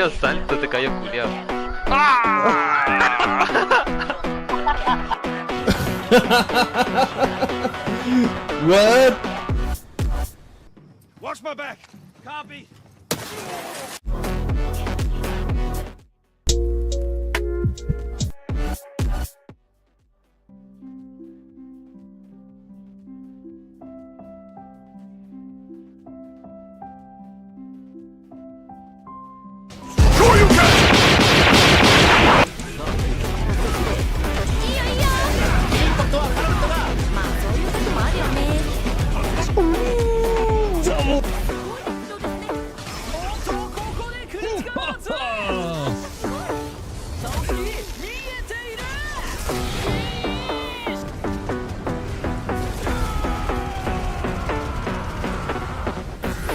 los saltos, te cayó culiao. ¡Ah! What? Watch my back. Copy.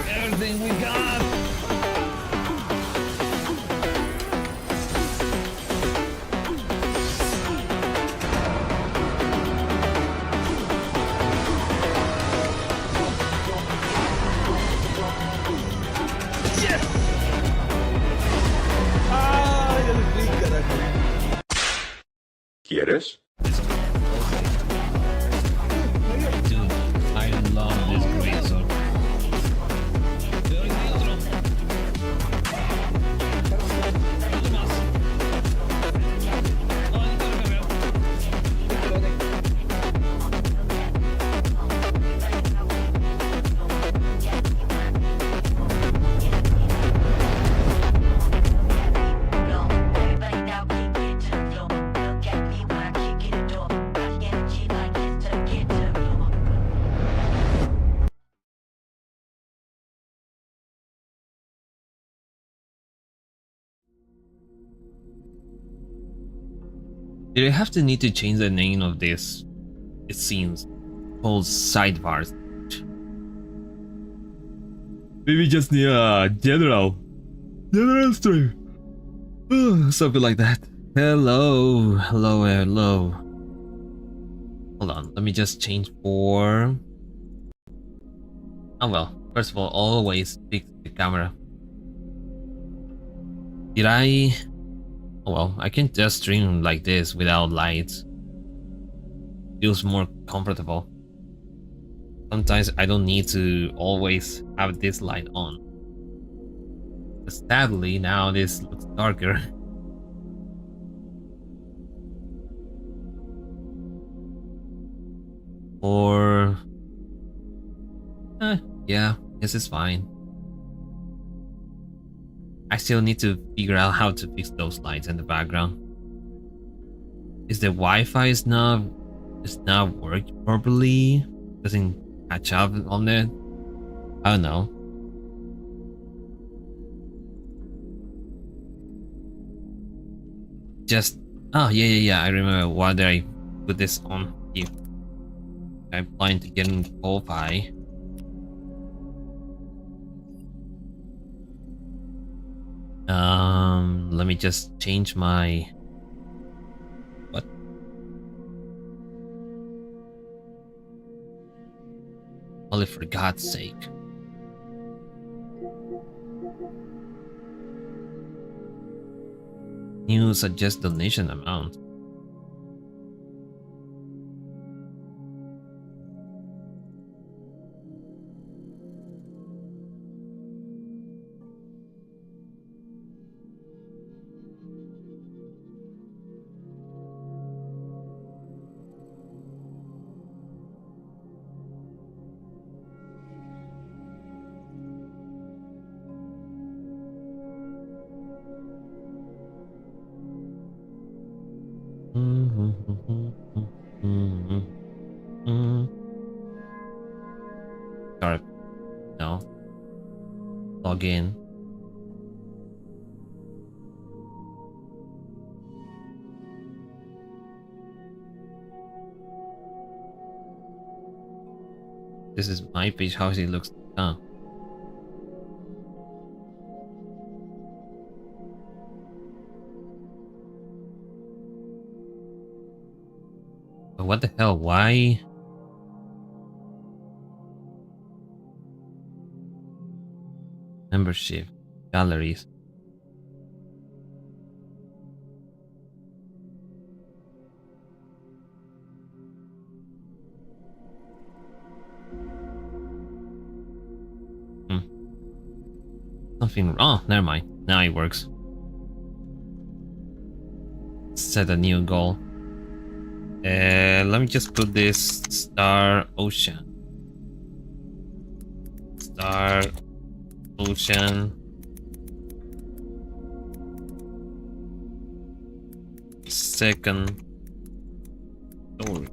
Everything we got. ¿Quieres? Dude, I love this green sword. Did I have to need to change the name of this? It seems called sidebars. Maybe just need a general stream. Something like that. Hello. Hold on, let me just change for. Oh well. First of all, always fix the camera. Did I? Oh well, I can just stream like this without lights. Feels more comfortable. Sometimes I don't need to always have this light on. But sadly, now this looks darker. Or... yeah, this is fine. I still need to figure out how to fix those lights in the background. Is the Wi-Fi is not working properly? Doesn't catch up on it? I don't know. Just yeah. I remember why did I put this on here. I'm planning to get in kofi. Let me just change my what? Only for God's sake. New suggest donation amount. Sorry. No. Log in. This is my page, how it looks now. But what the hell? Why? Membership, galleries. Nothing. Oh, never mind. Now it works. Set a new goal. Let me just put this Star Ocean. Star Ocean. Second story.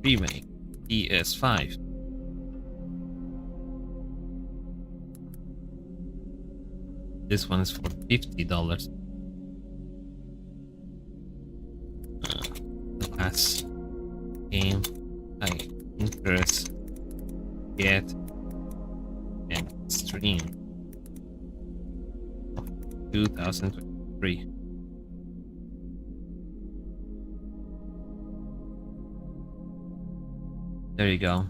Remake. PS5. This one is for $50. The last game I interest get and stream 2023. There you go.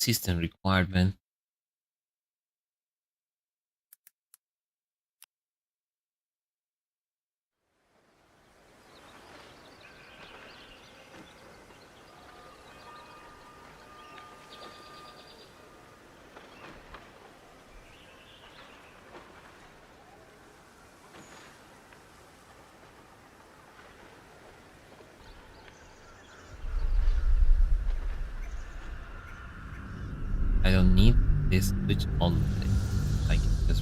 System requirement. I don't need this switch all the day. Like this.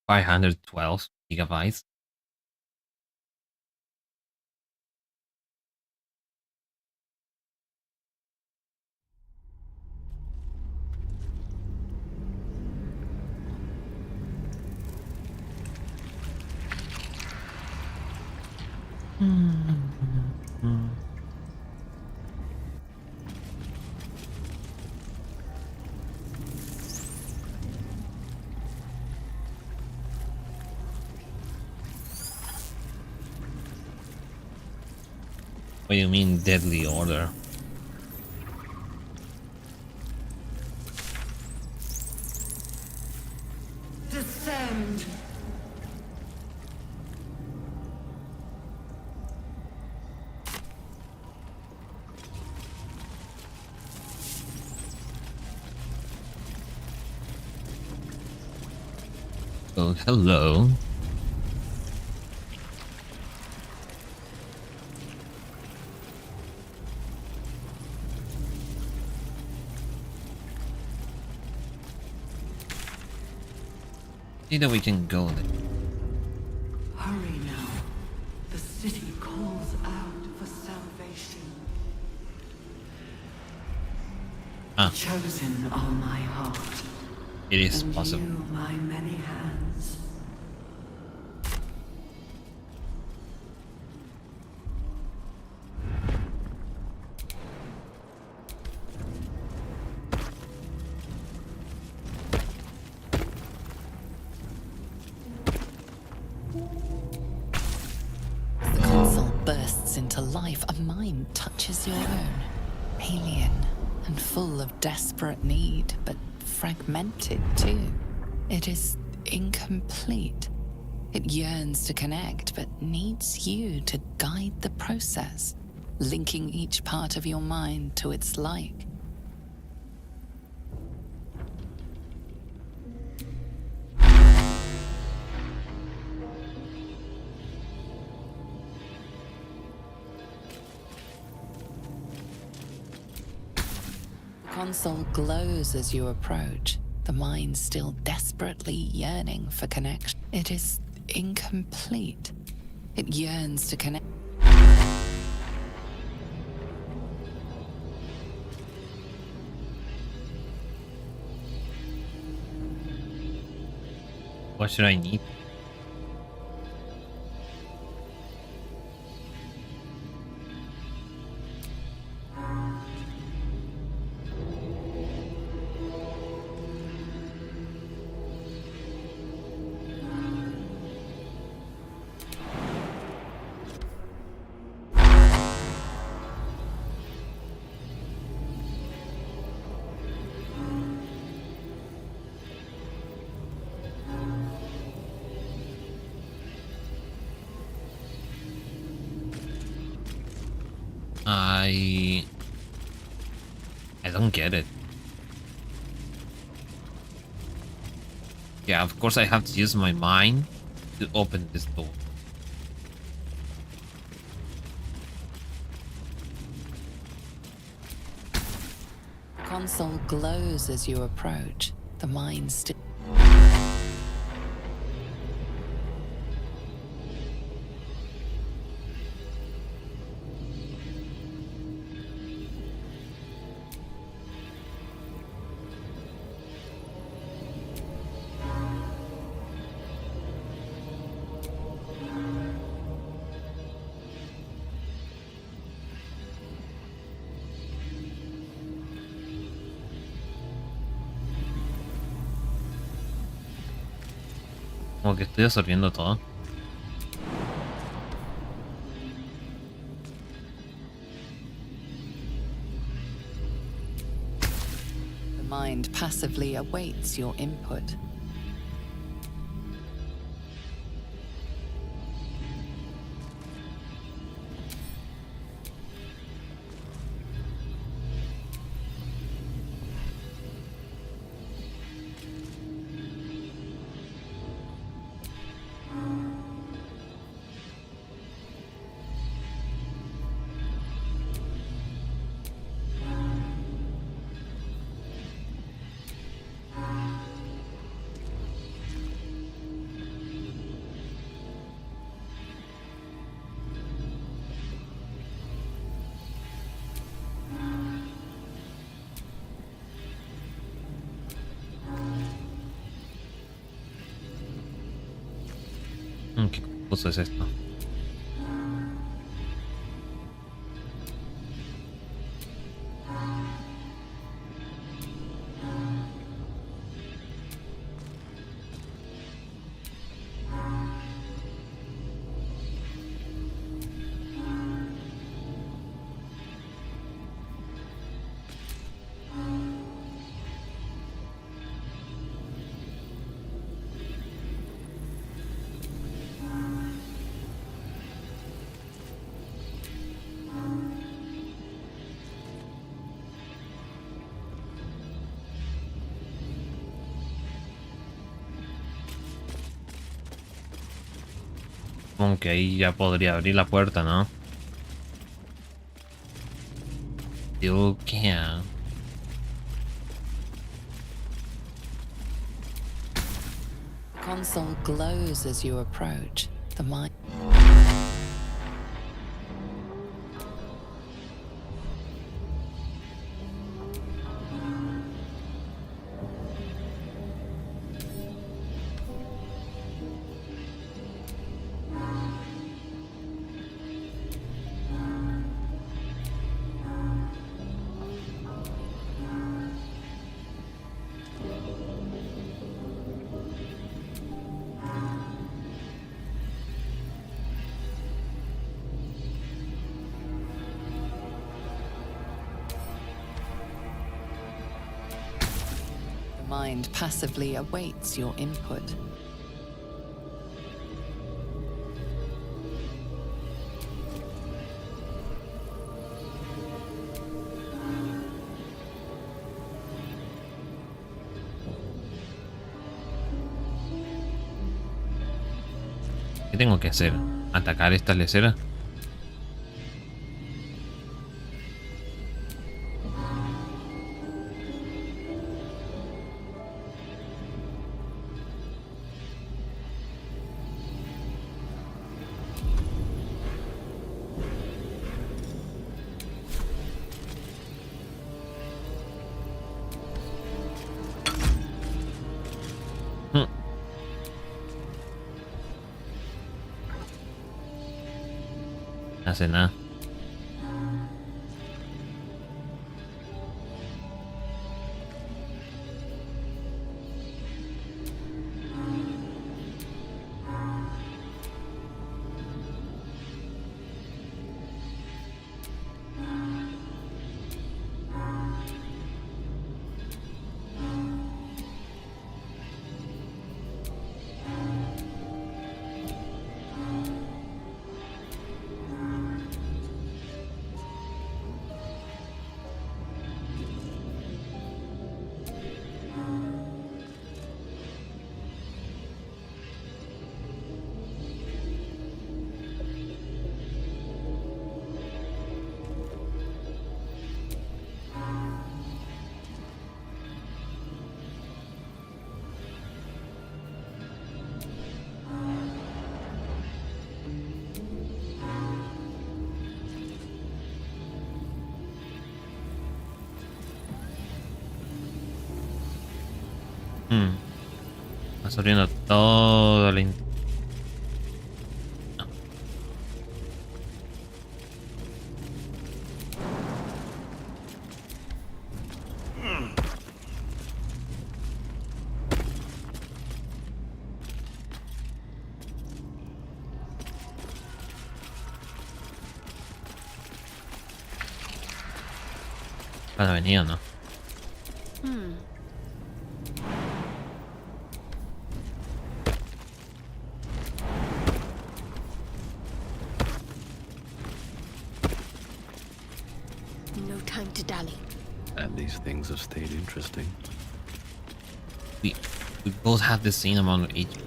$512 GB. What do you mean deadly order? Descend. Oh, hello. See that we can go there. Hurry now. The city calls out for salvation. Chosen are my heart. It is and possible. you my many hands. The console bursts into life. A mind touches your own. Alien and full of desperate need, but fragmented too. It is incomplete. It yearns to connect, but needs you to guide the process, linking each part of your mind to its like. The console glows as you approach. the mind still desperately yearning for connection. It is incomplete. It yearns to connect. What should I need? I don't get it. Yeah, of course I have to use my mind to open this door. The console glows as you approach, the mind still. Como que estoy absorbiendo todo. The mind passively awaits your input. ¿Qué confuso es esto? Aunque ahí ya podría abrir la puerta, ¿no? You can. The console glows as you approach, the mind. Mind passively awaits your input. ¿Qué tengo que hacer? ¿Atacar estas leceras? That's it now. Estás abriendo todo el... Van a venir, ¿no? No time to dally. And these things have stayed interesting. We both have the same amount of HP.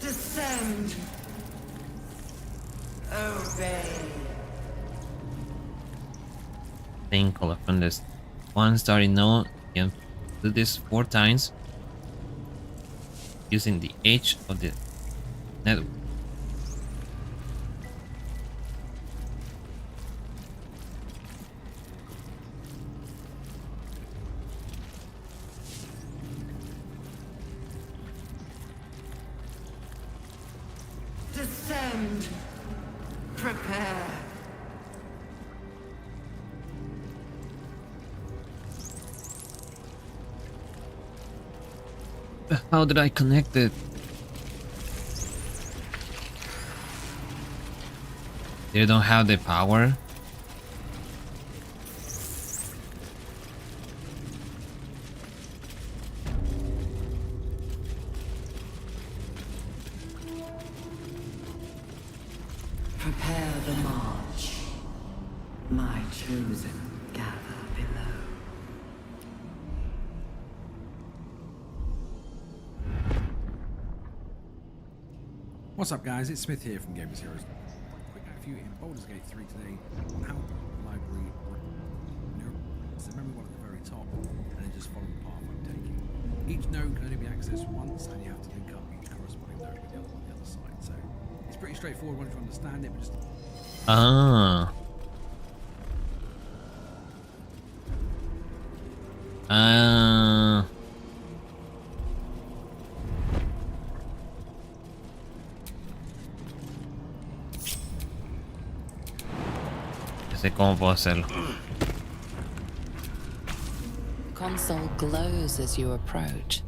Descend. Obey. Thing color from this one starting node. You can do this 4 times using the edge of the network. Descend. Prepare. How did I connect it? They don't have the power. Prepare the march. My chosen gather below. What's up, guys? It's Smith here from Gamers Heroes. Quick note for you in Baldur's Gate 3 today on how library so memory one at the very top and then just follow the path I'm taking. Each node can only be accessed once and you have to link up each corresponding node with the other one on the other side. So it's pretty straightforward once you understand it, but just Ah. Ah. Sé cómo puedo hacerlo. Console glows as you approach.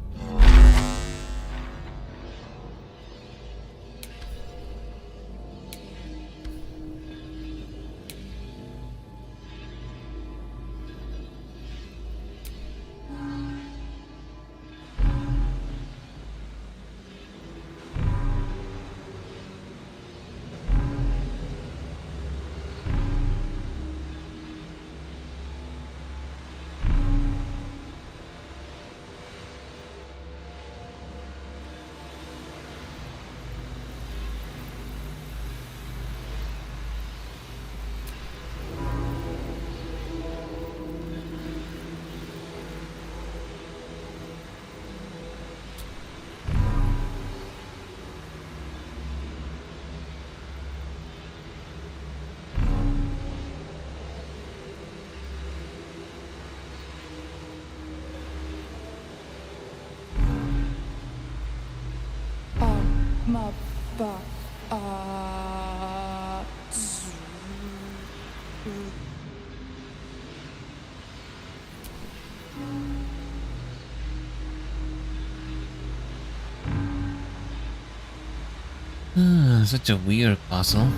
Such a weird puzzle.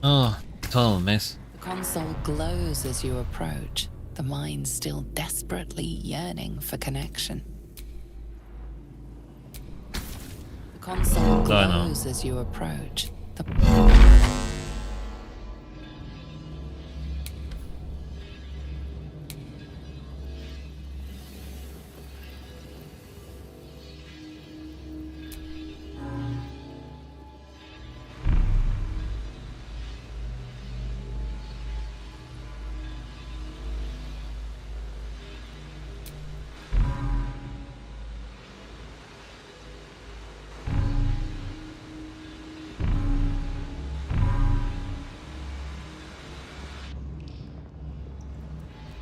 Oh, total miss. The console glows as you approach, the mind still desperately yearning for connection. The console glows as you approach.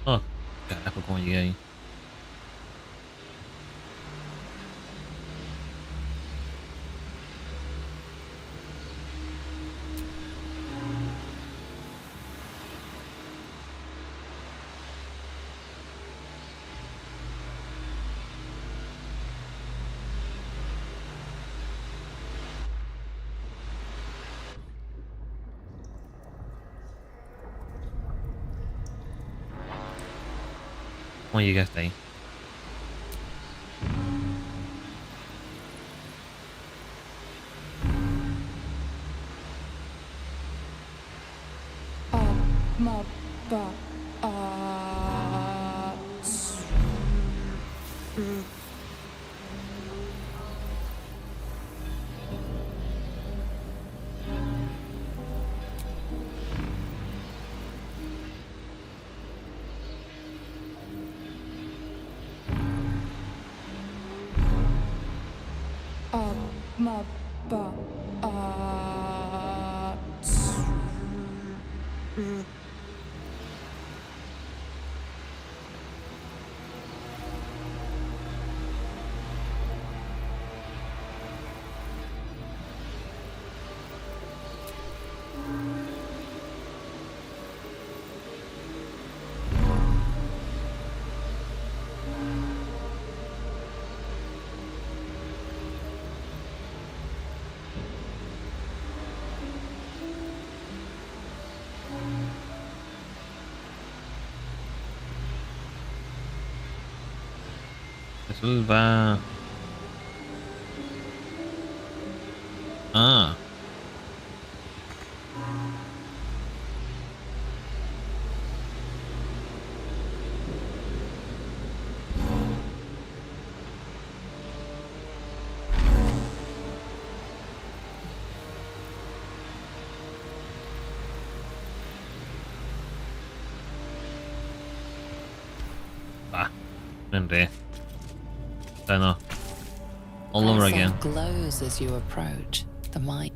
Oh, caraca, como llegué ahí. ¿Cómo llegué hasta ahí? Jesús va... Ah. Ah, me enredé. No. All over again. The console glows as you approach. The mind.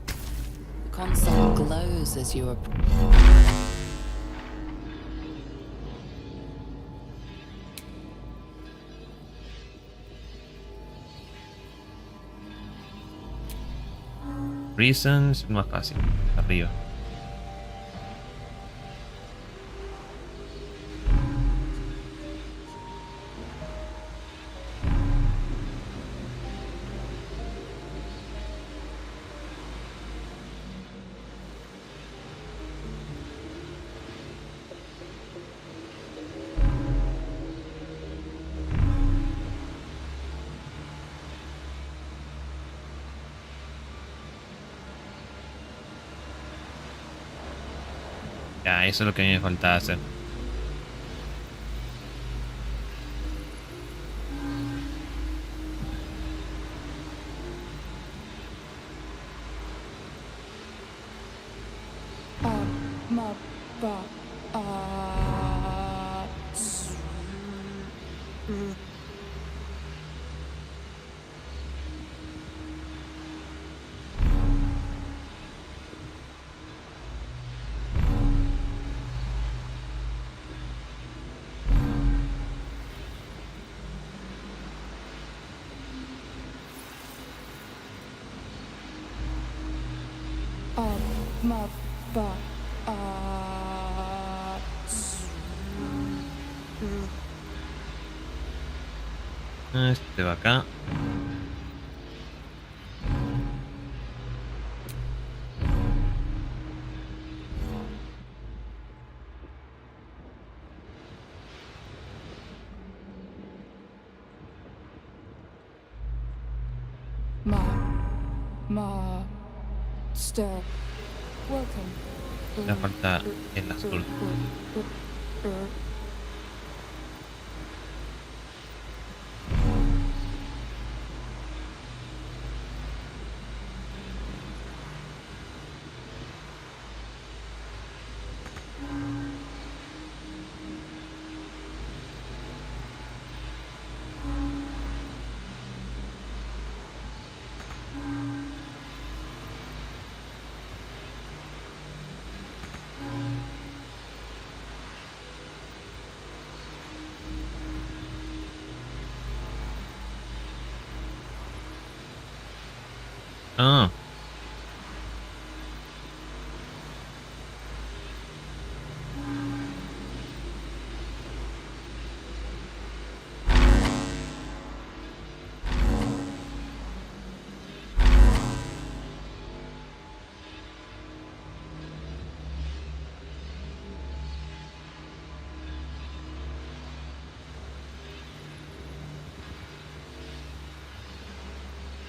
The console glows as you approach. Reasons es más fácil. Arriba. Ya, eso es lo que a mí me faltaba hacer. Este va acá. Me falta el azul. Ah.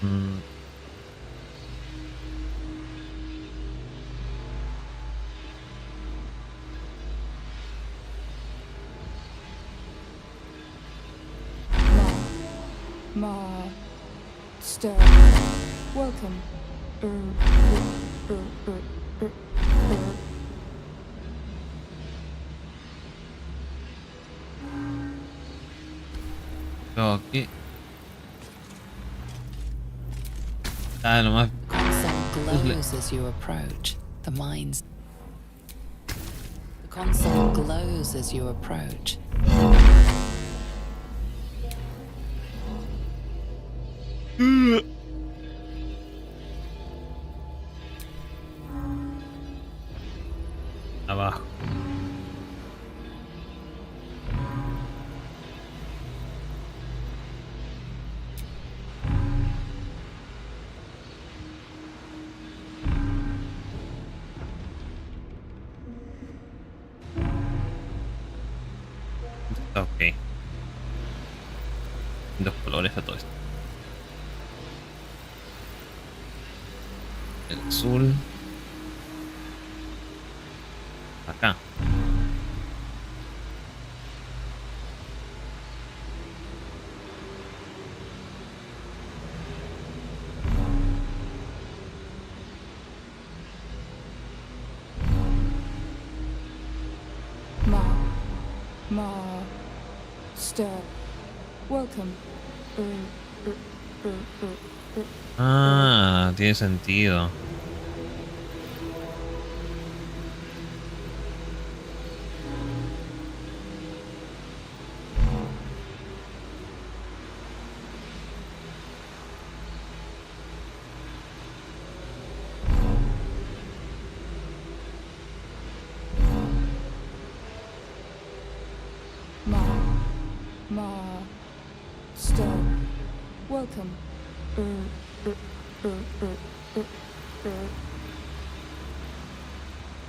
Mm. Aquí. Ah, lo más. Console glows as you approach. The mines. The console glows as you approach. Abajo. Ok. Dos colores a todo esto. El azul. Acá. Ah, tiene sentido.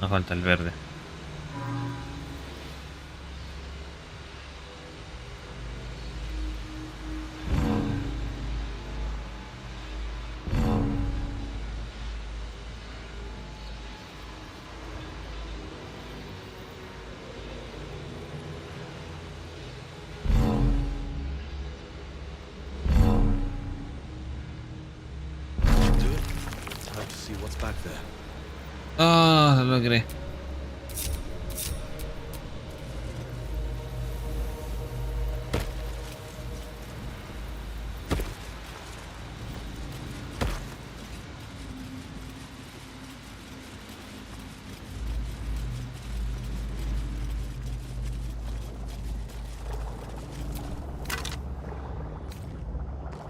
Nos falta el verde. to see what's back there. Oh, lo logré.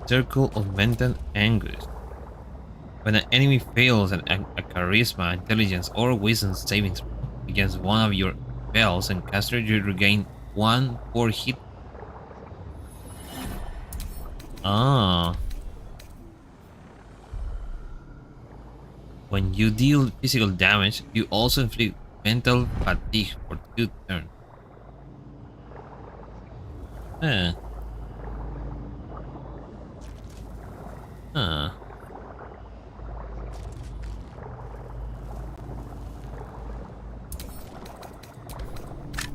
Circle of mental anguish. When an enemy fails at a charisma, intelligence, or wisdom saving throw against one of your spells and caster, you regain 1 hit. Ah. When you deal physical damage, you also inflict mental fatigue for 2 turns. Huh. Huh.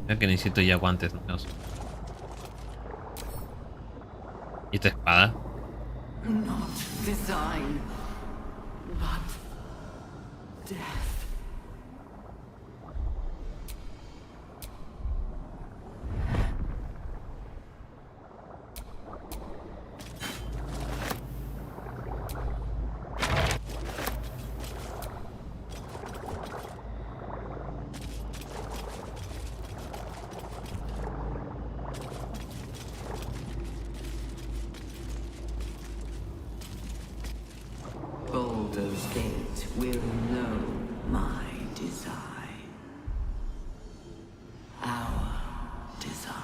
Creo que necesito ya guantes nuevos. ¿Y esta espada? Not design, but death. Baldur's Gate will know my design. Our design.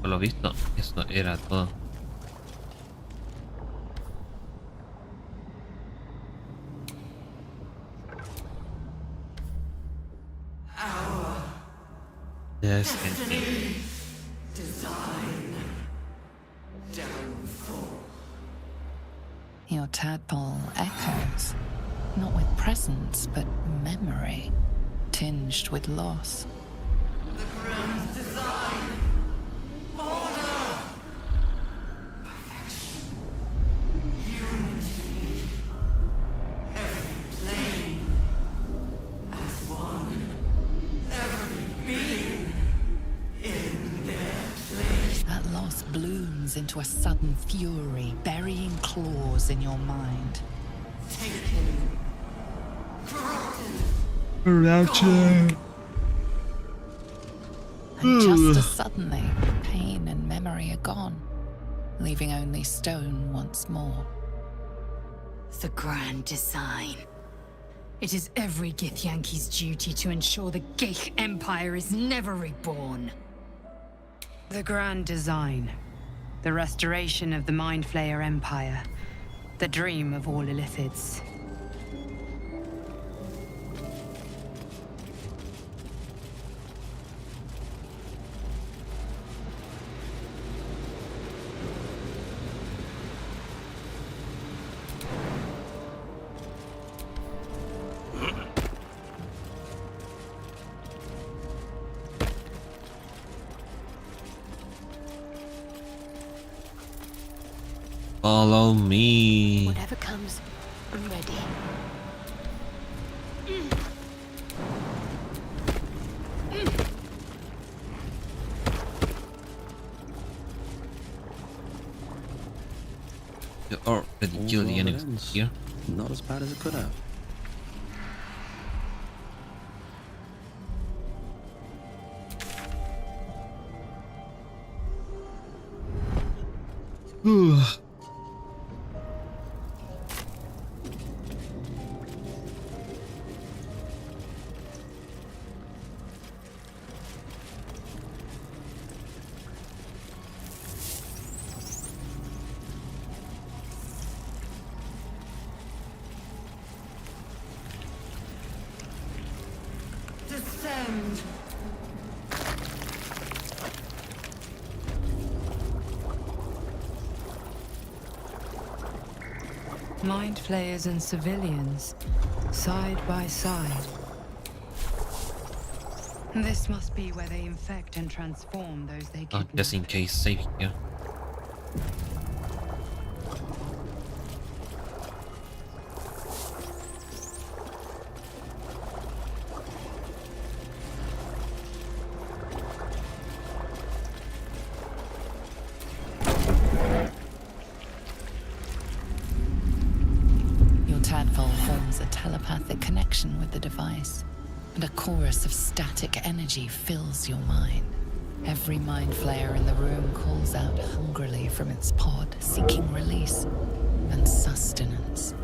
Por lo visto, eso era todo. Destiny. Design. Downfall. Your tadpole echoes, not with presence, but memory, tinged with loss. The grand design. Order. Perfection. Unity. Every plane. As one. Every being. In their place. That loss blooms into a sudden fury, burying claws in your mind. Taken. Corrupted. And just as suddenly, pain and memory are gone, leaving only stone once more. The grand design. It is every Githyanki's duty to ensure the Geich Empire is never reborn. The grand design. The restoration of the Mind Flayer Empire. The dream of all Illithids. Follow me. Whatever comes, I'm ready. You already killed the enemies here. Not as bad as it could have. Descend. Mind flayers and civilians, side by side. This must be where they infect and transform those they Oh, kidnap. just in case, save here. Your tadpole forms a telepathic connection with the device, and a chorus of static energy fills your mind. Every mind flayer in the room calls out hungrily from its pod, seeking release and sustenance.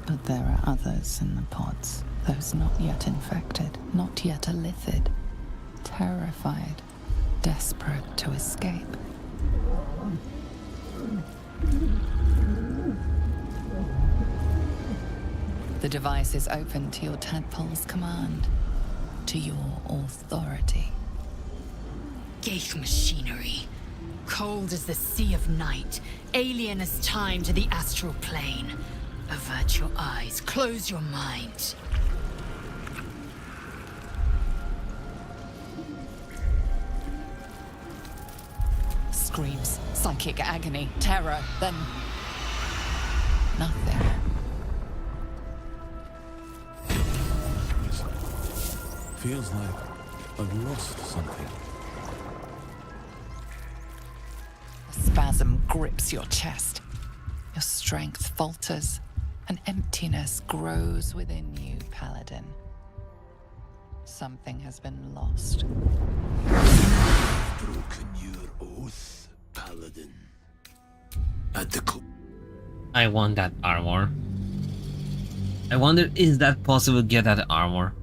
But there are others in the pods, those not yet infected, not yet elithid, terrified, desperate to escape. The device is open to your tadpole's command, to your authority. Geich machinery. Cold as the sea of night, alien as time to the astral plane. Avert your eyes, close your mind. Screams, psychic agony, terror, then nothing. Feels like I've lost something. A spasm grips your chest. Your strength falters. An emptiness grows within you, Paladin. Something has been lost. Broken your oath, Paladin. At the I want that armor. I wonder, is that possible to get that armor?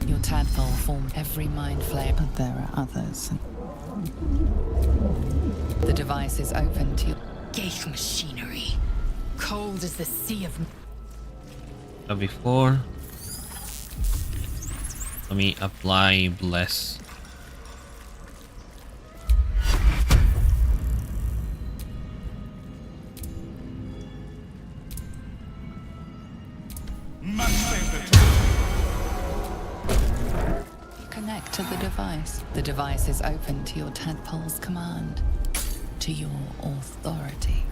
Your tadpole formed every mind flare, but there are others. The device is open to Geich machinery. Cold as the sea of... But before, let me apply bless. connect to the device. The device is open to your tadpole's command, to your authority.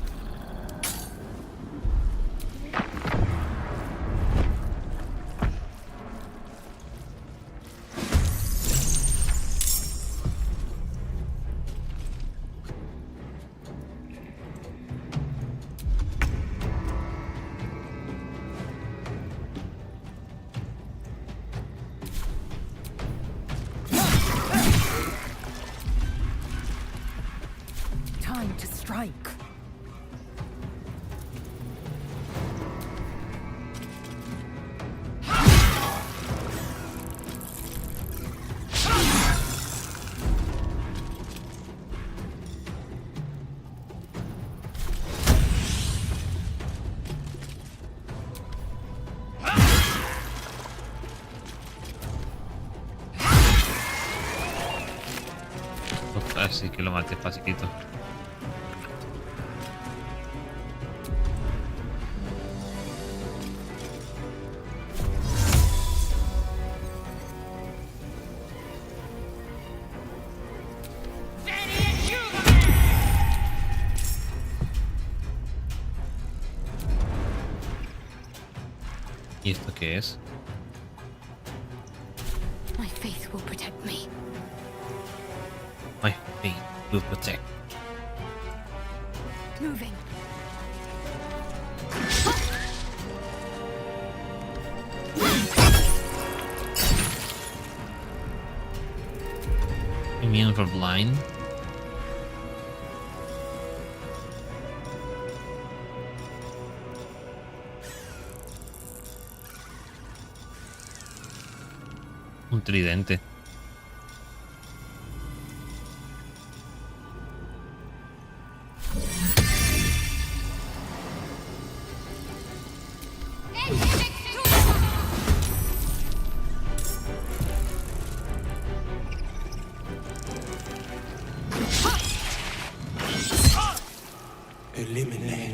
Time to strike. Así que lo maté facilito. ¿Y esto qué es? My faith will protect me. My faith will protect. Moving. Immune for blind. Un tridente. Eliminate.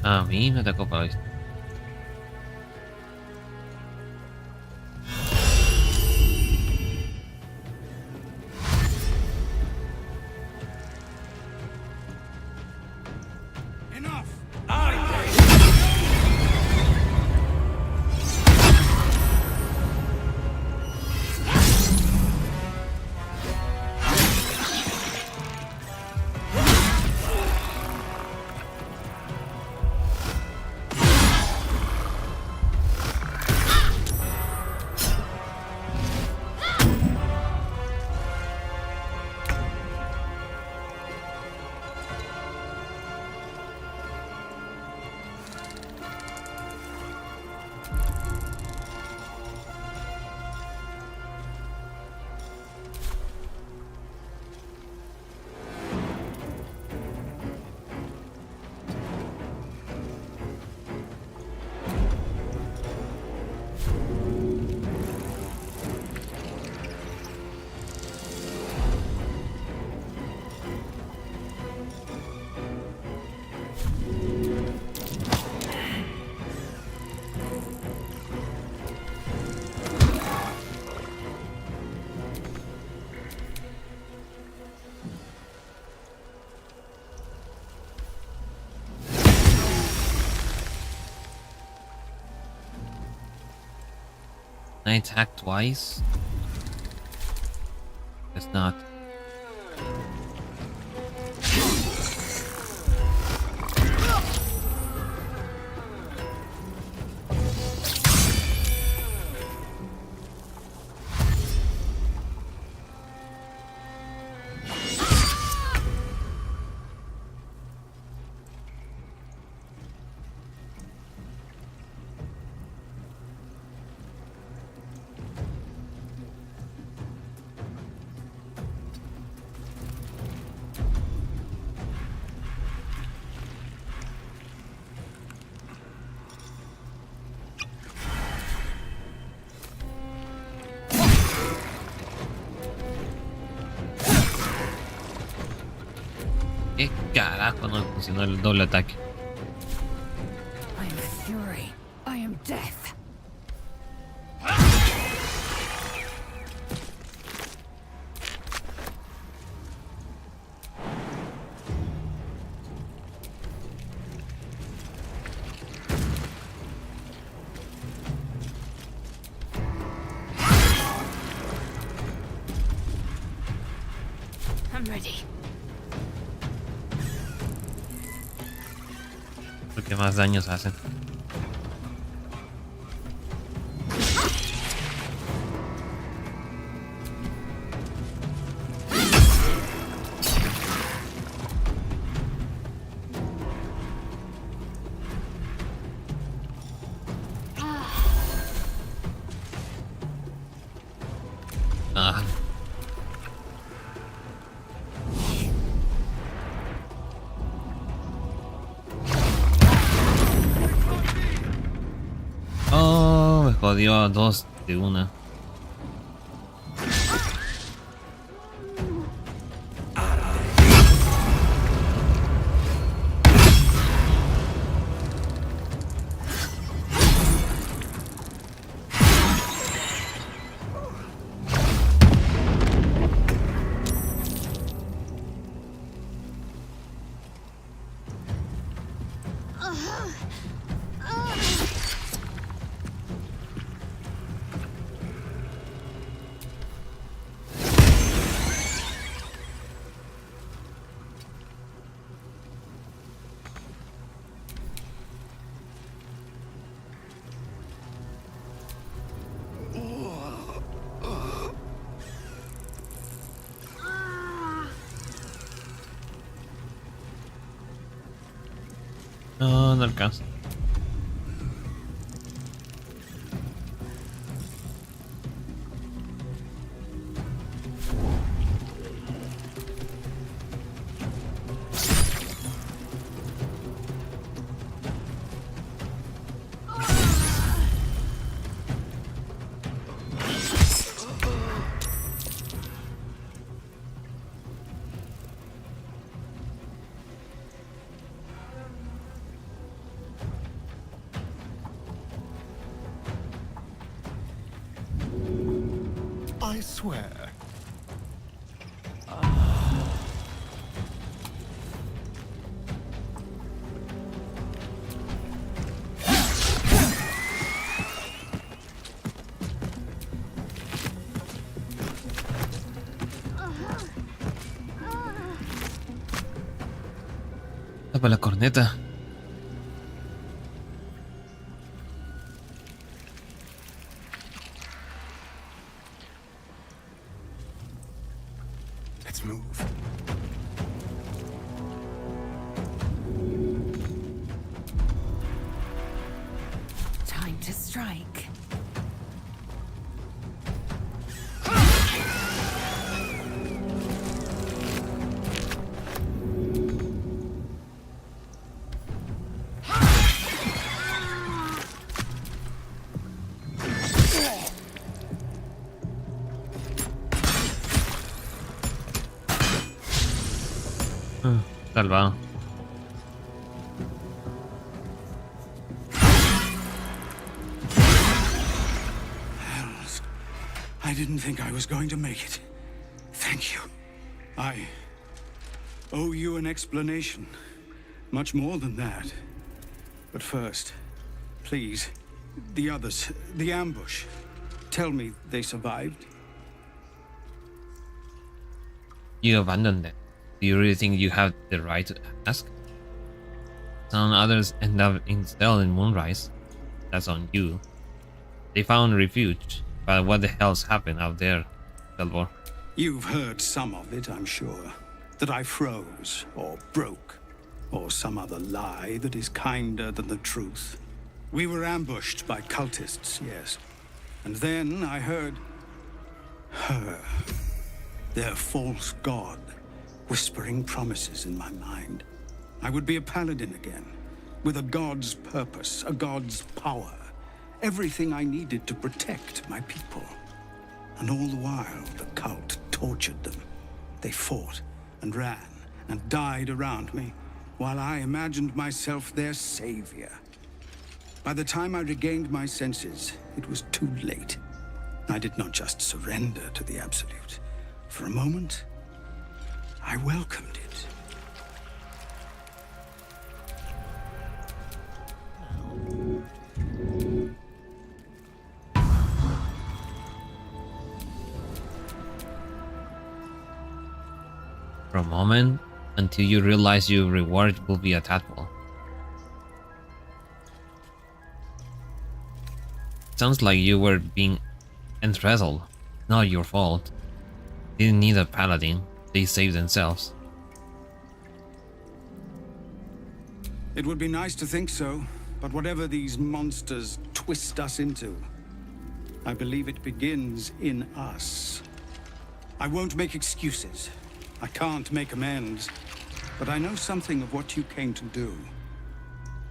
A mí me atacó para esto. Enough! Can I attack twice? It's not. ¿Qué carajo no funcionó el doble ataque? I am fury. I am death. I'm ready. Porque más daños hacen. Ah. Oh, me jodió a dos de una. No, no alcanza. I swear. Tapa la corneta. Let's move. Time to strike. Salvado. Hells. I didn't think I was going to make it. Thank you. I owe you an explanation. Much more than that. But first, please, the others, the ambush. Tell me they survived? You abandoned them. Do you really think you have the right to ask? Some others end up still in Moonrise. That's on you. They found refuge, but what the hell's happened out there, Delvor? You've heard some of it, I'm sure. That I froze, or broke, or some other lie that is kinder than the truth. We were ambushed by cultists, yes. And then I heard her, their false god, whispering promises in my mind. I would be a paladin again, with a god's purpose, a god's power. Everything I needed to protect my people. And all the while, the cult tortured them. They fought and ran and died around me, while I imagined myself their savior. By the time I regained my senses, it was too late. I did not just surrender to the Absolute. For a moment, I welcomed it. For a moment, until you realize your reward will be a tadpole. Sounds like you were being enthralled. Not your fault. Didn't need a paladin. They saved themselves. It would be nice to think so, but whatever these monsters twist us into, I believe it begins in us. I won't make excuses. I can't make amends, but I know something of what you came to do.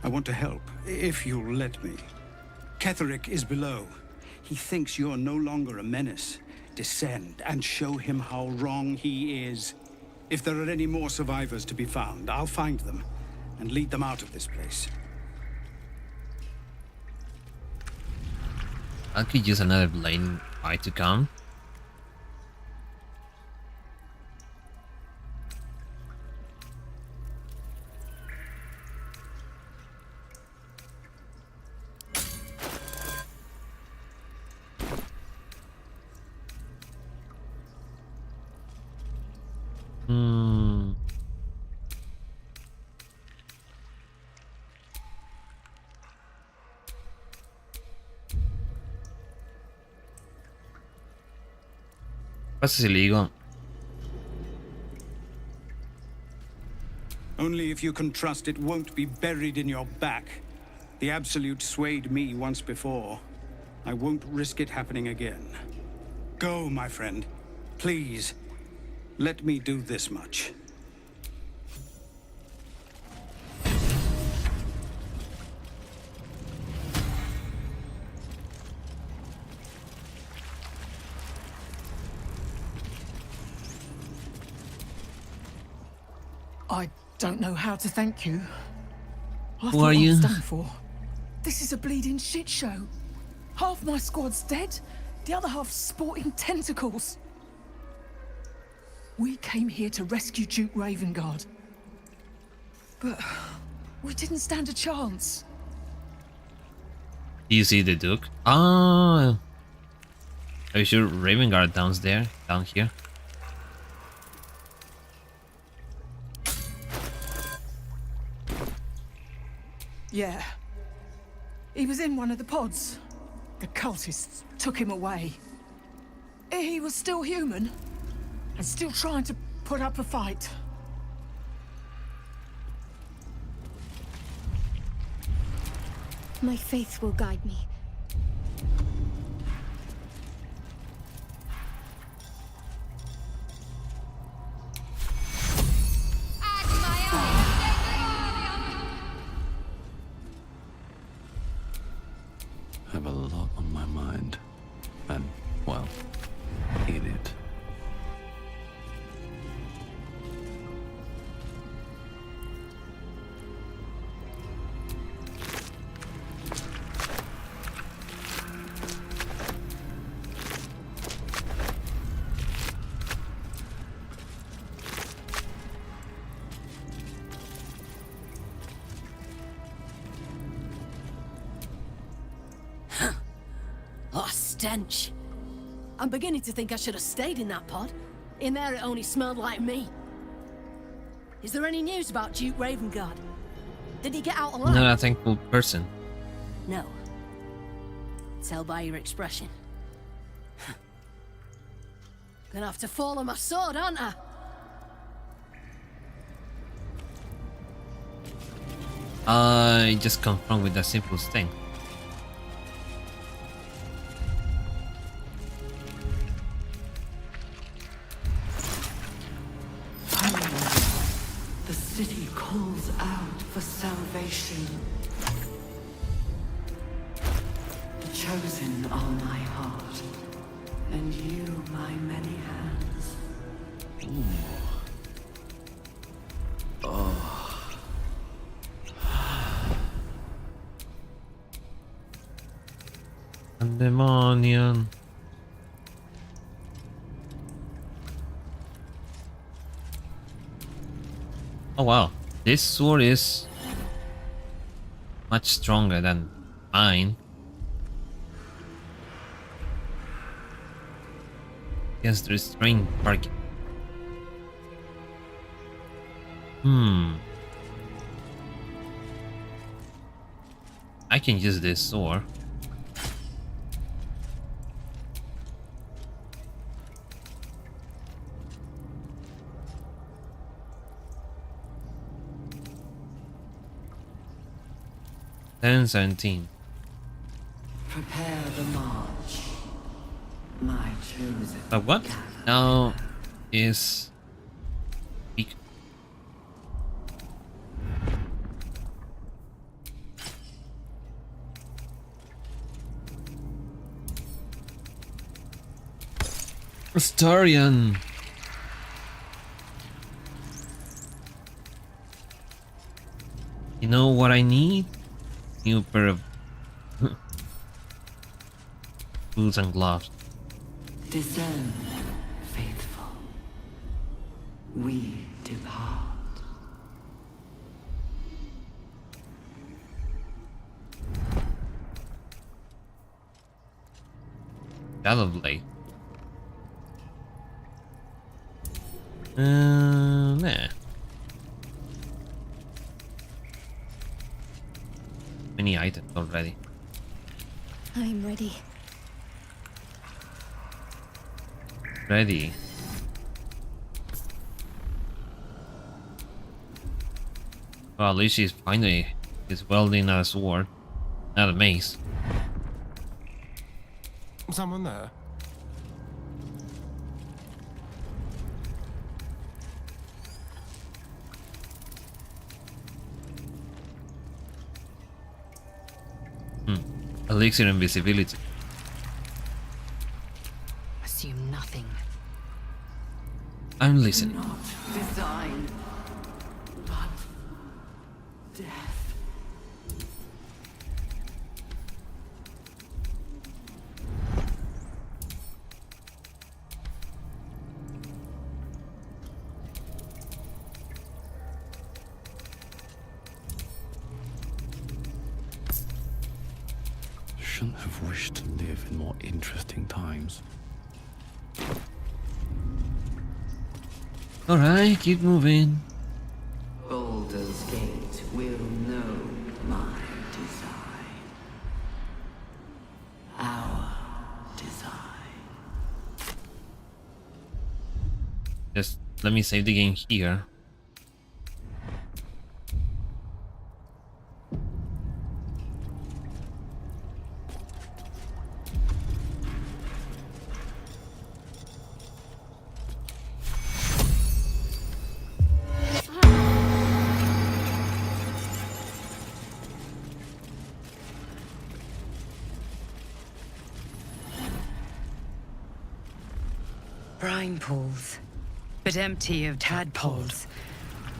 I want to help, if you'll let me. Ketherick is below. He thinks you're no longer a menace. Descend and show him how wrong he is. If there are any more survivors to be found, I'll find them and lead them out of this place. I could use another lane fight to come. Pasa si le digo. Only if you can trust it won't be buried in your back. The Absolute swayed me once before. I won't risk it happening again. Go, my friend. Please, let me do this much. I don't know how to thank you. I Who thought are I you? was done for. This is a bleeding shit show. Half my squad's dead, the other half's sporting tentacles. We came here to rescue Duke Ravengard. But we didn't stand a chance. Do you see the Duke? Ah, are you sure Ravengard down here? Yeah. He was in one of the pods. The cultists took him away. He was still human, and still trying to put up a fight. My faith will guide me. I have a lot on my mind. And, well, in it. Oh, stench. I'm beginning to think I should have stayed in that pod. In there it only smelled like me. Is there any news about Duke Ravengard? Did he get out alive? Not a thankful person. No. Tell by your expression. Gonna have to fall on my sword, aren't I? I just confront with the simplest thing. The city calls out for salvation. The chosen are my heart, and you my many hands. Pandemonium. Oh wow, this sword is much stronger than mine. Against the restrained target. I can use this sword. Ten 17. Prepare the march. My chosen. But what now is weak. Astarian. You know what I need? New pair of boots and gloves. Discern, faithful. We depart. Shadow Blade. Nah. Many items already. I'm ready. Ready. Well, at least he's welding a sword, not a mace. Someone there? Elixir invisibility. Assume nothing. I'm listening. Not design, but death. Shouldn't have wished to live in more interesting times. Alright, keep moving. Baldur's Gate will know my design. Our design. Just let me save the game here. Brine pools, but empty of tadpoles.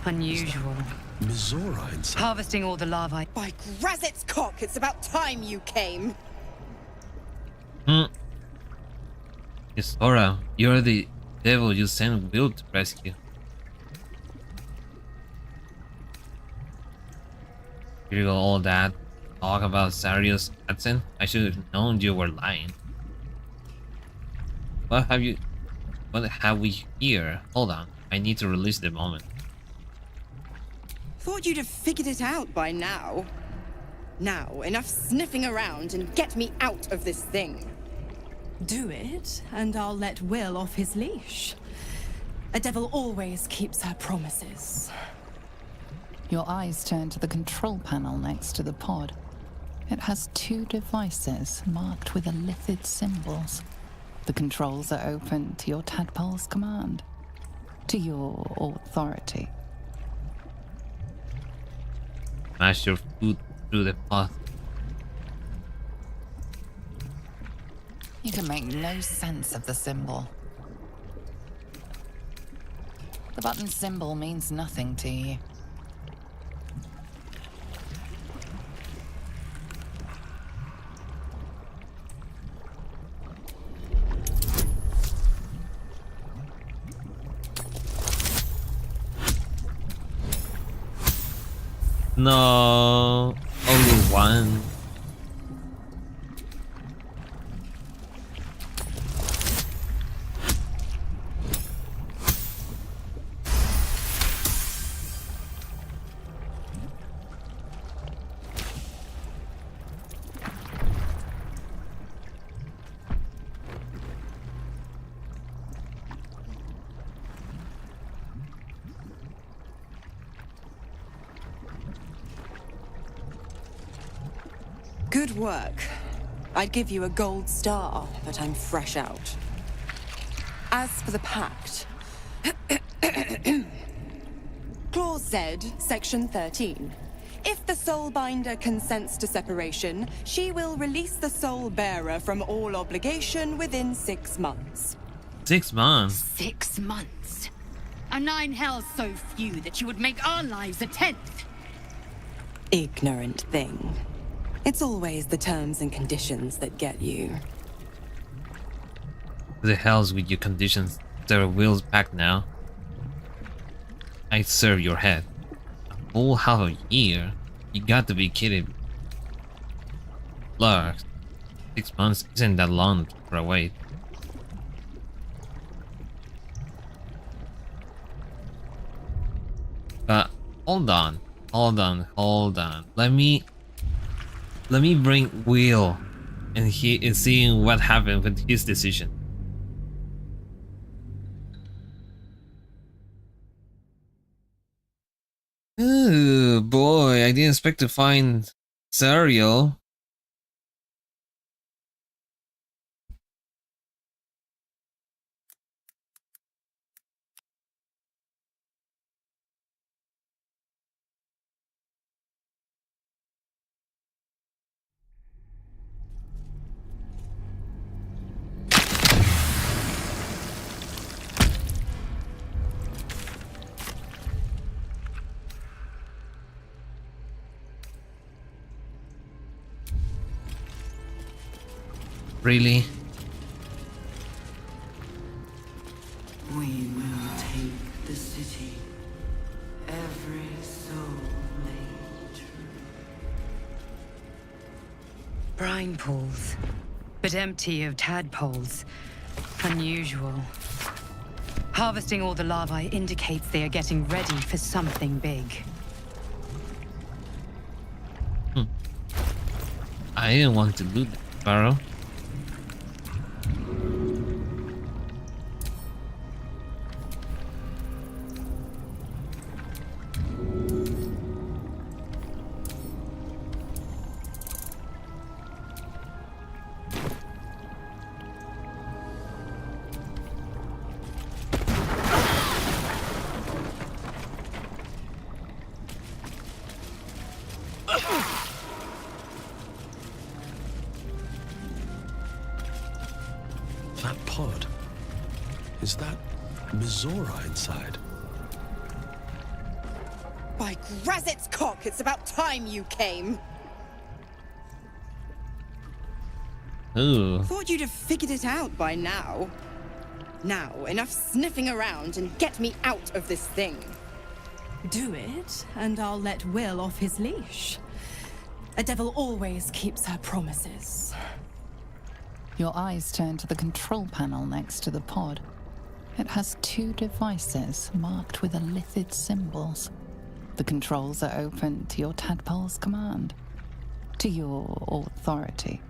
Unusual. Mizora Harvesting all the larvae. By Grazit's cock, it's about time you came. Yes, Aura, you're the devil you sent Will to rescue. Here you go, all that talk about Sarius Hudson. I should have known you were lying. What have we here? Hold on, I need to release the moment. Thought you'd have figured it out by now. Now, enough sniffing around and get me out of this thing. Do it, and I'll let Will off his leash. A devil always keeps her promises. Your eyes turn to the control panel next to the pod. It has 2 devices marked with illithid symbols. The controls are open to your tadpole's command, to your authority. Smash your foot through the pot. You can make no sense of the symbol. The button symbol means nothing to you. No, only one. Good work. I'd give you a gold star, but I'm fresh out. As for the pact... Clause Z, Section 13. If the Soulbinder consents to separation, she will release the Soul Bearer from all obligation within 6 months. 6 months? 6 months? Are 9 hells so few that you would make our lives a 10th? Ignorant thing. It's always the terms and conditions that get you. The hells with your conditions. There are wheels back now. I serve your head. A full half a year? You got to be kidding. Lurk, 6 months isn't that long for a wait. But hold on. Let me bring Will, and he is seeing what happened with his decision. Ooh, didn't expect to find cereal. Really? We will take the city. Every soul made true. Brine pools, but empty of tadpoles. Unusual. Harvesting all the larvae indicates they are getting ready for something big. I didn't want to loot the barrel. That pod. Is that Mizora inside? By Grazit's cock, it's about time you came. Ooh. Thought you'd have figured it out by now. Now, enough sniffing around and get me out of this thing. Do it, and I'll let Will off his leash. A devil always keeps her promises. Your eyes turn to the control panel next to the pod. It has 2 devices marked with illithid symbols. The controls are open to your tadpole's command, to your authority.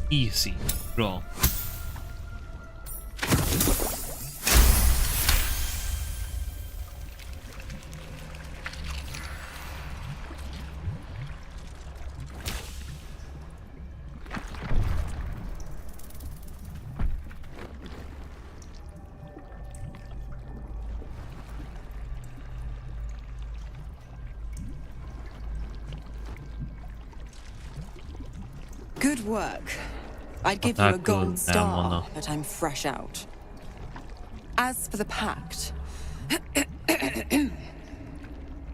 Easy roll. Good work. I'd give you a gold star, but I'm fresh out. As for the pact,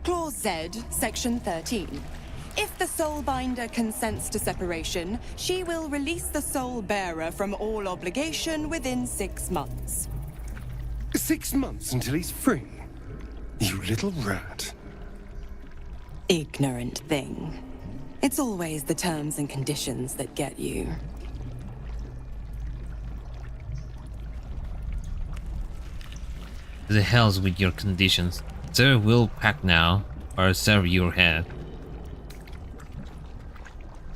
Clause Z, Section 13. If the Soulbinder consents to separation, she will release the Soul Bearer from all obligation within 6 months. 6 months until he's free? You little rat. Ignorant thing. It's always the terms and conditions that get you. The hell's with your conditions? Sir will pack now, or serve your head.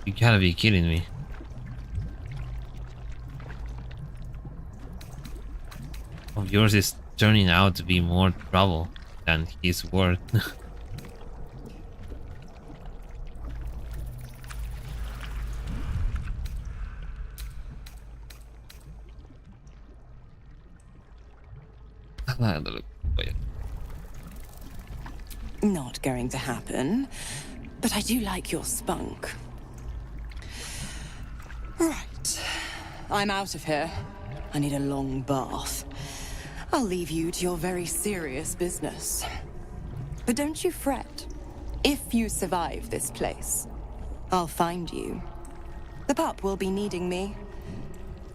You gotta be kidding me. Oh, yours is turning out to be more trouble than his worth. Not going to happen, but I do like your spunk. Right. I'm out of here. I need a long bath. I'll leave you to your very serious business. But don't you fret. If you survive this place, I'll find you. The pup will be needing me.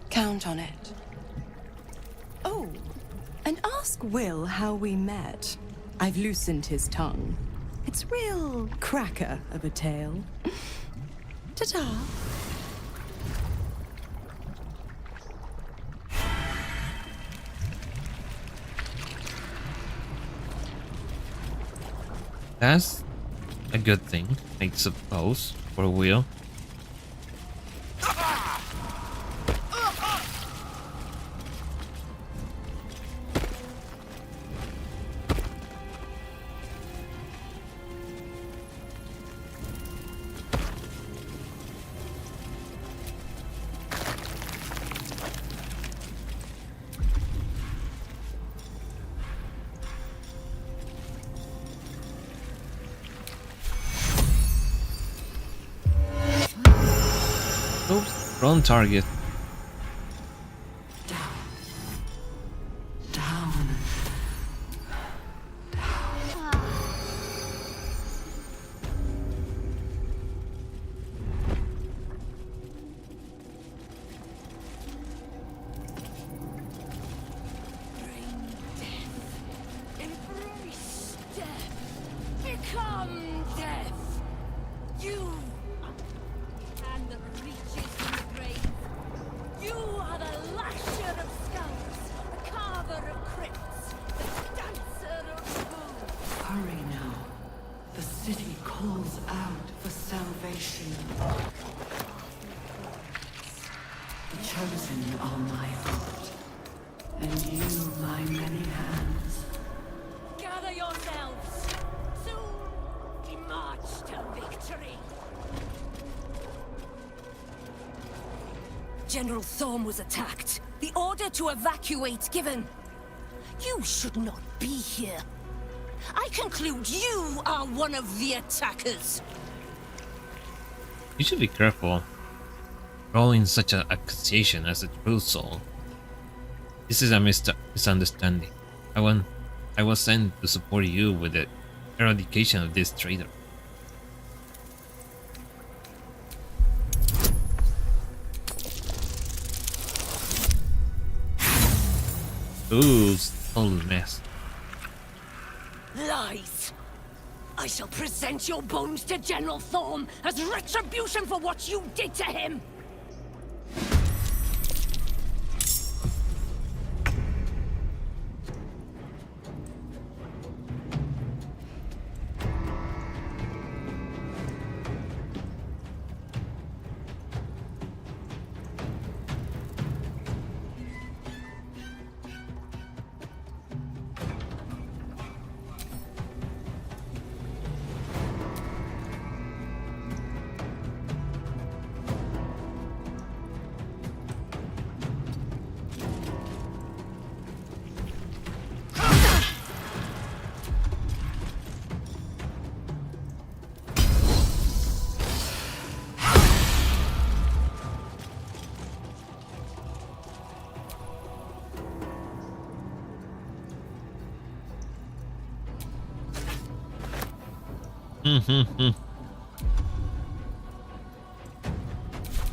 Count on it. Oh, and ask Will how we met. I've loosened his tongue. It's real cracker of a tale. Ta-ta. That's a good thing, I suppose, for Will. Wrong target. Embrace death. Become death. You and the reaches in the grave. You are the lasher of skulls, the carver of crypts, the dancer of bones. Hurry now. The city calls out for salvation. The chosen are my heart, and you my many hands. Gather yourselves. Soon we march to victory. General Thorm was attacked. The order to evacuate given. You should not be here. I conclude you are one of the attackers. You should be careful rolling such an accusation as a true soul. This is a misunderstanding. I was sent to support you with the eradication of this traitor. Ooh, total mess. Lies! I shall present your bones to General Thorm as retribution for what you did to him!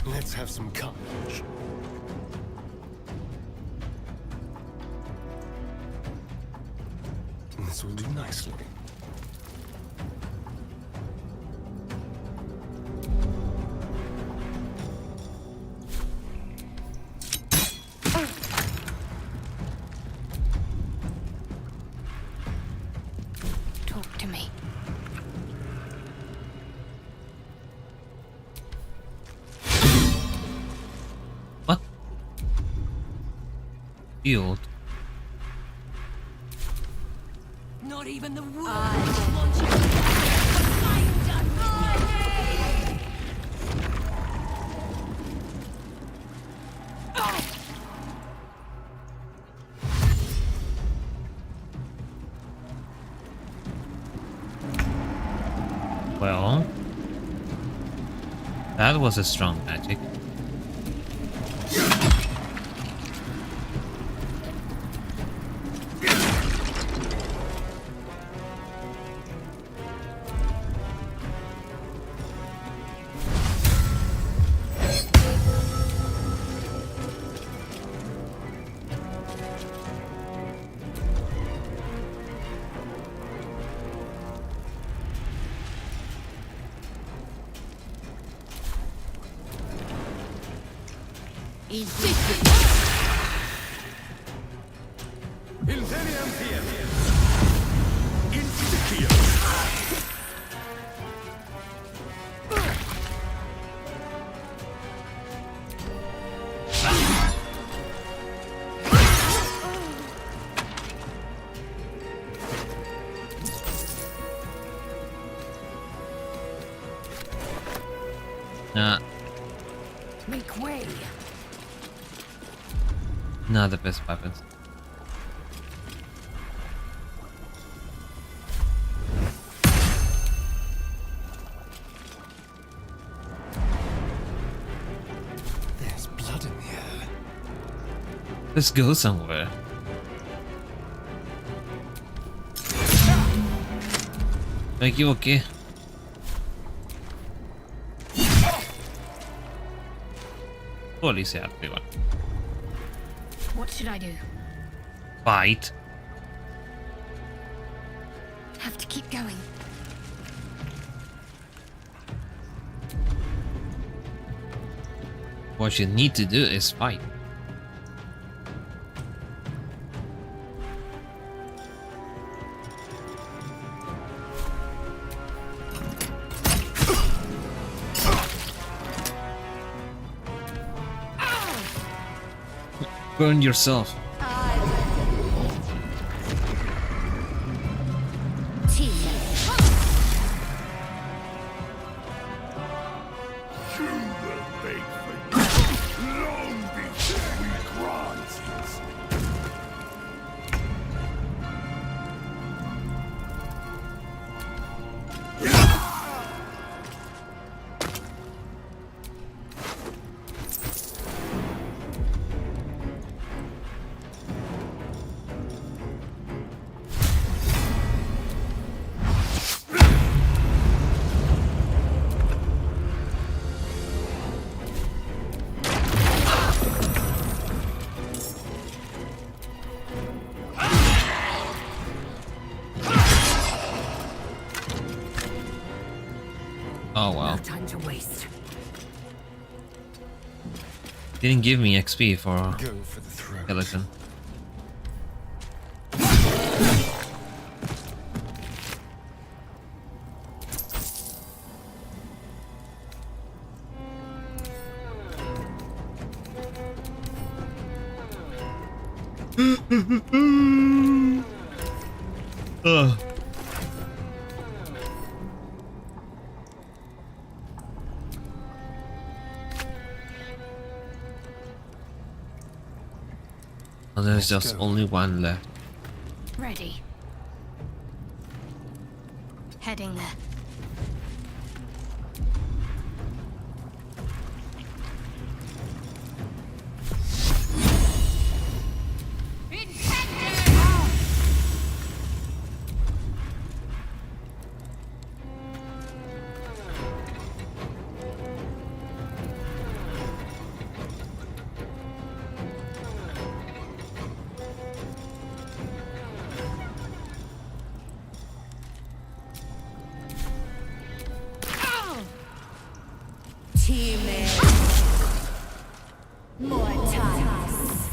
Let's have some courage. This will do nicely. Talk to me. What? Field. Not even the wound want you to I'm done with you. Well, that was a strong magic. Imperium Fiat. Insticio. Make way. Not the best weapons. Let's go somewhere. Me equivoqué. Policía arriba. What should I do? Fight. Have to keep going. What you need to do is fight. Burn yourself. Oh wow. No time to waste. Didn't give me XP for skeleton. Ugh. Oh, there's just only one left. Ready. Heading there. More times.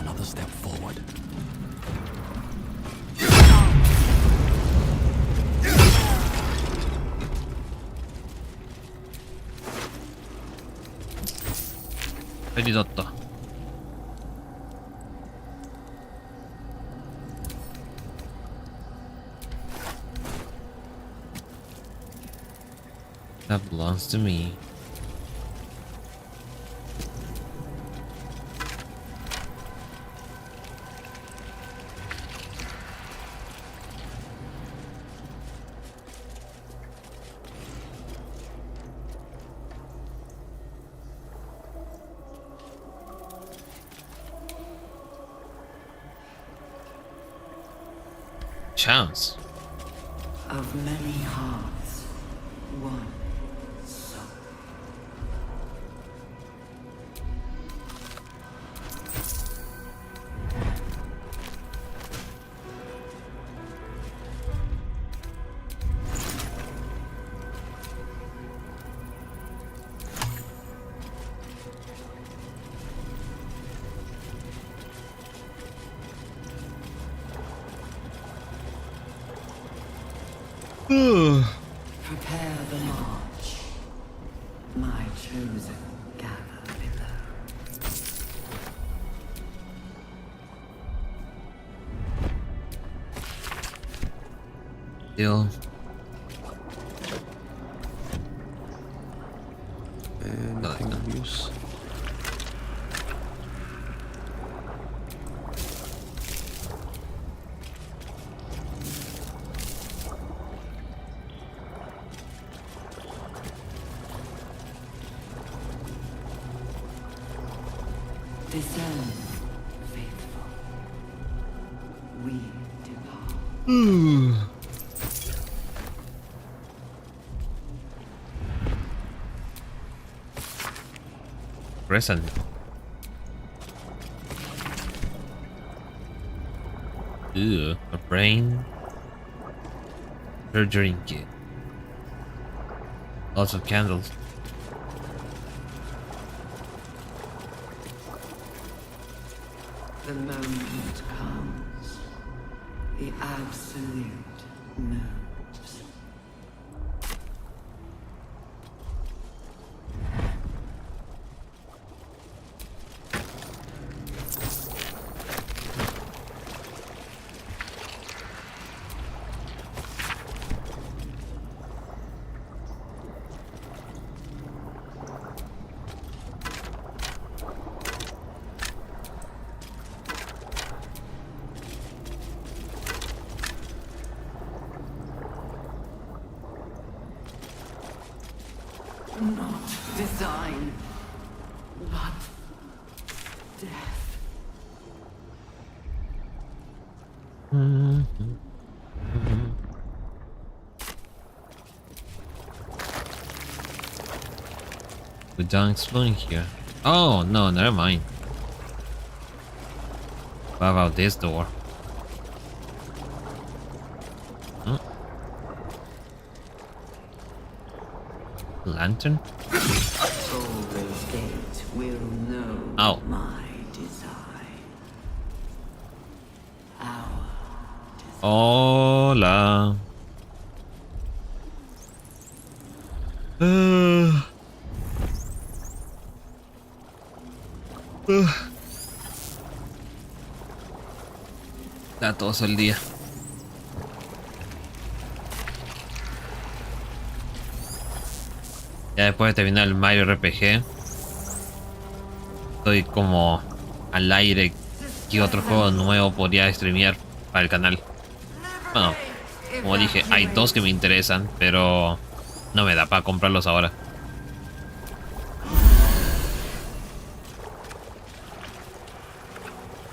Another step forward. Ridotto. That belongs to me. Chance. Of many hearts, one soul. Prepare the march. My chosen gather below. Still. Anything of use? Present. Ew, a brain surgery kit. Lots of candles. The moment comes. The absolute moves. Not design, but death. We're done exploring here. Oh no, never mind. What about this door? Lantern? Baldur's Gate will know my design. Our Hola. Está todo el día. Ya después de terminar el Mario RPG, estoy como al aire. ¿Qué otro juego nuevo podría streamear para el canal? Bueno, como dije, hay dos que me interesan, pero no me da para comprarlos ahora.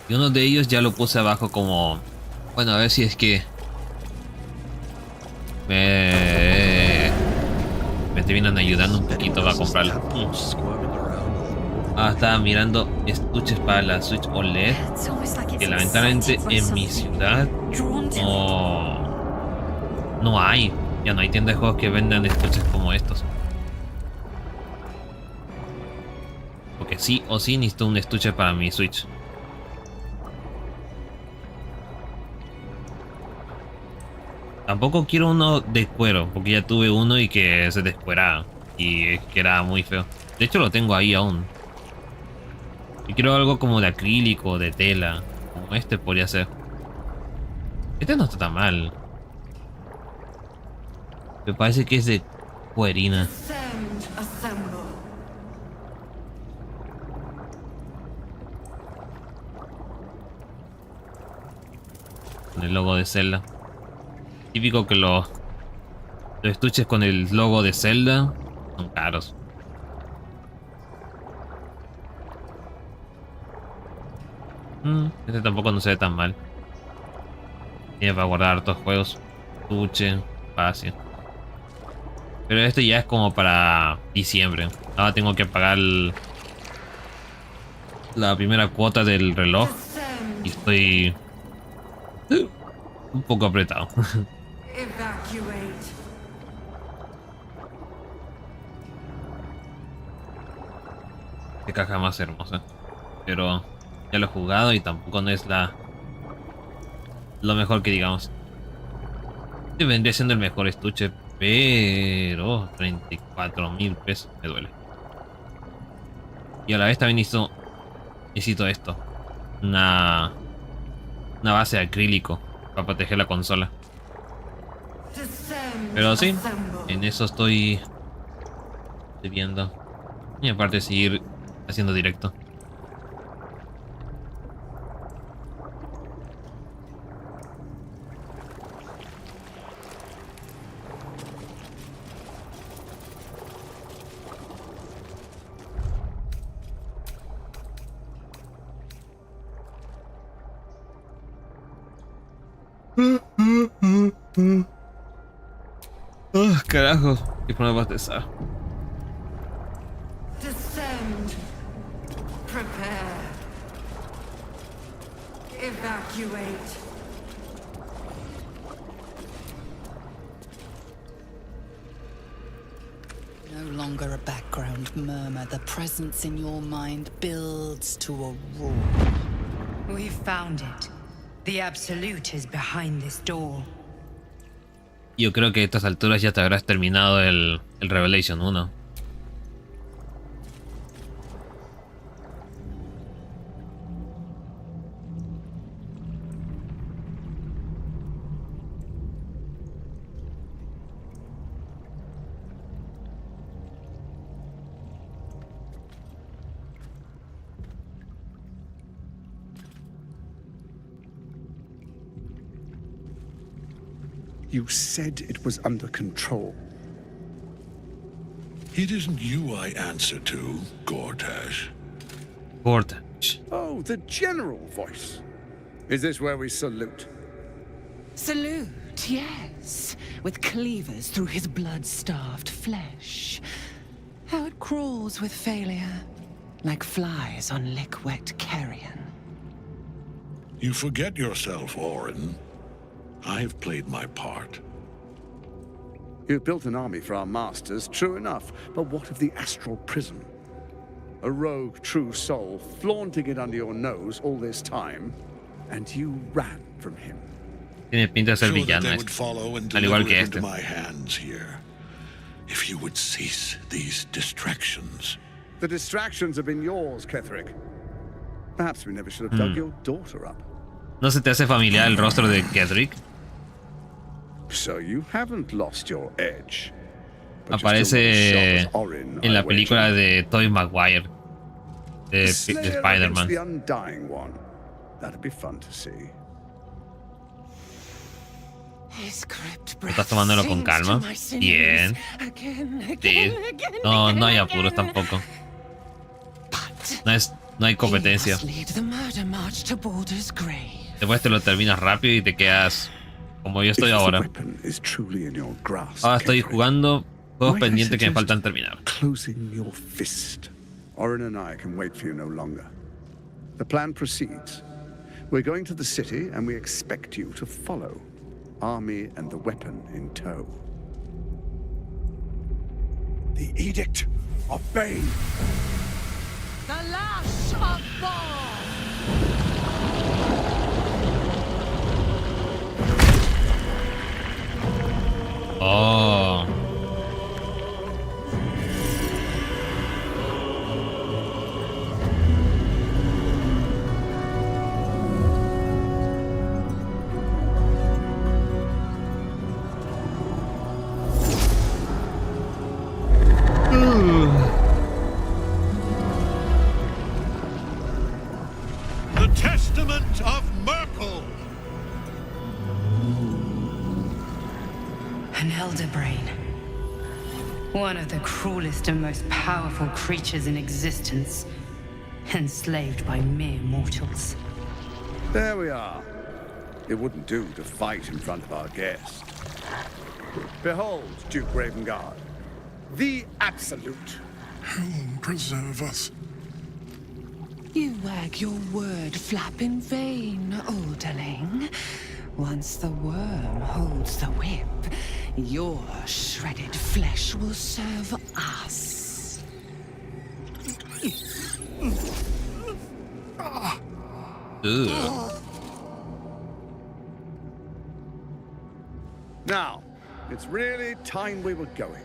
Y uno de ellos ya lo puse abajo como... Bueno, a ver si es que... Me terminan ayudando un poquito para comprarlo. Estaba mirando estuches para la Switch OLED. Que lamentablemente en mi ciudad no hay. Ya no hay tiendas de juegos que vendan estuches como estos. Porque sí o sí necesito un estuche para mi Switch. Tampoco quiero uno de cuero, porque ya tuve uno y que se descueraba y que era muy feo. De hecho lo tengo ahí aún. Y quiero algo como de acrílico, de tela, como este podría ser. Este no está tan mal. Me parece que es de cuerina. Con el logo de Zelda. Típico que los estuches con el logo de Zelda son caros. Este tampoco no se ve tan mal. Tiene para guardar hartos juegos. Estuche, fácil. Pero este ya es como para diciembre. Ahora tengo que pagar la primera cuota del reloj. Y estoy un poco apretado. Qué caja más hermosa. Pero ya lo he jugado y tampoco no es lo mejor que digamos. Este vendría siendo el mejor estuche, pero 34.000 pesos me duele. Y a la vez también necesito esto. Una base de acrílico para proteger la consola. Pero sí, en eso estoy viendo. Y aparte seguir haciendo directo. Carajo. ¿Qué ponemos de esa? Descend. Prepare. Evacuate. No longer a background murmur. The presence in your mind builds to a roar. We've found it. The Absolute is behind this door. Yo creo que a estas alturas ya te habrás terminado el Revelation 1. You said it was under control. It isn't you I answer to, Gortash. Gortash. Oh, the general voice. Is this where we salute? Salute, yes. With cleavers through his blood-starved flesh. How it crawls with failure. Like flies on lick-wet carrion. You forget yourself, Orin. I've played my part. You've built an army for our masters, true enough. But what of the astral prison? A rogue true soul flaunting it under your nose all this time, and you ran from him. Tiene pinta de ser Sure that villano they este. would follow and Al igual deliver que it into este. my hands here. If you would cease these distractions. The distractions have been yours, Ketherick. Perhaps we never should have dug your daughter up. ¿No se te hace familiar el rostro de Ketherick? So you haven't lost your edge. But Aparece you're still not as sharp as Orin, en la I wager. película de Tobey Maguire de Slayer against Spider-Man. the Undying One. That'd be fun to see. ¿Estás tomándolo con calma? Bien. Sí. No, no hay apuros tampoco. No hay competencia. Después te lo terminas rápido y te quedas como yo estoy ahora. Ahora estoy jugando juegos pendientes que me faltan terminar. Closing your fist. Orin and I can wait for you no longer. The plan proceeds. We're going to the city and we expect you to follow. Army and the weapon in tow. The Edict of Bane. The Lash of Oh. The Testament of Merkel. An elder brain. One of the cruelest and most powerful creatures in existence. Enslaved by mere mortals. There we are. It wouldn't do to fight in front of our guest. Behold, Duke Ravengard, the Absolute. Whom preserve us? You wag your word flap in vain, olderling. Once the worm holds the whip, your shredded flesh will serve us. Now, it's really time we were going.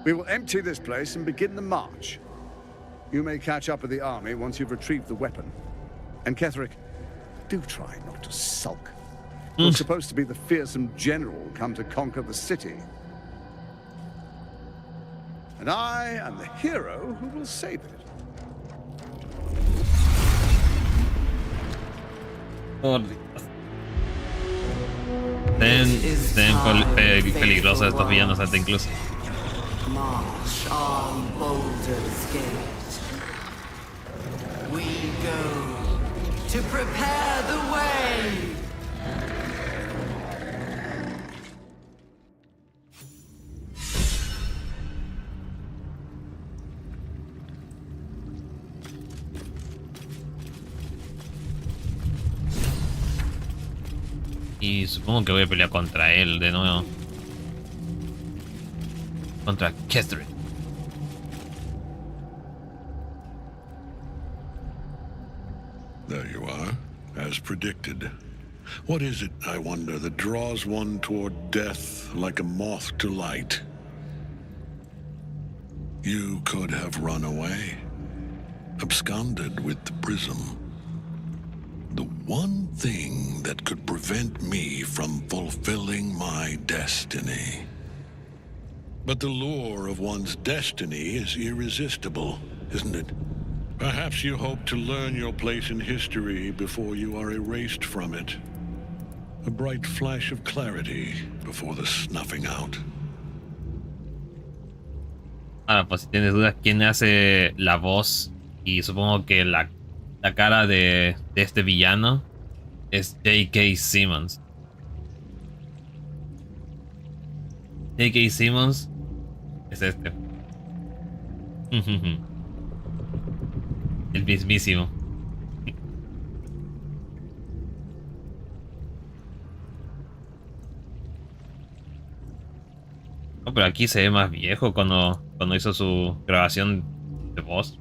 We will empty this place and begin the march. You may catch up with the army once you've retrieved the weapon. And Ketherick, do try not to sulk. You're supposed to be the fearsome general come to conquer the city. And I am the hero who will save it. Por Dios. Peligrosos estos villanos hasta incluso. March on Boulder's Gate. We go to prepare the way. Y supongo que voy a pelear contra él de nuevo. Contra Catherine. There you are, as predicted. What is it, I wonder, that draws one toward death like a moth to light? You could have run away, absconded with the prism. The one thing that could prevent me from fulfilling my destiny. But the lure of one's destiny is irresistible, isn't it? Perhaps you hope to learn your place in history before you are erased from it. A bright flash of clarity before the snuffing out. Ahora, pues si tienes dudas quién hace la voz, y supongo que la cara de este villano es J.K. Simmons. J.K. Simmons es este. El mismísimo. No, pero aquí se ve más viejo cuando hizo su grabación de voz.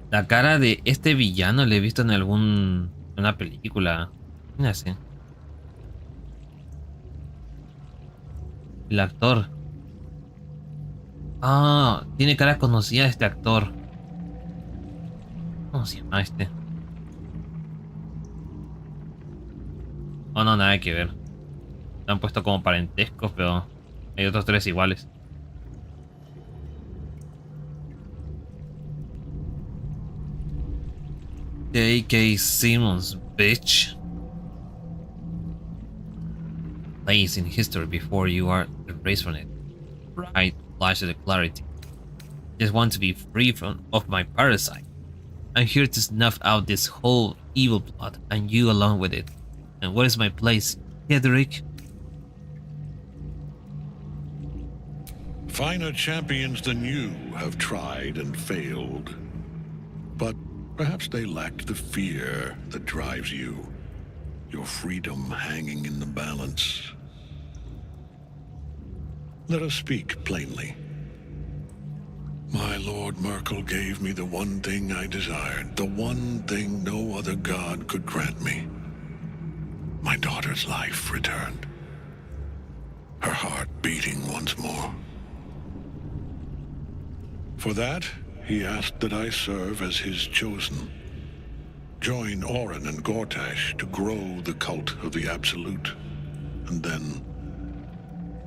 La cara de este villano le he visto en una película. ¿Quién hace? El actor. Ah, tiene cara conocida este actor. ¿Cómo se llama este? Oh, no, nada que ver. Lo han puesto como parentescos, pero hay otros tres iguales. J.K. Simmons, bitch. Place in history before you are erased from it. Bright flash of clarity. Just want to be free of my parasite. I'm here to snuff out this whole evil plot, and you along with it. And what is my place, Hedrick? Finer champions than you have tried and failed. But perhaps they lacked the fear that drives you. Your freedom hanging in the balance. Let us speak plainly. My Lord Merkel gave me the one thing I desired, the one thing no other god could grant me. My daughter's life returned. Her heart beating once more. For that, he asked that I serve as his chosen. Join Orin and Gortash to grow the cult of the Absolute, and then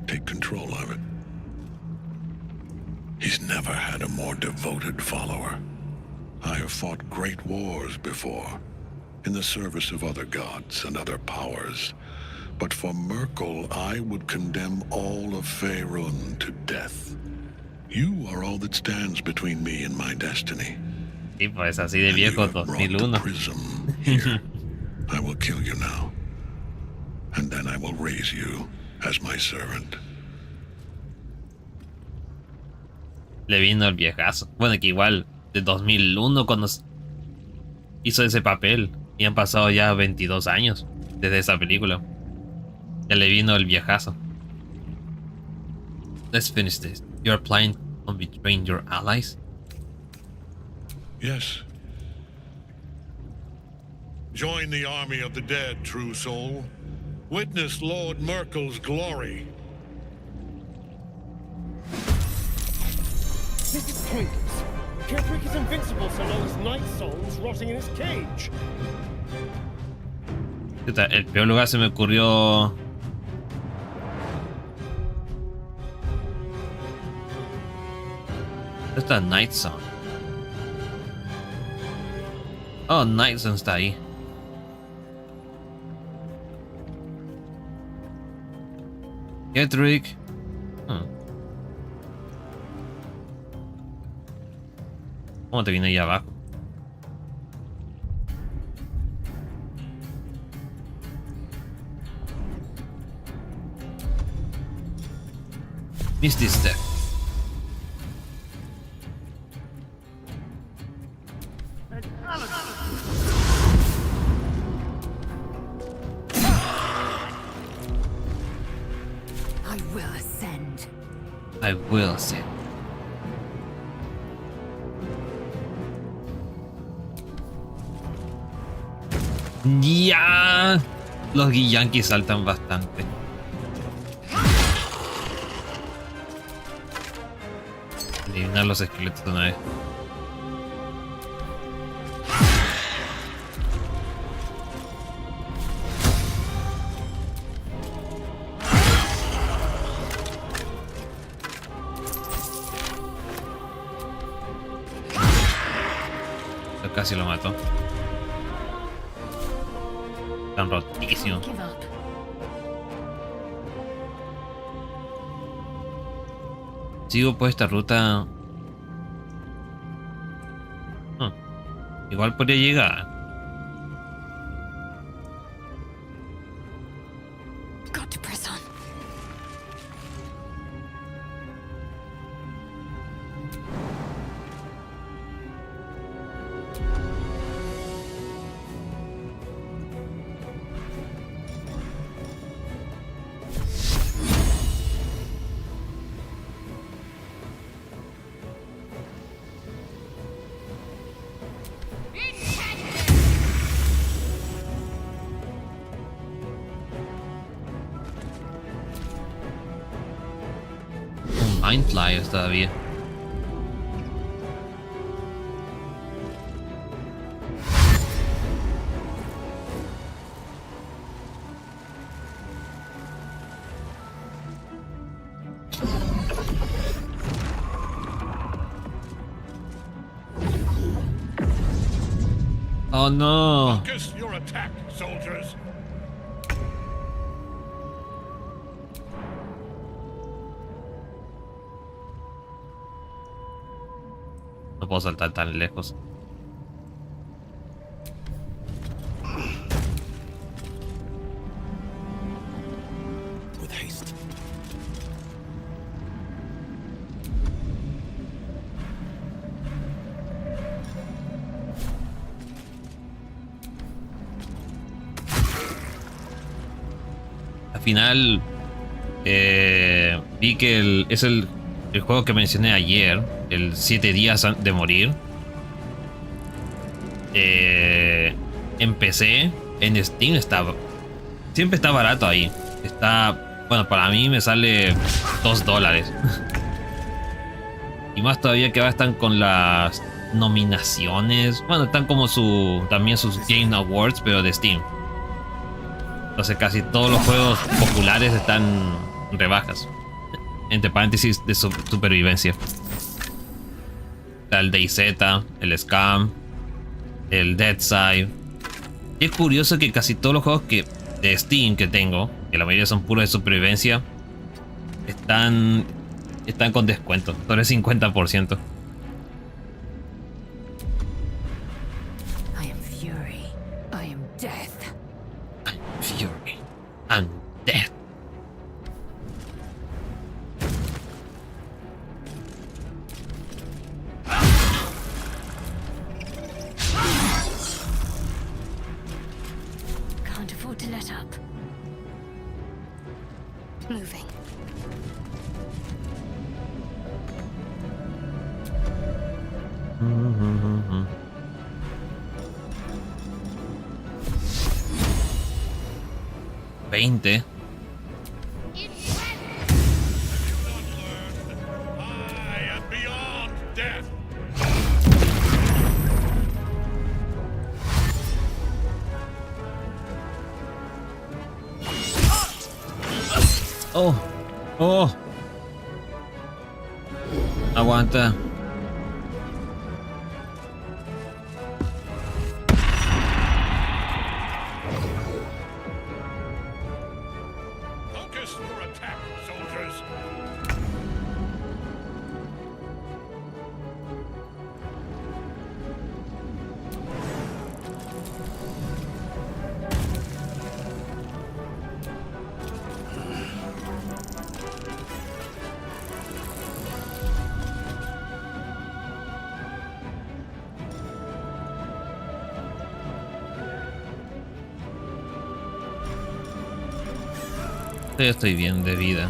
take control of it. He's never had a more devoted follower. I have fought great wars before, in the service of other gods and other powers. But for Merkel, I would condemn all of Faerun to death. You are all that stands between me and my destiny. Sí, pues así de viejo, 2001. Prism here. I will kill you now. And then I will raise you as my servant. Le vino el viejazo. Bueno, que igual de 2001 cuando hizo ese papel. Y han pasado ya 22 años desde esa película. Ya le vino el viejazo. Let's finish this. You are planning on betraying your allies? Yes. Join the army of the dead, true soul. Witness Lord Merkel's glory. This is pointless. Ketherick is invincible so long as Night Song's rotting in his cage. El peor lugar se me ocurrió. Está Night Song. Oh, Night Song está ahí. Ketherick. ¿Cómo te viene ahí abajo? Misty Step. ascend. I will ascend. Ya. Los guiyanquis saltan bastante. Eliminar los esqueletos de una vez. Casi lo mato. Están rotísimos. Sigo por esta ruta. Igual podría llegar. Got to press on. Mind Flyers todavía. Oh no. Focus your attack, soldiers. No puedo saltar tan lejos. With haste. Al final vi que es el juego que mencioné ayer, el 7 días de morir. Empecé en Steam, siempre está barato ahí. Está, bueno, para mí me sale $2. Y más todavía que ahora están con las nominaciones. Bueno, están como también sus Game Awards, pero de Steam. Entonces casi todos los juegos populares están rebajas. Entre paréntesis de supervivencia. El DayZ, el Scam, el Deadside. Y es curioso que casi todos los juegos de Steam que tengo, que la mayoría son puros de supervivencia, están con descuento, sobre el 50%. I am fury. I am death. Fury and death. Can't afford to let up. Moving. Mm-hmm. 20. Oh, oh. Aguanta. Focus your attack, soldiers. Estoy bien de vida.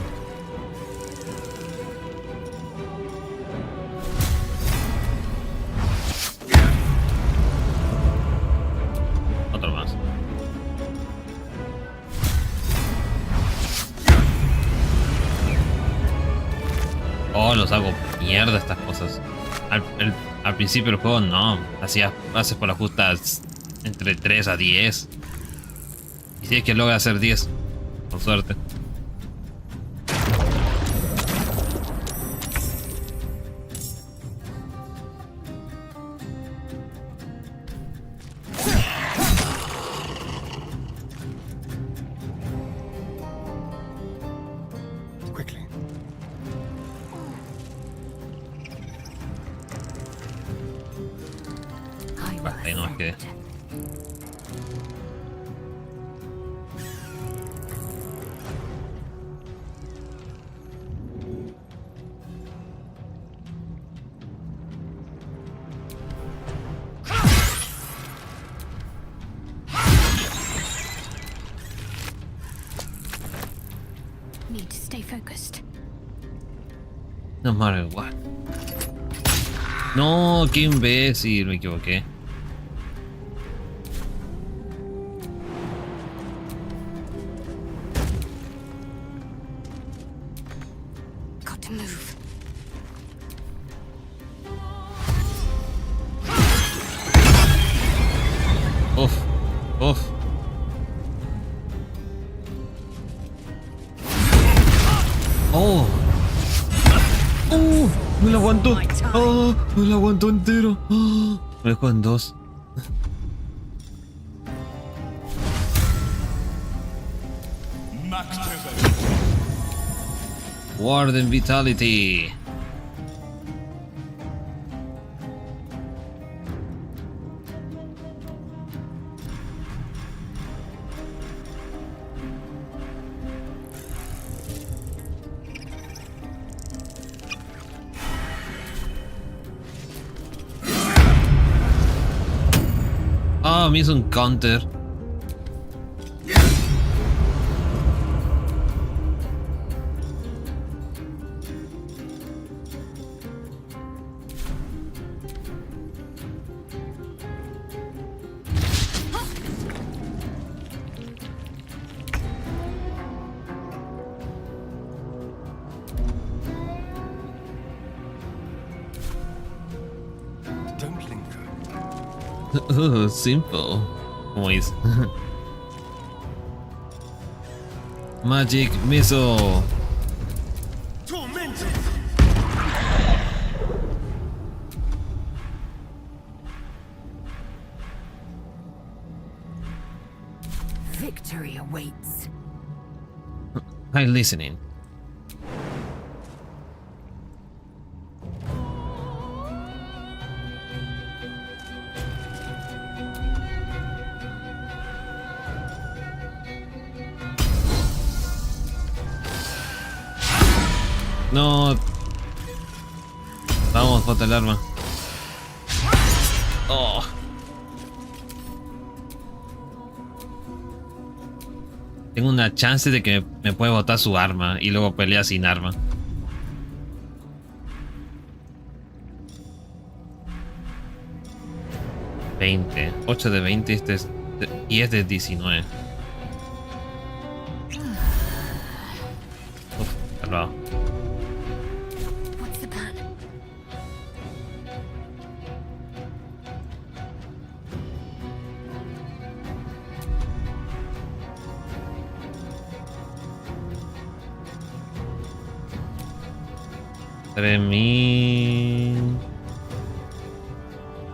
Oh, los hago mierda estas cosas. Al principio del juego no. Haces por las justas entre 3 a 10. Y si es que logra hacer 10. Con suerte. Quickly. Basta, y no más que... Need to stay focused. No matter what. No, qué imbécil, me equivoqué. Got to move. Uf, uf. Oh. Me lo aguantó. Oh, me lo aguantó entero. Oh, me dejó en 2. Warden Vitality. Ah, me hizo un counter. Don't linger. Simple. Como dice. Magic Missile. Tormented. Victory awaits. I'm listening. No. Vamos, falta el arma. Oh. Tengo una chance de que me puede botar su arma y luego pelea sin arma. $20. 8 de 20, este es y es de 19. Uf, salvado. What's the plan?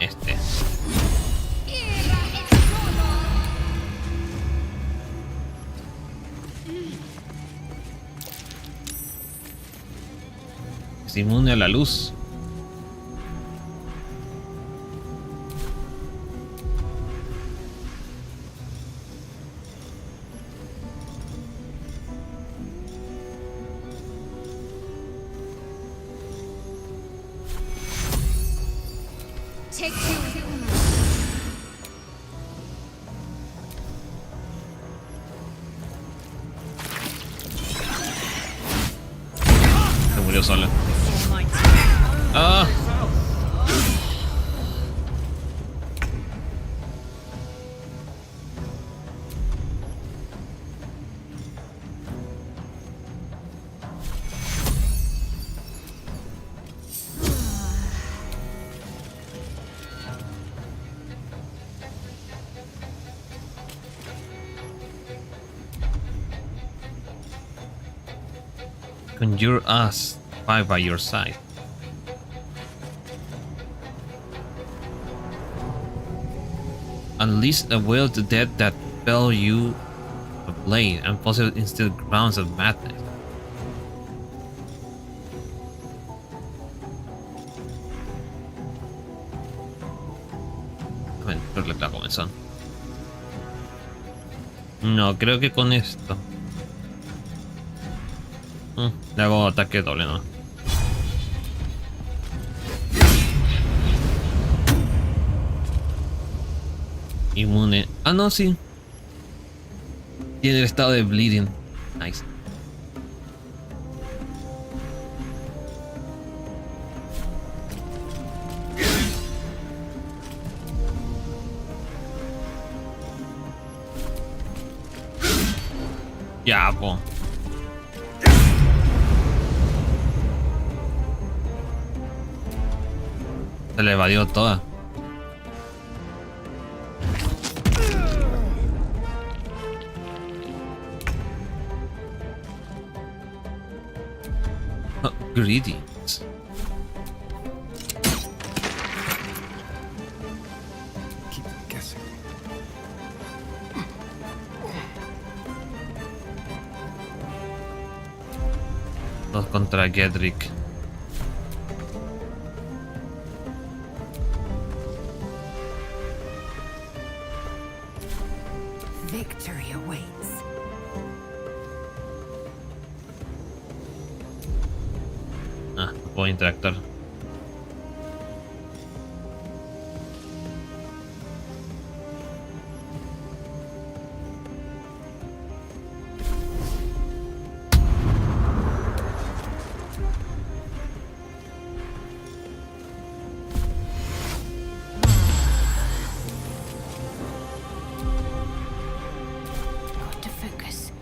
Este. Es inmune a la luz. Take two. Se murió sola. Ah. Conjure us 5 by your side. Unleash a will to death that fell you a blade and possibly instill grounds of madness. Creo que la comenzó. No, creo que con esto le hago ataque doble, ¿no? Inmune. Ah, no, sí. Tiene el estado de bleeding. Nice. Ya, po. Se le evadió toda. Oh, greetings. Keep guessing. Dos contra Gedrick. Victory awaits. Ah, puedo interactuar. Got to focus.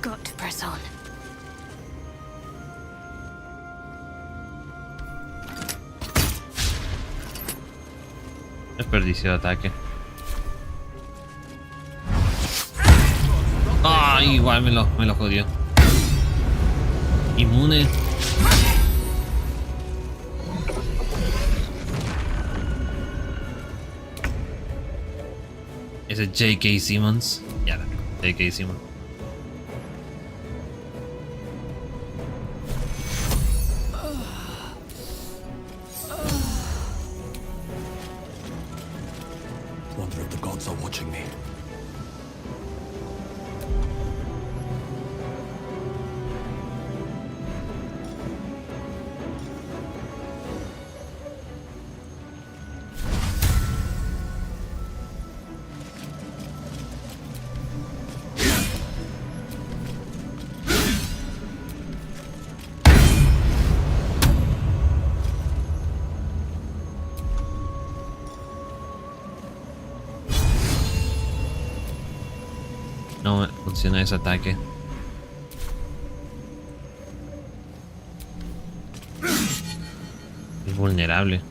Got to press on. Desperdicio de ataque. Ah, igual me lo jodió. Inmune. Ese J.K. Simmons. Ya, J.K. Simmons. Wonder if the gods are watching me. No funciona ese ataque. Es vulnerable.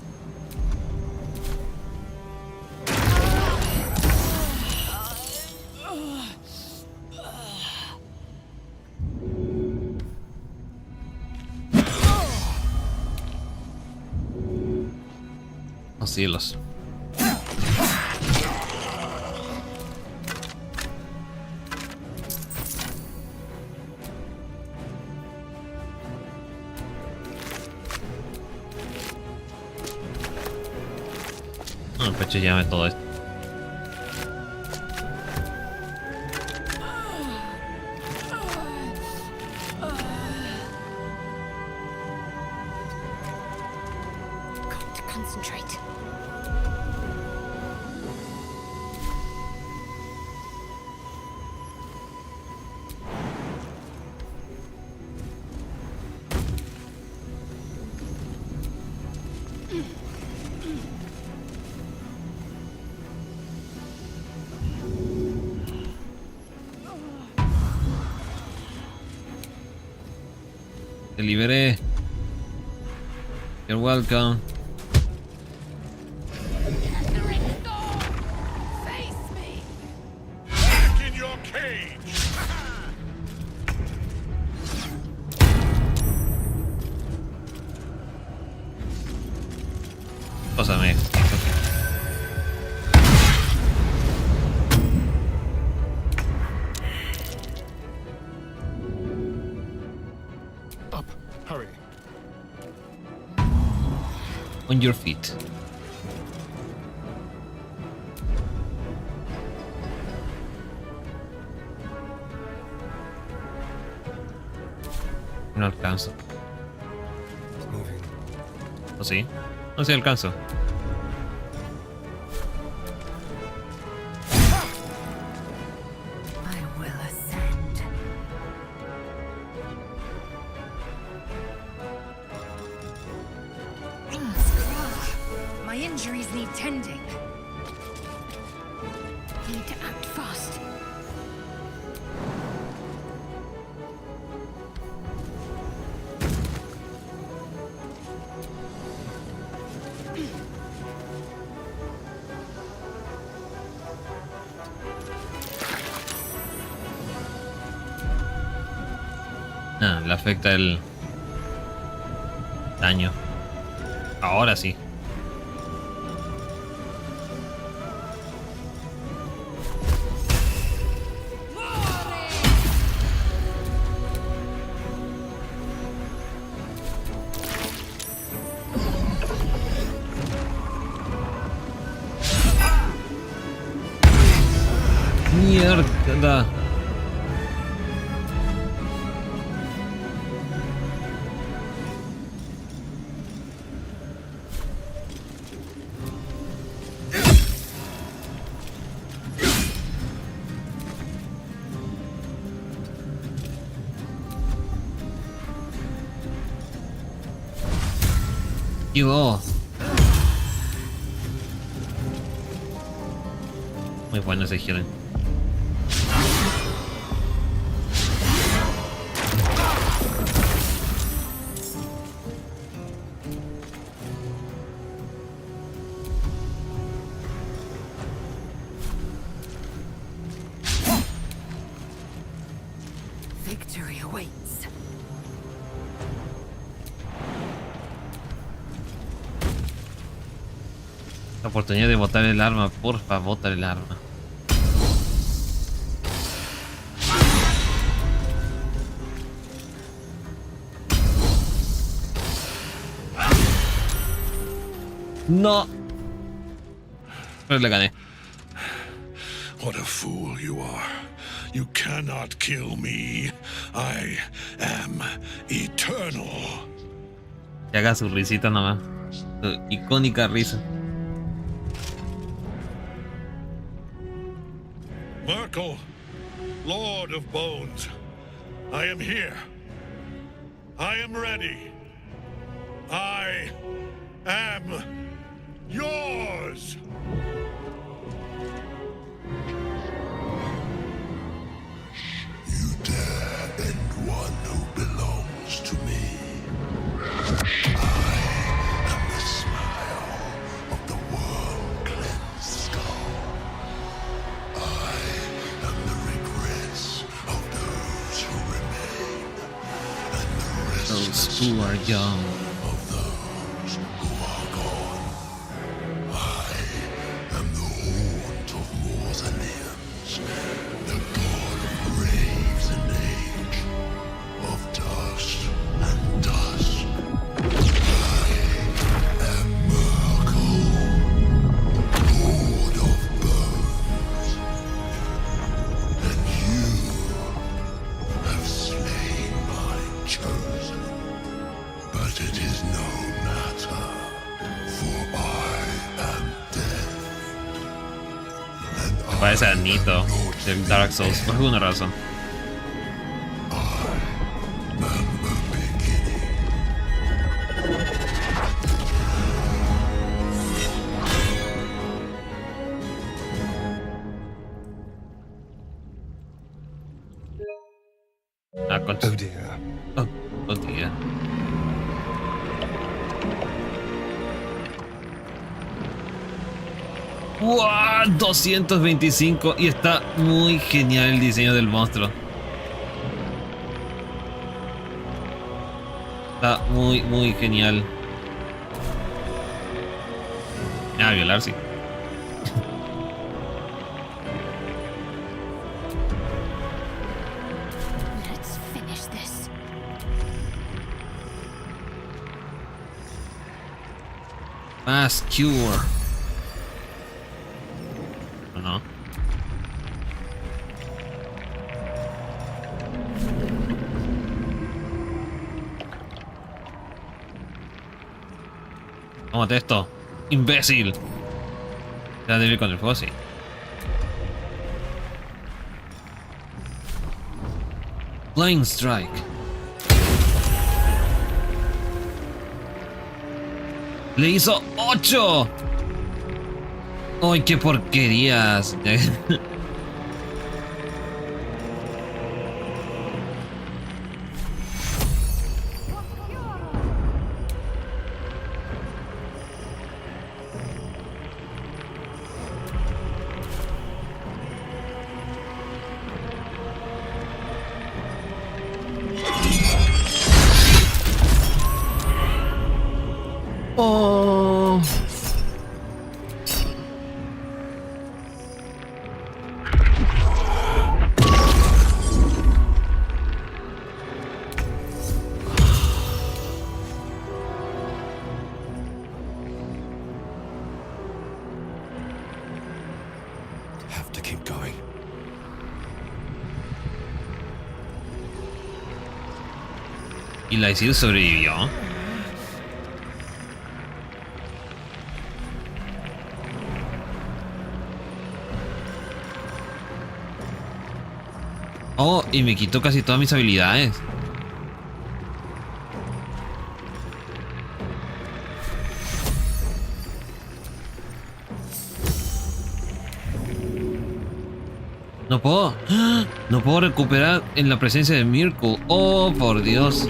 Oh cielos. No, pues llame todo esto. Got to concentrate. Te liberé. You're welcome. Back in your cage. Pásame. Up, hurry. On your feet. No alcanzo. ¿O sí? No sé, alcanzo. I will ascend. Things crawl. My injuries need tending. Need to act fast. Ah, le afecta el daño. Ahora sí. Mierda. Dios. Muy bueno ese healing. Victory awaits. La oportunidad de botar el arma, porfa, bota el arma. No. Pero le gané. What a fool you are. You cannot kill me. I am eternal. Que haga su risita nomás. Su icónica risa. Merkel, Lord of Bones, I am here. I am ready. I am yours. You dare end one who belongs to me. I am the smile of the world-cleansed skull. I am the regrets of those who remain, and the rest Those who are young. of those who are gone. I am the haunt of mausoleums, the god of graves and age, of dust and dusk. I am Merkel, Lord of Bones, and you have slain my chosen. But it is no matter, for I am dead. And Parece a Nito del Dark Souls por alguna razón. Ah, oh dear. ¡Wow! 225 y está muy genial el diseño del monstruo. Está muy genial. Ah, violar, sí. Let's finish this. Mass cure. No. Tómate esto, imbécil. ¿Será débil contra el fuego? Sí. Flying Strike. Le hizo 8. ¡Ay, qué porquerías! Oh. Have to keep going. Y la Isil sobrevivió. Oh, y me quitó casi todas mis habilidades. No puedo. ¡Ah! No puedo recuperar en la presencia de Miracle. Oh, por Dios.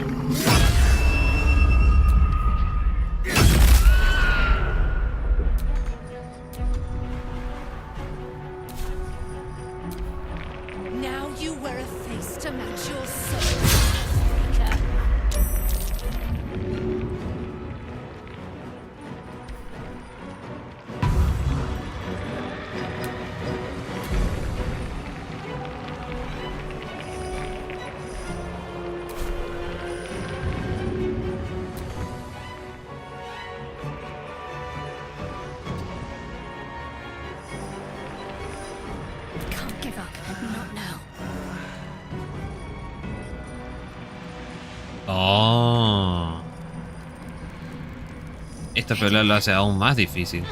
Now you wear a face to match your soul. Can't give up. Not now. Oh. Esta pelea lo hace aún más difícil.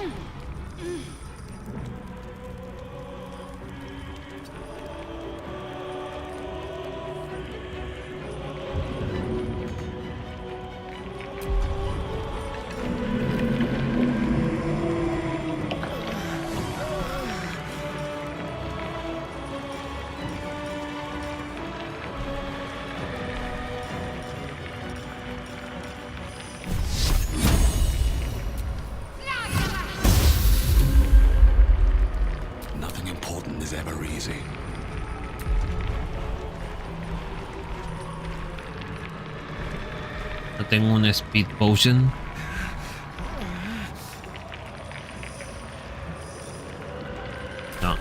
Nothing important is ever easy. No tengo un Speed Potion. No.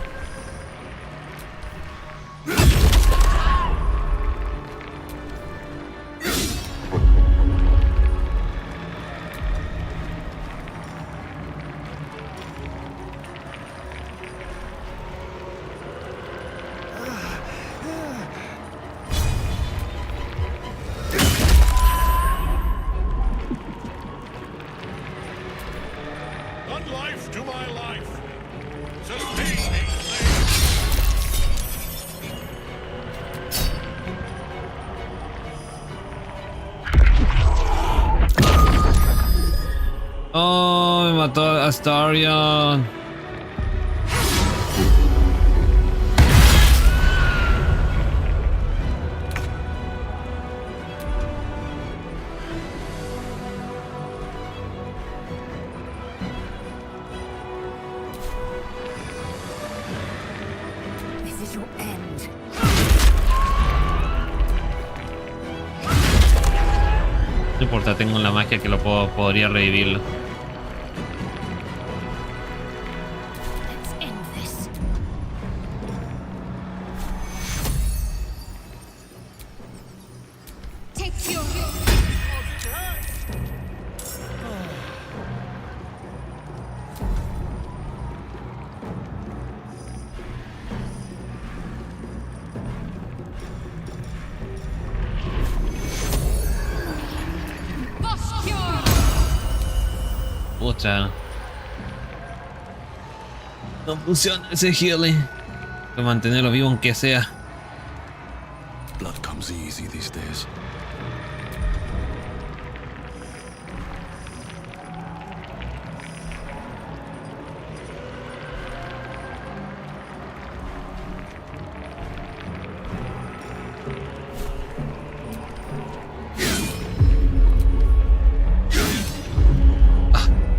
Add life to my life. Sustain me, Oh, me mató a Astarion. your end. No importa, tengo la magia que podría revivirlo. Let's end this. Take your... Pucha. No funciona ese healing. Hay que mantenerlo vivo aunque sea. Blood comes easy these days.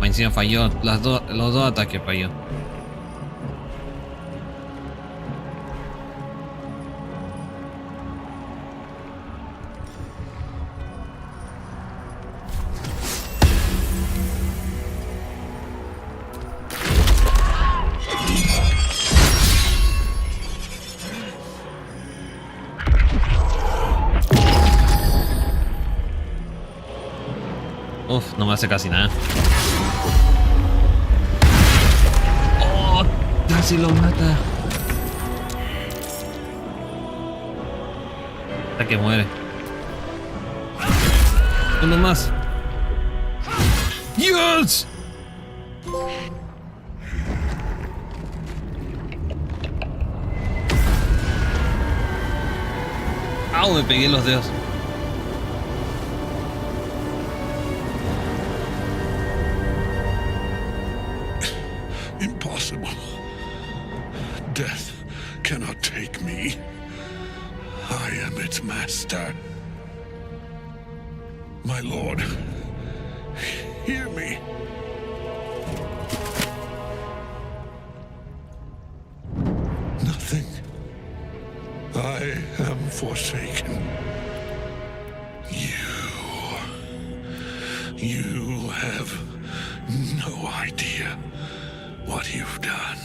Encima falló, los dos ataques falló. Uf, no me hace casi nada. Oh, casi lo mata. Hasta que muere. Uno más. ¡Yes! ¡Au! Me pegué los dedos. Impossible. Death cannot take me. I am its master. My lord, hear me. Nothing. I am forsaken. You have no idea what you've done.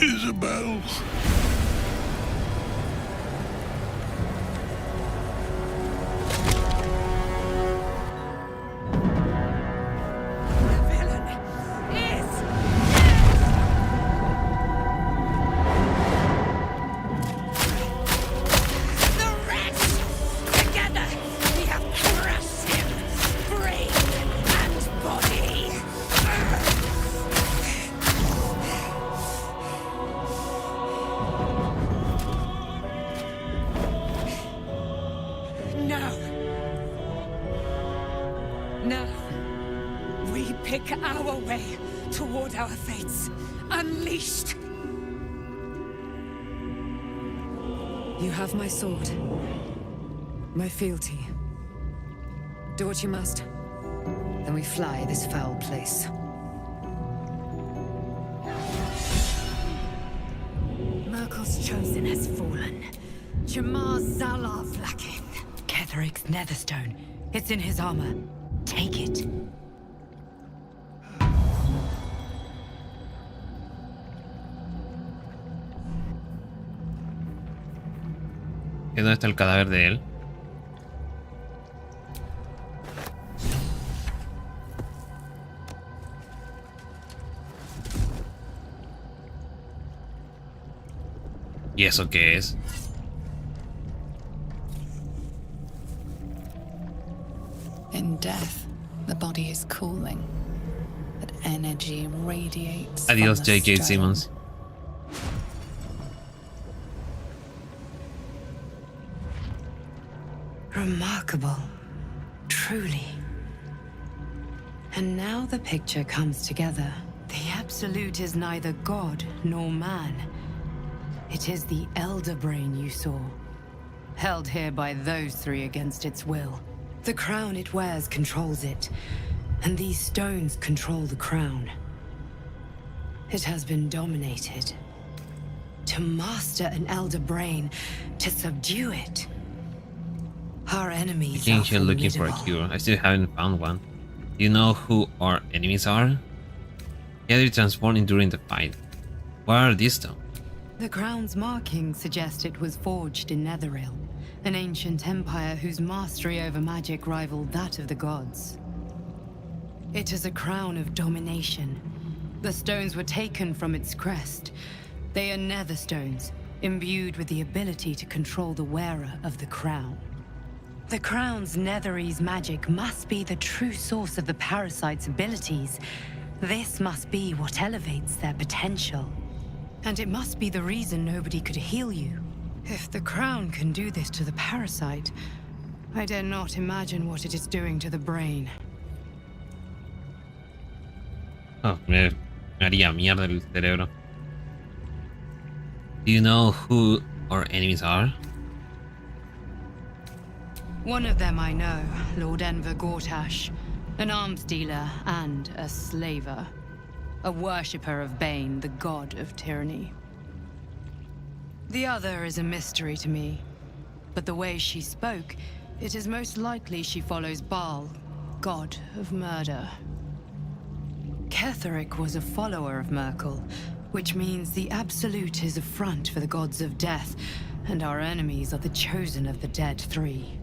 Isabel. You have my sword, my fealty. Do what you must. Then we fly this foul place. Merkel's chosen has fallen. Jamar Zalav Lakin. Ketheric's netherstone. It's in his armor. Take it. ¿Y dónde está el cadáver de él? ¿Y eso qué es? In death, the body is cooling, but energy radiates. Adiós, from the J.K. stone. Simmons. Remarkable. Truly. And now the picture comes together. The Absolute is neither god nor man. It is the Elder Brain you saw, held here by those three against its will. The crown it wears controls it, and these stones control the crown. It has been dominated. To master an elder brain, to subdue it. Our enemies I came are here looking for a formidable. cure. I still haven't found one. Do you know who our enemies are? They transformed during the fight. What are these stones? The crown's markings suggest it was forged in Netheril, an ancient empire whose mastery over magic rivaled that of the gods. It is a crown of domination. The stones were taken from its crest. They are nether stones, imbued with the ability to control the wearer of the crown. The crown's Netherese magic must be the true source of the parasite's abilities. This must be what elevates their potential. And it must be the reason nobody could heal you. If the crown can do this to the parasite, I dare not imagine what it is doing to the brain. Oh, me haría mierda el cerebro. Do you know who our enemies are? One of them I know, Lord Enver Gortash, an arms dealer and a slaver. A worshipper of Bane, the god of tyranny. The other is a mystery to me, but the way she spoke, it is most likely she follows Baal, god of murder. Ketheric was a follower of Merkel, which means the Absolute is a front for the gods of death, and our enemies are the chosen of the dead three.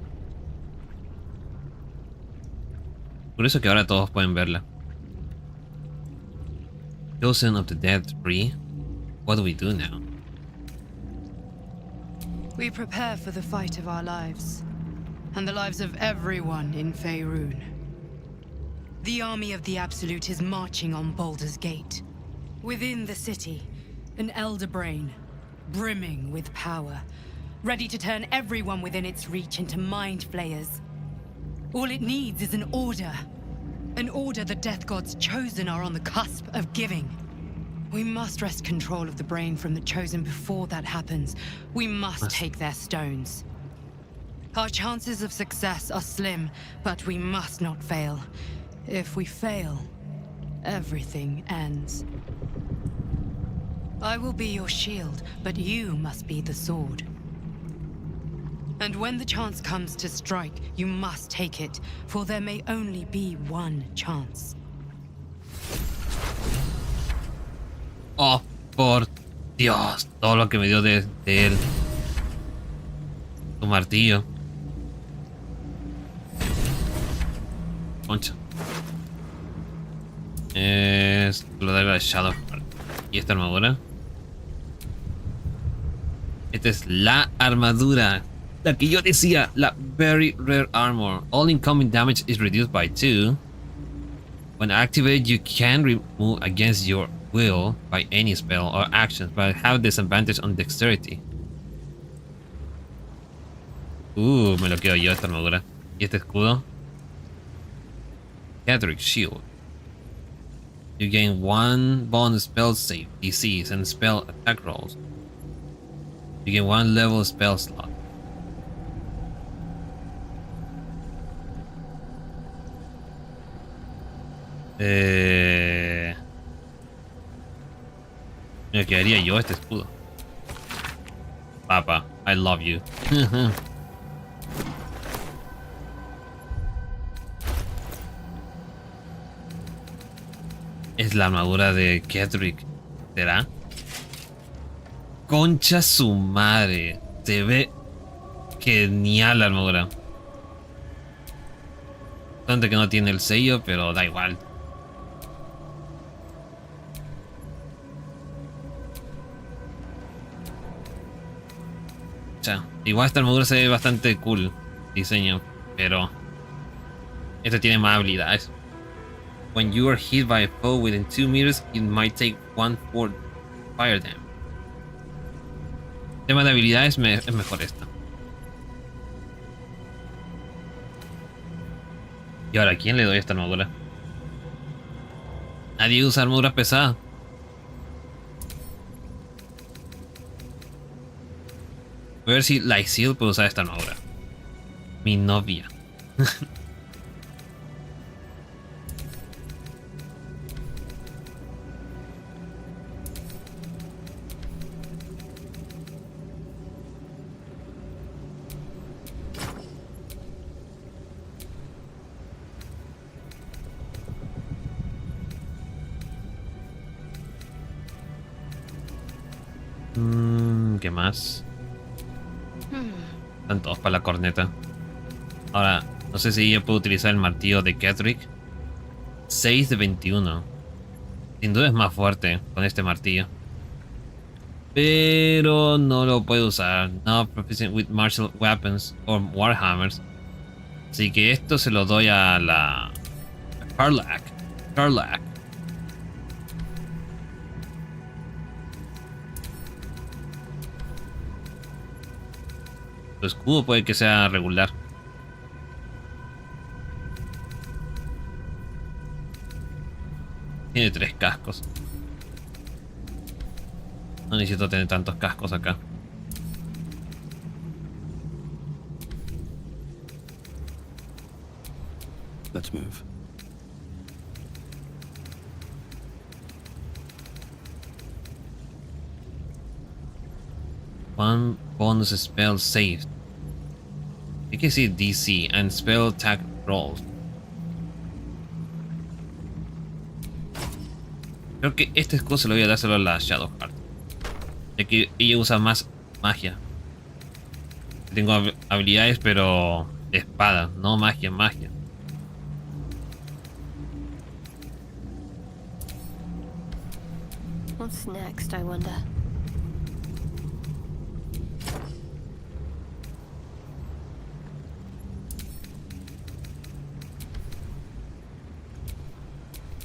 Por eso que ahora todos pueden verla. Chosen of the dead three? What do we do now? We prepare for the fight of our lives, and the lives of everyone in Faerun. The army of the Absolute is marching on Baldur's Gate. Within the city, an elder brain, brimming with power, ready to turn everyone within its reach into mind flayers. All it needs is an order. An order the Death Gods chosen are on the cusp of giving. We must wrest control of the brain from the chosen before that happens. We must take their stones. Our chances of success are slim, but we must not fail. If we fail, everything ends. I will be your shield, but you must be the sword. And when the chance comes to strike, you must take it, for there may only be one chance. Oh, por Dios, todo lo que me dio de él. Tu martillo. Concha. Es lo de la Shadow. ¿Y esta armadura? Esta es la armadura. La que yo decía, la very rare armor. All incoming damage is reduced by 2. When activated, you can remove against your will by any spell or actions, but have disadvantage on dexterity. Me lo quedo yo esta armadura. ¿Y este escudo? Ketheric Shield. You gain 1 bonus spell save, DCs, and spell attack rolls. You gain 1 level spell slot. Me quedaría yo este escudo. Papa, I love you. Es la armadura de Ketheric. ¿Será? Concha su madre. Se ve genial la armadura. Tanto que no tiene el sello, pero da igual. O sea, igual esta armadura se ve bastante cool diseño, pero esta tiene más habilidades. When you are hit by a foe within 2 meters, it might take 1/4 fire damage. Tema de habilidades es mejor esta. Y ahora, ¿a quién le doy esta armadura? Nadie usa armadura pesada. Voy a ver si Lysil puede usar esta armadura. Mi novia. ¿Qué más? Están todos para la corneta. Ahora, no sé si yo puedo utilizar el martillo de Ketheric. 6 de 21. Sin duda es más fuerte con este martillo. Pero no lo puedo usar. No proficient with martial weapons or warhammers. Así que esto se lo doy a la Karlak. Su escudo puede que sea regular. Tiene 3 cascos. No necesito tener tantos cascos acá. Let's move. One bonus spell saved. Hay que decir DC and spell attack rolls. Creo que este escudo se lo voy a dárselo a la Shadowheart. Ya que ella usa más magia. Tengo habilidades, pero de espada, no magia. What's next, I wonder?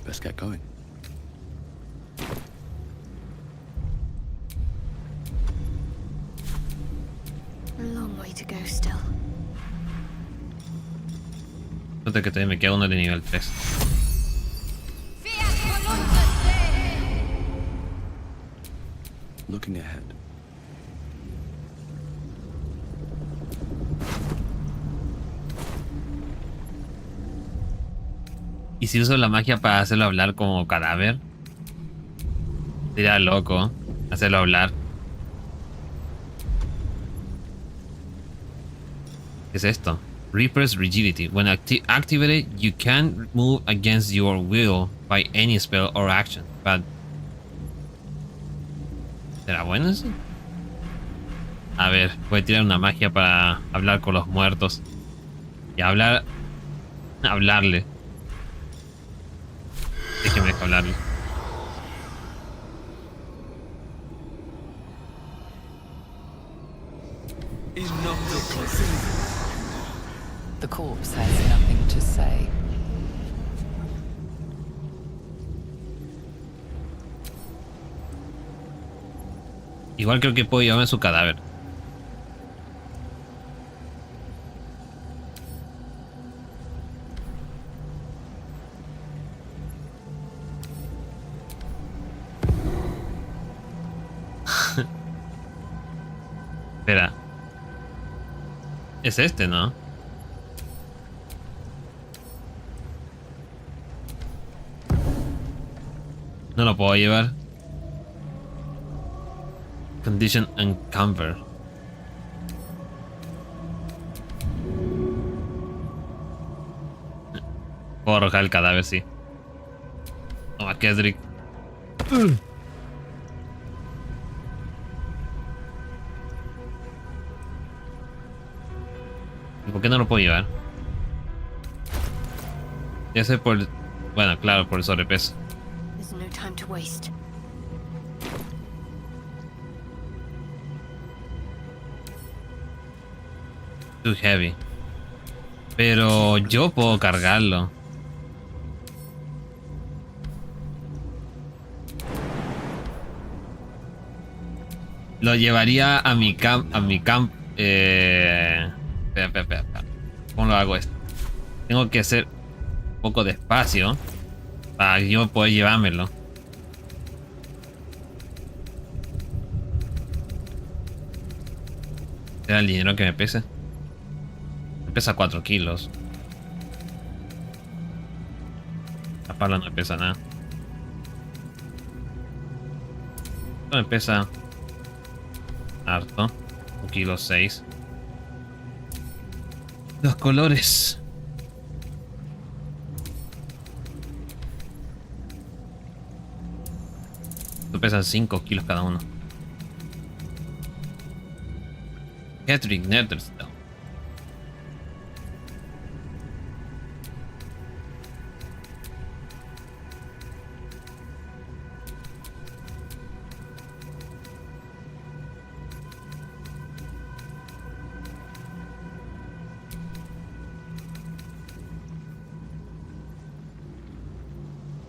Let's get going. A long way to go still. Suerte que todavía me queda uno de nivel 3. Looking ahead. ¿Y si uso la magia para hacerlo hablar como cadáver? Sería loco hacerlo hablar. ¿Qué es esto? Reaper's Rigidity. When activated, you can move against your will by any spell or action. But... ¿será bueno eso? A ver, voy a tirar una magia para hablar con los muertos. Y hablarle. Déjeme hablarle. The corpse has nothing to say. Igual creo que puedo llevarme su cadáver. Espera. Es este, ¿no? No lo puedo llevar. Condition Encounter. Puedo arrojar el cadáver, sí. Toma, Ketheric. ¿Y por qué no lo puedo llevar? Ya sé por... bueno, claro, por el sobrepeso. There's no time to waste. Too heavy. Pero yo puedo cargarlo. Lo llevaría a mi camp. Espera. ¿Cómo lo hago esto? Tengo que hacer un poco de espacio para yo poder llevármelo. ¿Será el dinero que me pesa? Me pesa 4 kilos. La pala no me pesa nada. Esto me pesa harto. 1 kilo 6. Los colores. Esto pesan 5 kilos cada uno. Hedrick Netherstone.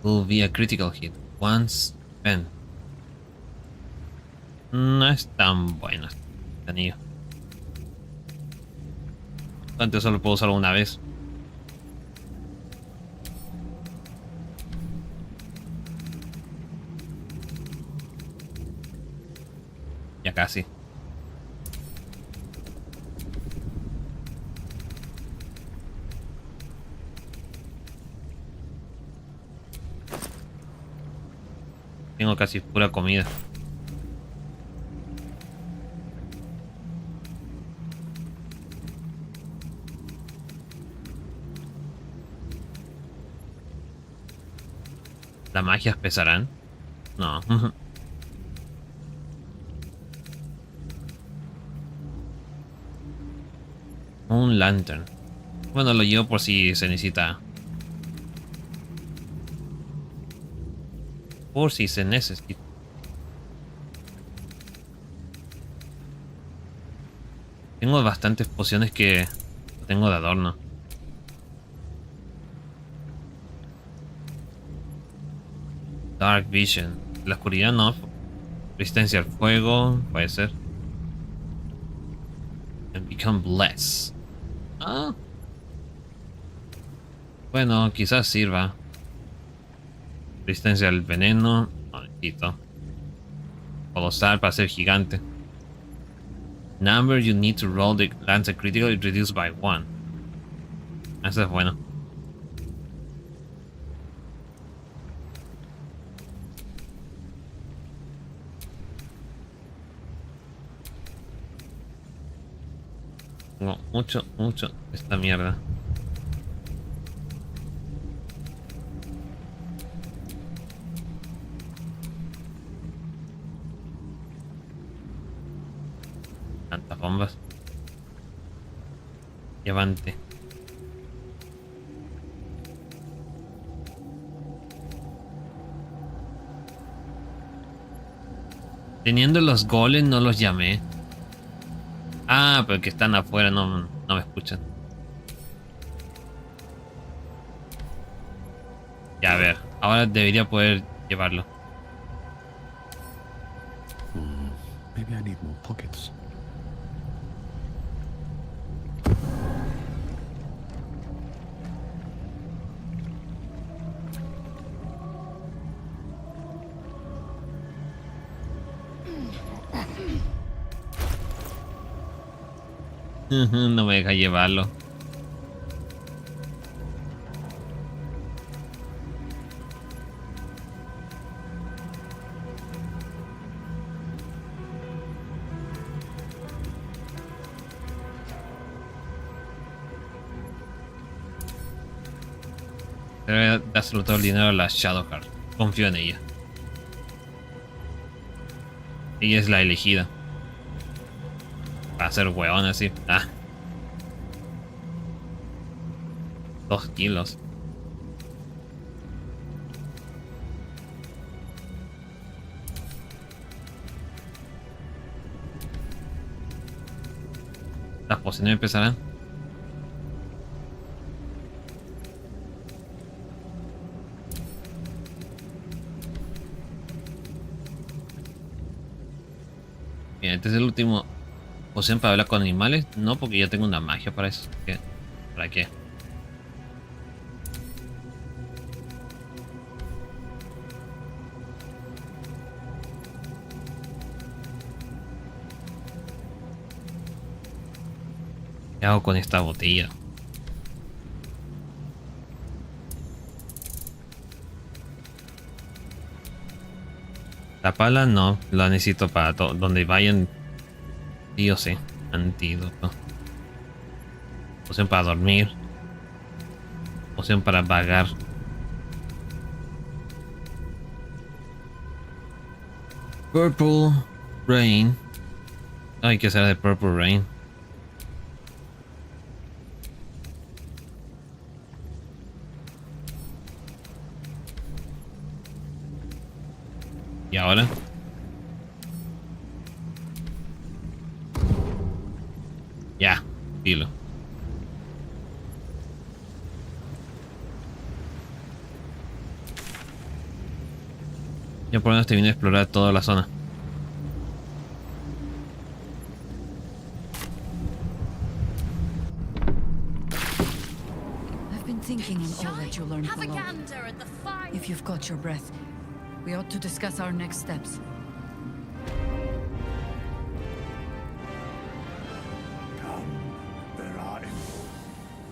Will be a critical hit once spent. No es tan bueno este anillo. Antes solo puedo usarlo una vez. Ya casi. Tengo casi pura comida. ¿Las magias pesarán? No. Un lantern. Bueno, lo llevo por si se necesita. Por si se necesita. Tengo bastantes pociones que tengo de adorno. Dark Vision. La oscuridad no. Resistencia al fuego. Puede ser. And become blessed. Ah. Bueno, quizás sirva. Resistencia al veneno. No necesito. Colosal para ser gigante. Number you need to roll the lance critical is reduced by 1. Eso es bueno. Tengo mucho esta mierda. Tantas bombas. Llevante. Teniendo los golems no los llamé. Ah, pero que están afuera no me escuchan. Ya, a ver. Ahora debería poder llevarlo. Maybe I need more pockets. No me deja llevarlo. Debe dárselo todo el dinero a la Shadowheart. Confío en ella. Ella es la elegida. Para ser hueón así. 2 kilos. Las pociones empezarán. Bien, este es el último poción para hablar con animales. No, porque ya tengo una magia para eso. ¿Para qué? ¿Qué hago con esta botella? La pala no, la necesito para donde vayan. Sí o sí, antídoto. Poción para dormir. Poción para vagar. Purple Rain. Hay que hacer de Purple Rain. ¿Y ahora? Ya, dilo. Yo por lo menos te vine a explorar toda la zona. I've been thinking on all that you learned below. If you've got your breath, we ought to discuss our next steps.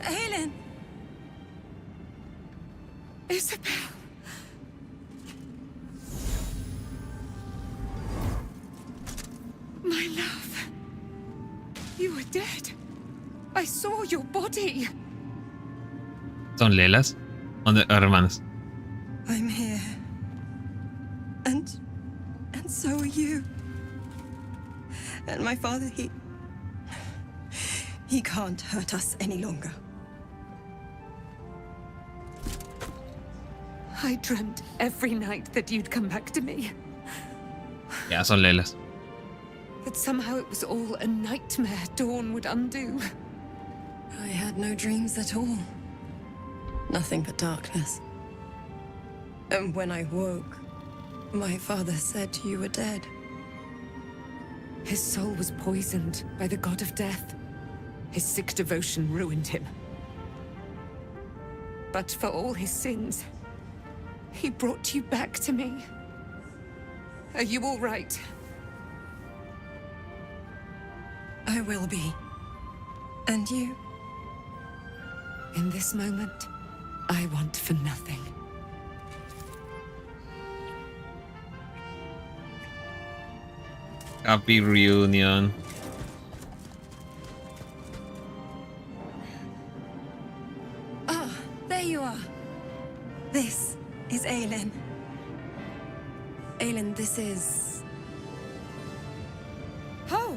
Helen! Isabel! My love. You were dead. I saw your body. ¿Son Lelas? ¿O hermanas? I'm here. And so are you. And my father, he can't hurt us any longer. I dreamt every night that you'd come back to me. Ya, son Lelas. That somehow it was all a nightmare Dawn would undo. I had no dreams at all. Nothing but darkness. And when I woke, my father said you were dead. His soul was poisoned by the god of death. His sick devotion ruined him. But for all his sins, he brought you back to me. Are you all right? I will be. And you? In this moment, I want for nothing. Happy reunion. Ah, there you are. This is Aelin. Aelin, this is... Oh,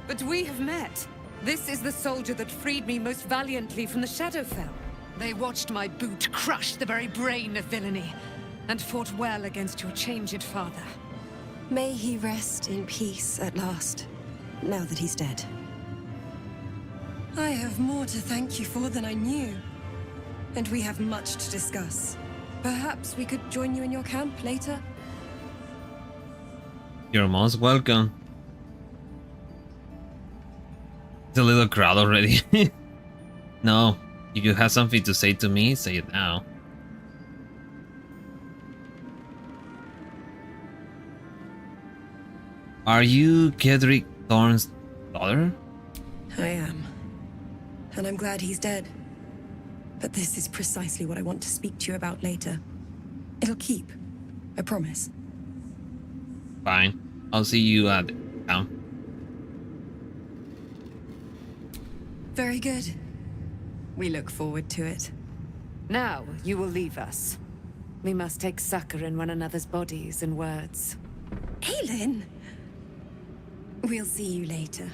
but we have met. This is the soldier that freed me most valiantly from the Shadowfell. They watched my boot crush the very brain of villainy, and fought well against your changed father. May he rest in peace at last, now that he's dead. I have more to thank you for than I knew. And we have much to discuss. Perhaps we could join you in your camp later? You're most welcome. It's a little crowd already. No, if you have something to say to me, say it now. Are you Kedrick Thorne's daughter? I am. And I'm glad he's dead. But this is precisely what I want to speak to you about later. It'll keep. I promise. Fine. I'll see you at town. Very good. We look forward to it. Now, you will leave us. We must take succor in one another's bodies and words. Aelin! We'll see you later.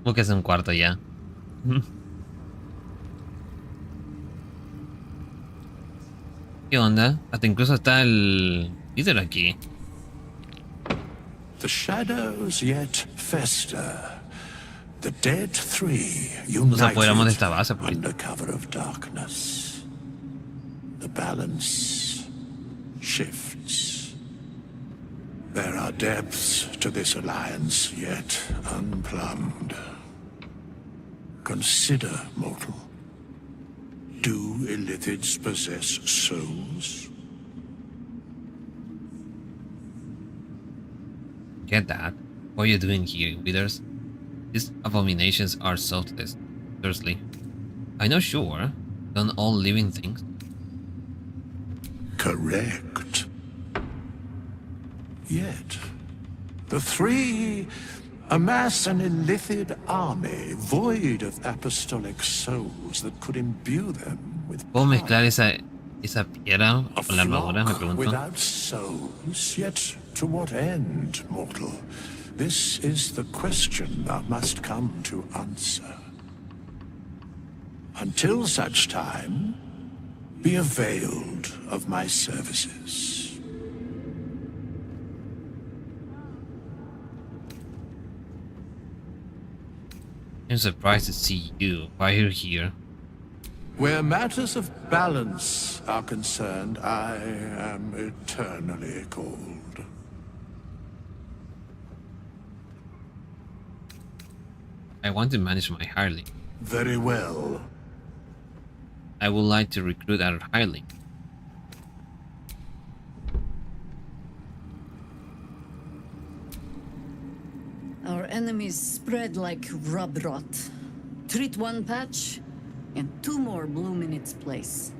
Búsquese un cuarto ya. ¿Qué onda? Hasta incluso está el líder aquí. The shadows yet fester. The dead three Nos apoderamos de united esta base, pues. under cover of darkness. The balance shifts. There are depths to this alliance yet unplumbed. Consider, mortal. Do Illithids possess souls? Get that? What are you doing here, withers? These abominations are soulless. Seriously. I know, sure. Don't all living things. Correct. Yet, the three amass an Illithid army void of apostolic souls that could imbue them with ¿Puedo mezclar esa piedra con la armadura? Me pregunto. without souls, yet to what end, mortal? This is the question thou must come to answer. Until such time, be availed of my services. I'm surprised to see you. Why are you here? Where matters of balance are concerned, I am eternally cold. I want to manage my hireling. Very well. I would like to recruit our hireling. Our enemies spread like rub rot. Treat one patch, and two more bloom in its place.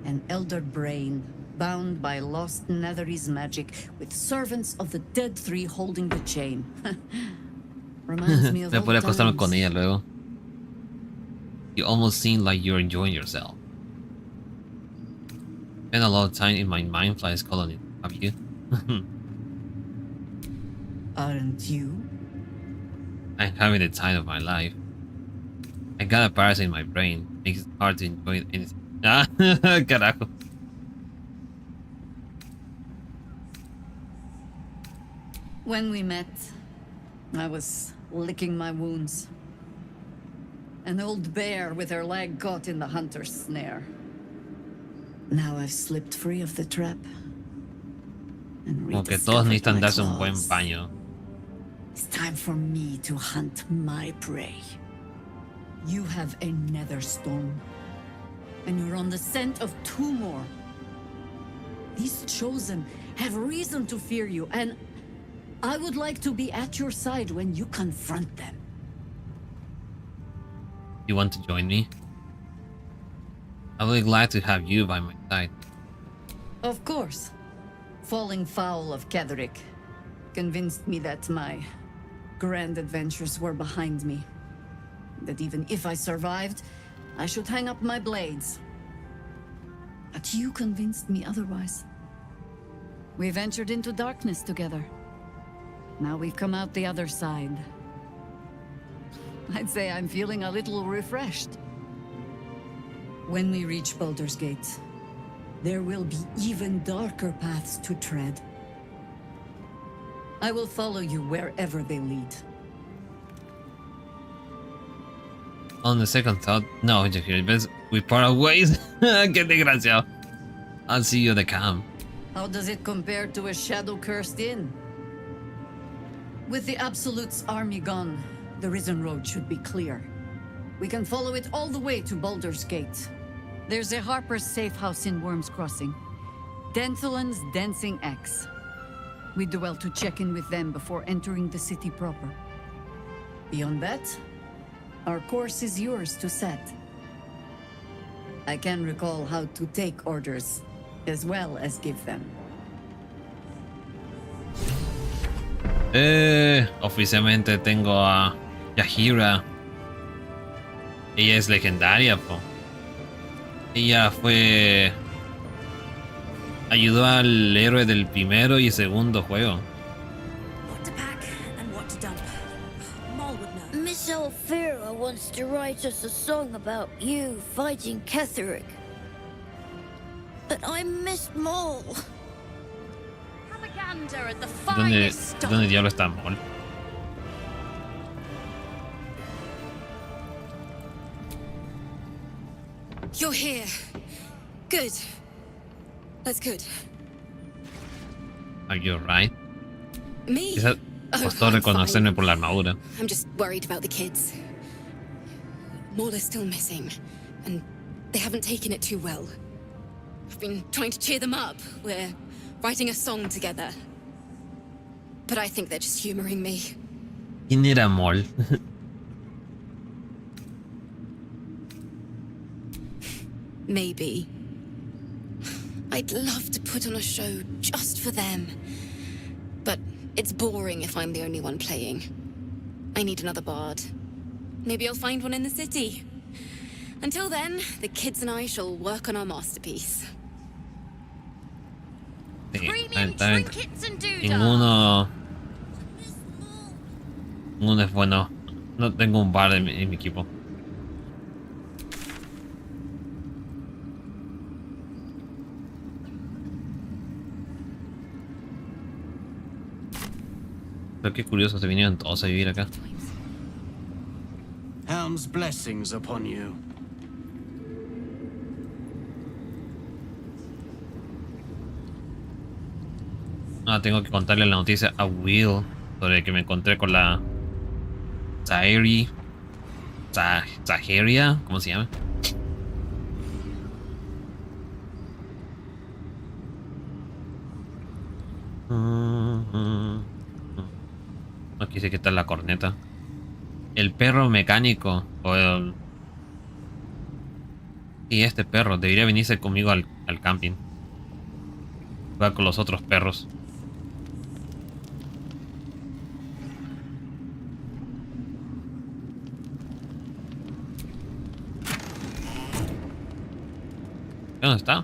An elder brain, bound by lost Netherese magic, with servants of the dead three holding the chain. Reminds me of Me old podría acostarme times. con ella luego. You almost seem like you're enjoying yourself. Spent a lot of time in my Mindflies colony, have you? Aren't you? I'm having the time of my life. I got a parasite in my brain. Makes it hard to enjoy anything. Ah, carajo. When we met, I was licking my wounds. An old bear with her leg caught in the hunter's snare. Now I've slipped free of the trap. And Como que todos rediscovered necesitan my darse un buen claws. baño. It's time for me to hunt my prey. You have a nether stone, and you're on the scent of two more. These chosen have reason to fear you, and I would like to be at your side when you confront them. You want to join me? I will be glad to have you by my side. Of course. Falling foul of Ketherick convinced me that my grand adventures were behind me. That even if I survived, I should hang up my blades. But you convinced me otherwise. We ventured into darkness together. Now we've come out the other side. I'd say I'm feeling a little refreshed. When we reach Baldur's Gate, there will be even darker paths to tread. I will follow you wherever they lead. On the second thought, no, Jeffrey, we part ways. Qué desgraciado. I'll see you at the camp. How does it compare to a shadow-cursed inn? With the Absolute's army gone, the Risen Road should be clear. We can follow it all the way to Baldur's Gate. There's a Harper's safe house in Worm's Crossing. Denthalen's Dancing X. We do well to check in with them before entering the city proper. Beyond that, our course is yours to set. I can recall how to take orders, as well as give them. Oficialmente tengo a Yahira. Ella es legendaria, po. Ella fue... ayudó al héroe del primero y segundo juego. What to pack and what to dump. Maul would know. Miss Alfira wants to write us a song about you fighting Ketherick. But I miss Maul. Have a gander at the ¿Dónde, finest stuff. ¿Dónde diablo está Mol? You're here. Good. That's good. Are you alright? Me? Quizás Oh, costó I'm reconocerme fine. por la armadura. I'm just worried about the kids. Maul is still missing, and they haven't taken it too well. I've been trying to cheer them up. We're writing a song together. But I think they're just humoring me. ¿Quién era Mol? Maybe. I'd love to put on a show just for them. But it's boring if I'm the only one playing. I need another bard. Maybe I'll find one in the city. Until then, the kids and I shall work on our masterpiece. Sí, Premium está bien. trinkets and doodah. Ninguno es bueno. No tengo un bar en mi equipo. Pero qué curioso, se vinieron todos a vivir acá. God's blessings upon you. Tengo que contarle la noticia a Will sobre que me encontré con la Saheria, ¿cómo se llama? No quise quitar la corneta. El perro mecánico y este perro debería venirse conmigo al camping. Va con los otros perros. ¿Dónde está?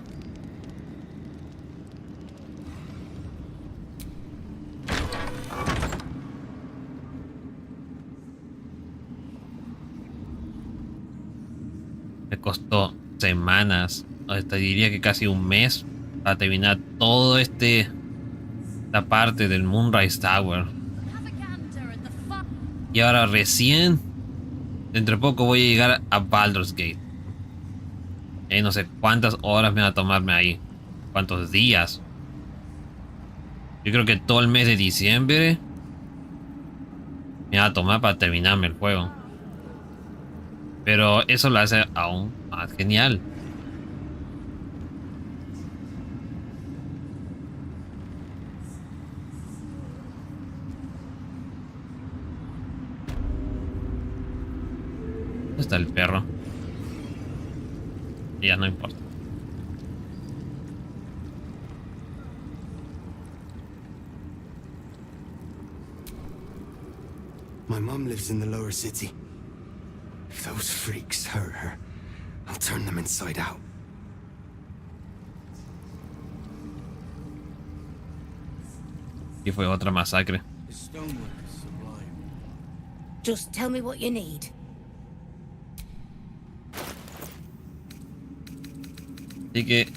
Me costó semanas, hasta diría que casi un mes, para terminar todo la parte del Moonrise Tower. Y ahora recién, dentro de poco voy a llegar a Baldur's Gate. No sé cuántas horas me va a tomarme ahí, cuántos días. Yo creo que todo el mes de diciembre me va a tomar para terminarme el juego. Pero eso lo hace aún más genial. ¿Dónde está el perro? Ya no importa. My mom lives in the lower city. If those freaks hurt her, I'll turn them inside out. Y fue otra masacre. Just tell me what you need. Así que...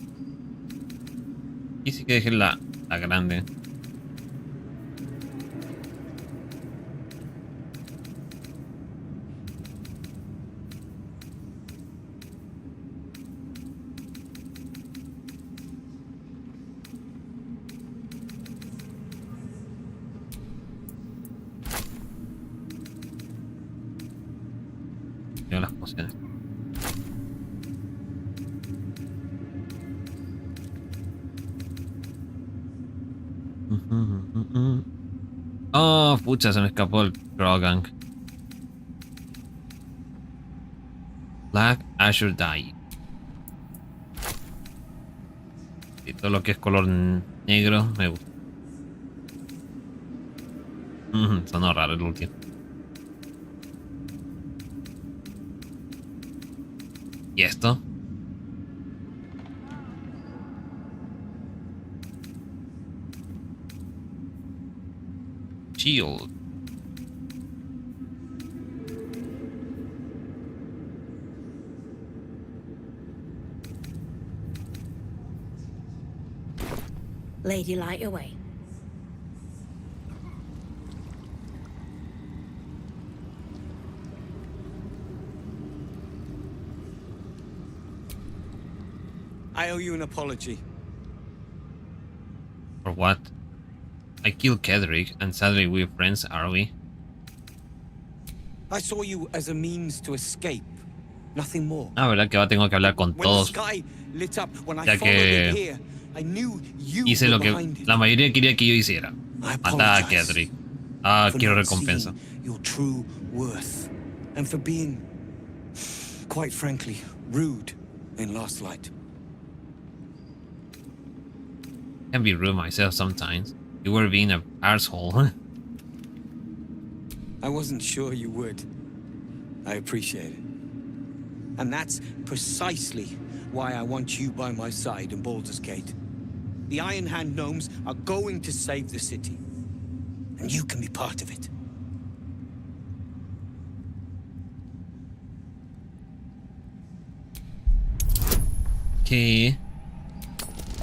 Y sí que dejé la grande. Tengo las pociones. Oh, pucha, se me escapó el Krogan. Black Azure Dye. Y todo lo que es color negro me gusta. Sonó raro el último. ¿Y esto? Shield. Lady, light your way. I owe you an apology. For what? I killed Kedrick, and sadly we're friends, are we? I saw you as a means to escape, nothing more. Verdad que ahora tengo que hablar con todos. Ya que hice lo que la mayoría quería que yo hiciera. Matar a Kedrick. Quiero recompensa. Your true worth, and for being, quite frankly, rude in Last Light. I can be rude myself sometimes. You were being an arsehole. I wasn't sure you would. I appreciate it. And that's precisely why I want you by my side in Baldur's Gate. The Iron Hand gnomes are going to save the city. And you can be part of it. Que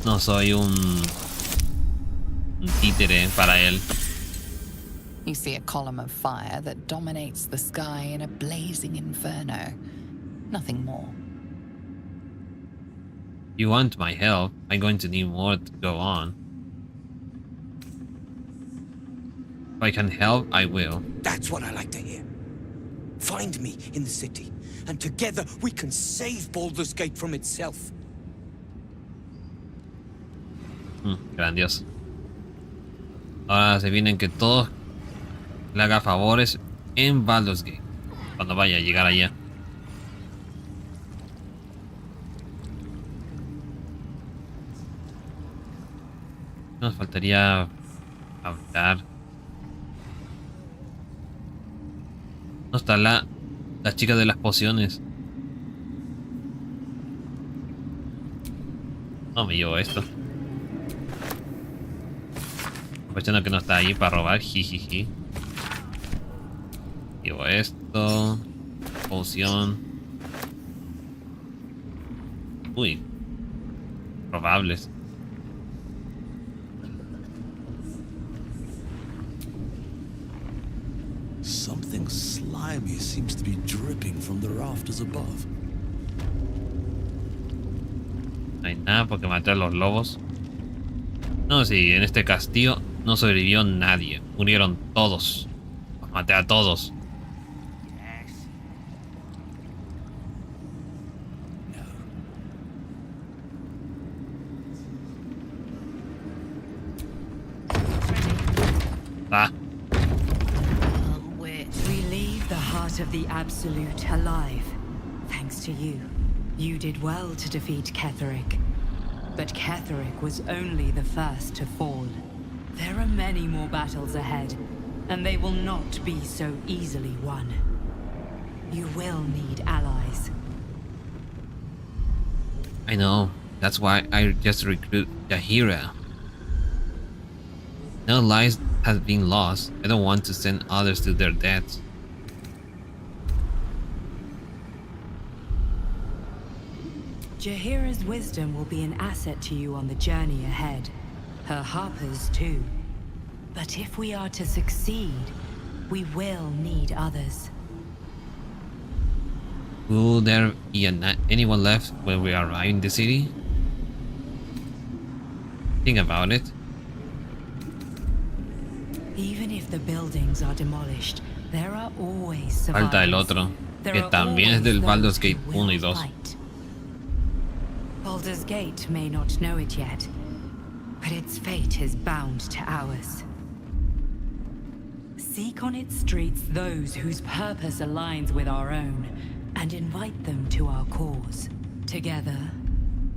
no soy un títere para él. You see a column of fire that dominates the sky in a blazing inferno. Nothing more. You want my help? I'm going to need more to go on. If I can help, I will. That's what I like to hear. Find me in the city, and together we can save Baldur's Gate from itself. Grandioso. Ahora se vienen que todos le haga favores en Baldur's Gate. Cuando vaya a llegar allá. Nos faltaría hablar. No está la chica de las pociones. No me llevo esto. Aprovechando que no está ahí para robar. Jijiji. Llevo esto. Poción. Uy. Probables. Something slimy seems to be dripping from the rafters above. No hay nada porque maté a los lobos. No, sí, en este castillo no sobrevivió nadie. Murieron todos. Los maté a todos. Ah. We leave the heart of the Absolute alive. Thanks to you. You did well to defeat Ketheric. But Ketheric was only the first to fall. There are many more battles ahead, and they will not be so easily won. You will need allies. I know. That's why I just recruit Jaheira. No lives have been lost. I don't want to send others to their deaths. Jaheira's wisdom will be an asset to you on the journey ahead. Her harpers too. But if we are to succeed, we will need others. Will there be anyone left when we arrive in the city? Think about it. Even if the buildings are demolished, there are always survivors. Falta el otro, que también es del Baldur's Gate 1 y 2. Baldur's Gate may not know it yet, but its fate is bound to ours. Seek on its streets those whose purpose aligns with our own, and invite them to our cause. Together,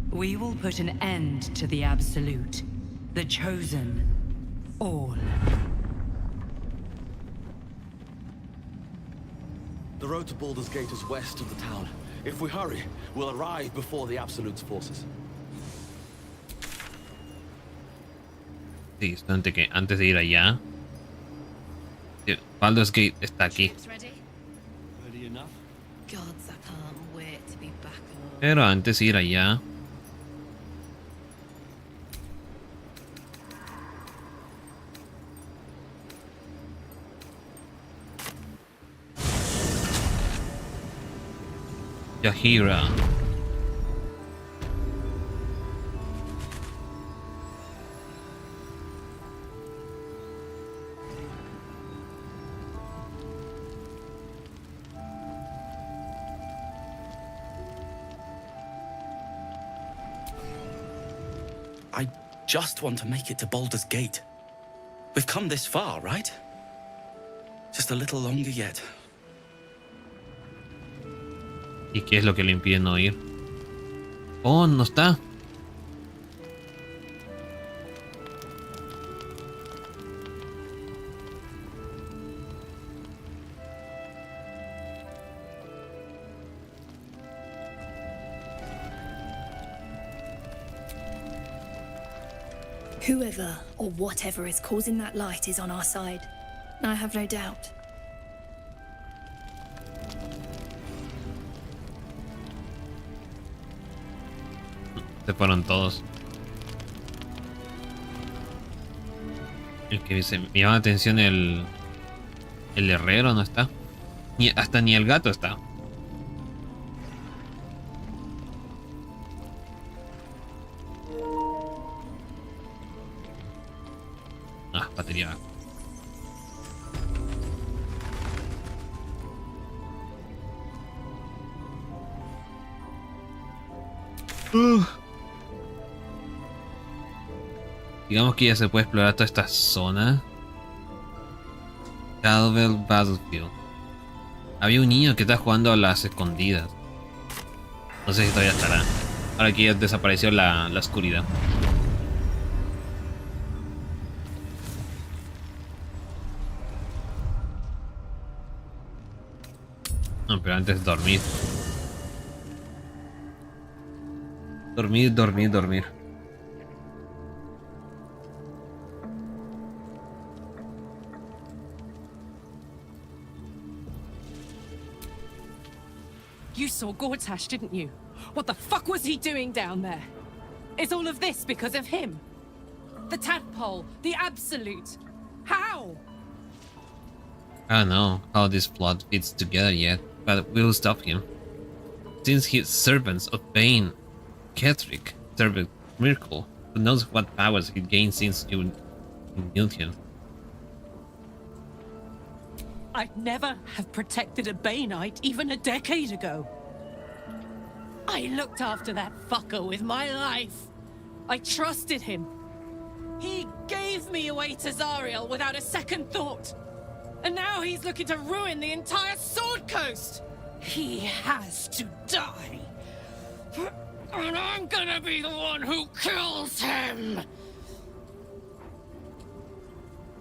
we will put an end to the Absolute, the Chosen, all. The road to Baldur's Gate is west of the town. If we hurry, we'll arrive before the Absolute's forces. Sí, antes de ir allá. Baldur's Gate está aquí. Pero antes de ir allá. Jaheira. I just want to make it to Baldur's Gate. We've come this far, right? Just a little longer yet. ¿Y qué es lo que le impide no ir? Oh, no está. Whoever or whatever is causing that light is on our side. I have no doubt. Se fueron todos. El que me llama la atención el El herrero no está. Hasta ni el gato está. Ah, batería. Digamos que ya se puede explorar toda esta zona. Calvel Battlefield. Había un niño que está jugando a las escondidas. No sé si todavía estará. Ahora que ya desapareció la oscuridad. No, pero antes dormir. Dormir. You saw Gortash, didn't you? What the fuck was he doing down there? Is all of this because of him? The tadpole, the absolute. How? I don't know how this plot fits together yet, but we'll stop him. Since he's servants of Bane, Ketheric served Miracle, who knows what powers he gained since you knew him. I'd never have protected a Baneite even a decade ago. I looked after that fucker with my life. I trusted him. He gave me away to Zariel without a second thought. And now he's looking to ruin the entire Sword Coast. He has to die. And I'm gonna be the one who kills him.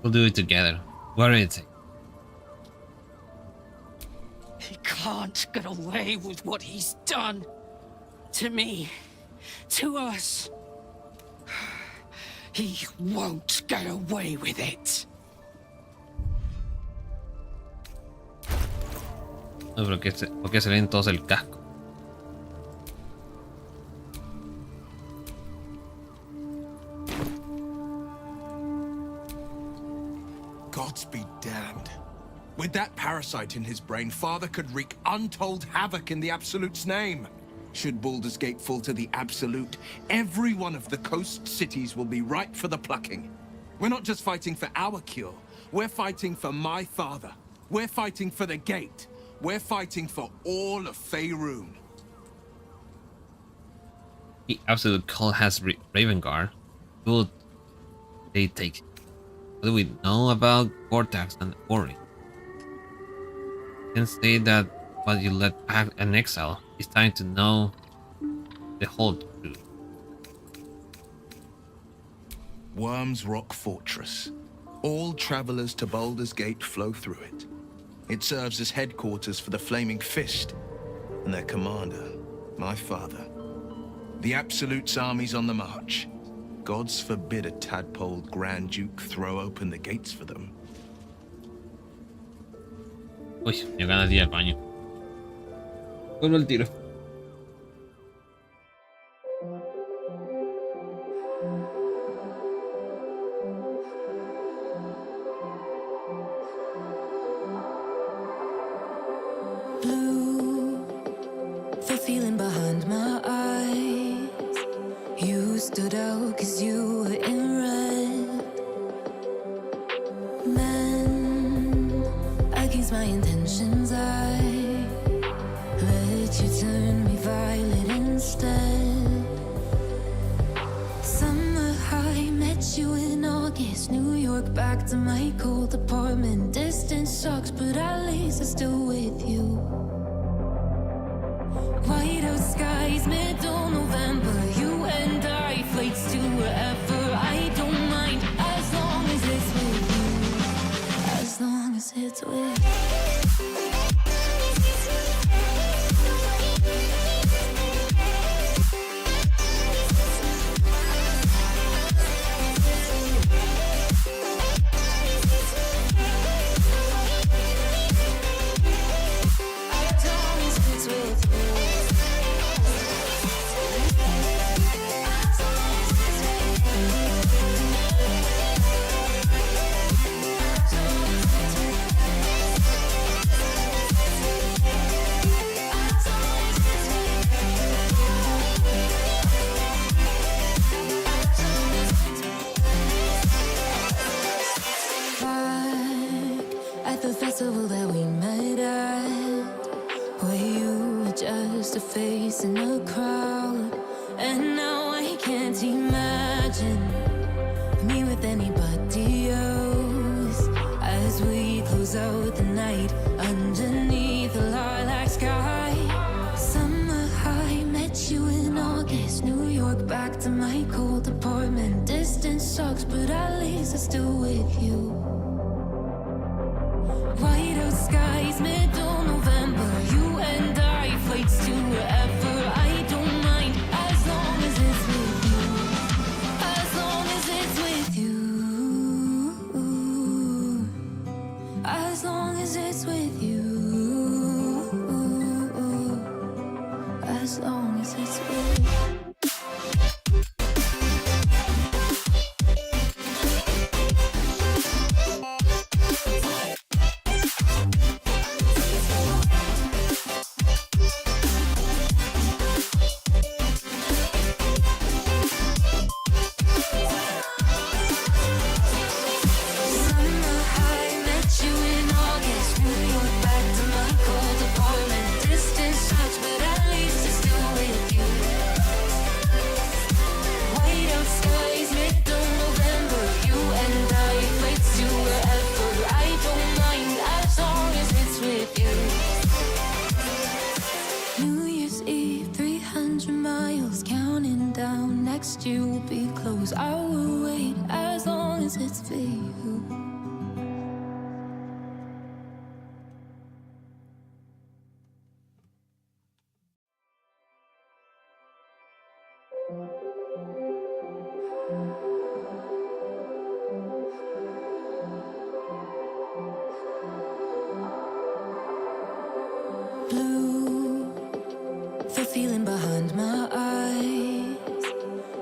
We'll do it together. Where is it? He can't get away with what he's done. To me. To us. He won't get away with it. No, pero ¿por qué se ven todos el casco? Gods be damned. With that parasite in his brain, Father could wreak untold havoc in the Absolute's name. Should Baldur's Gate fall to the Absolute, every one of the coast cities will be ripe for the plucking. We're not just fighting for our cure. We're fighting for my father. We're fighting for the Gate. We're fighting for all of Faerun. The Absolute Call has Ravenguard. Who will they take? What do we know about Vortex and Ori? Can say that what you let back an exile is time to know the whole truth. Worm's Rock Fortress. All travelers to Baldur's Gate flow through it. It serves as headquarters for the Flaming Fist and their commander, my father. The Absolute's army's on the march. Gods forbid a tadpole Grand Duke throw open the gates for them. Uy, me ganas de ir al baño. Vuelvo el tiro. Blue, the feeling behind my eyes. You stood out 'cause you were in red. Man, against my intentions, I let you turn me violet instead. Summer high, met you in August. New York, back to my cold apartment. Distance sucks, but at least I'm still with you. Whiteout skies, middle November. You and I, flights to wherever. I don't mind, as long as it's with you. As long as it's with you. the festival that we met at, where you were just a face in a crowd. And now I can't imagine me with anybody else as we close out the night underneath the lilac sky. Summer high, met you in August, New York, back to my cold apartment. Distance sucks, but at least I'm still with you. White out skies, middle November, you and I, flights to wherever. I don't mind as long as it's with you. As long as it's with you. As long as it's with you. As long as it's with you. You'll be close. I will wait as long as it's for you. Blue, the feeling behind my eyes.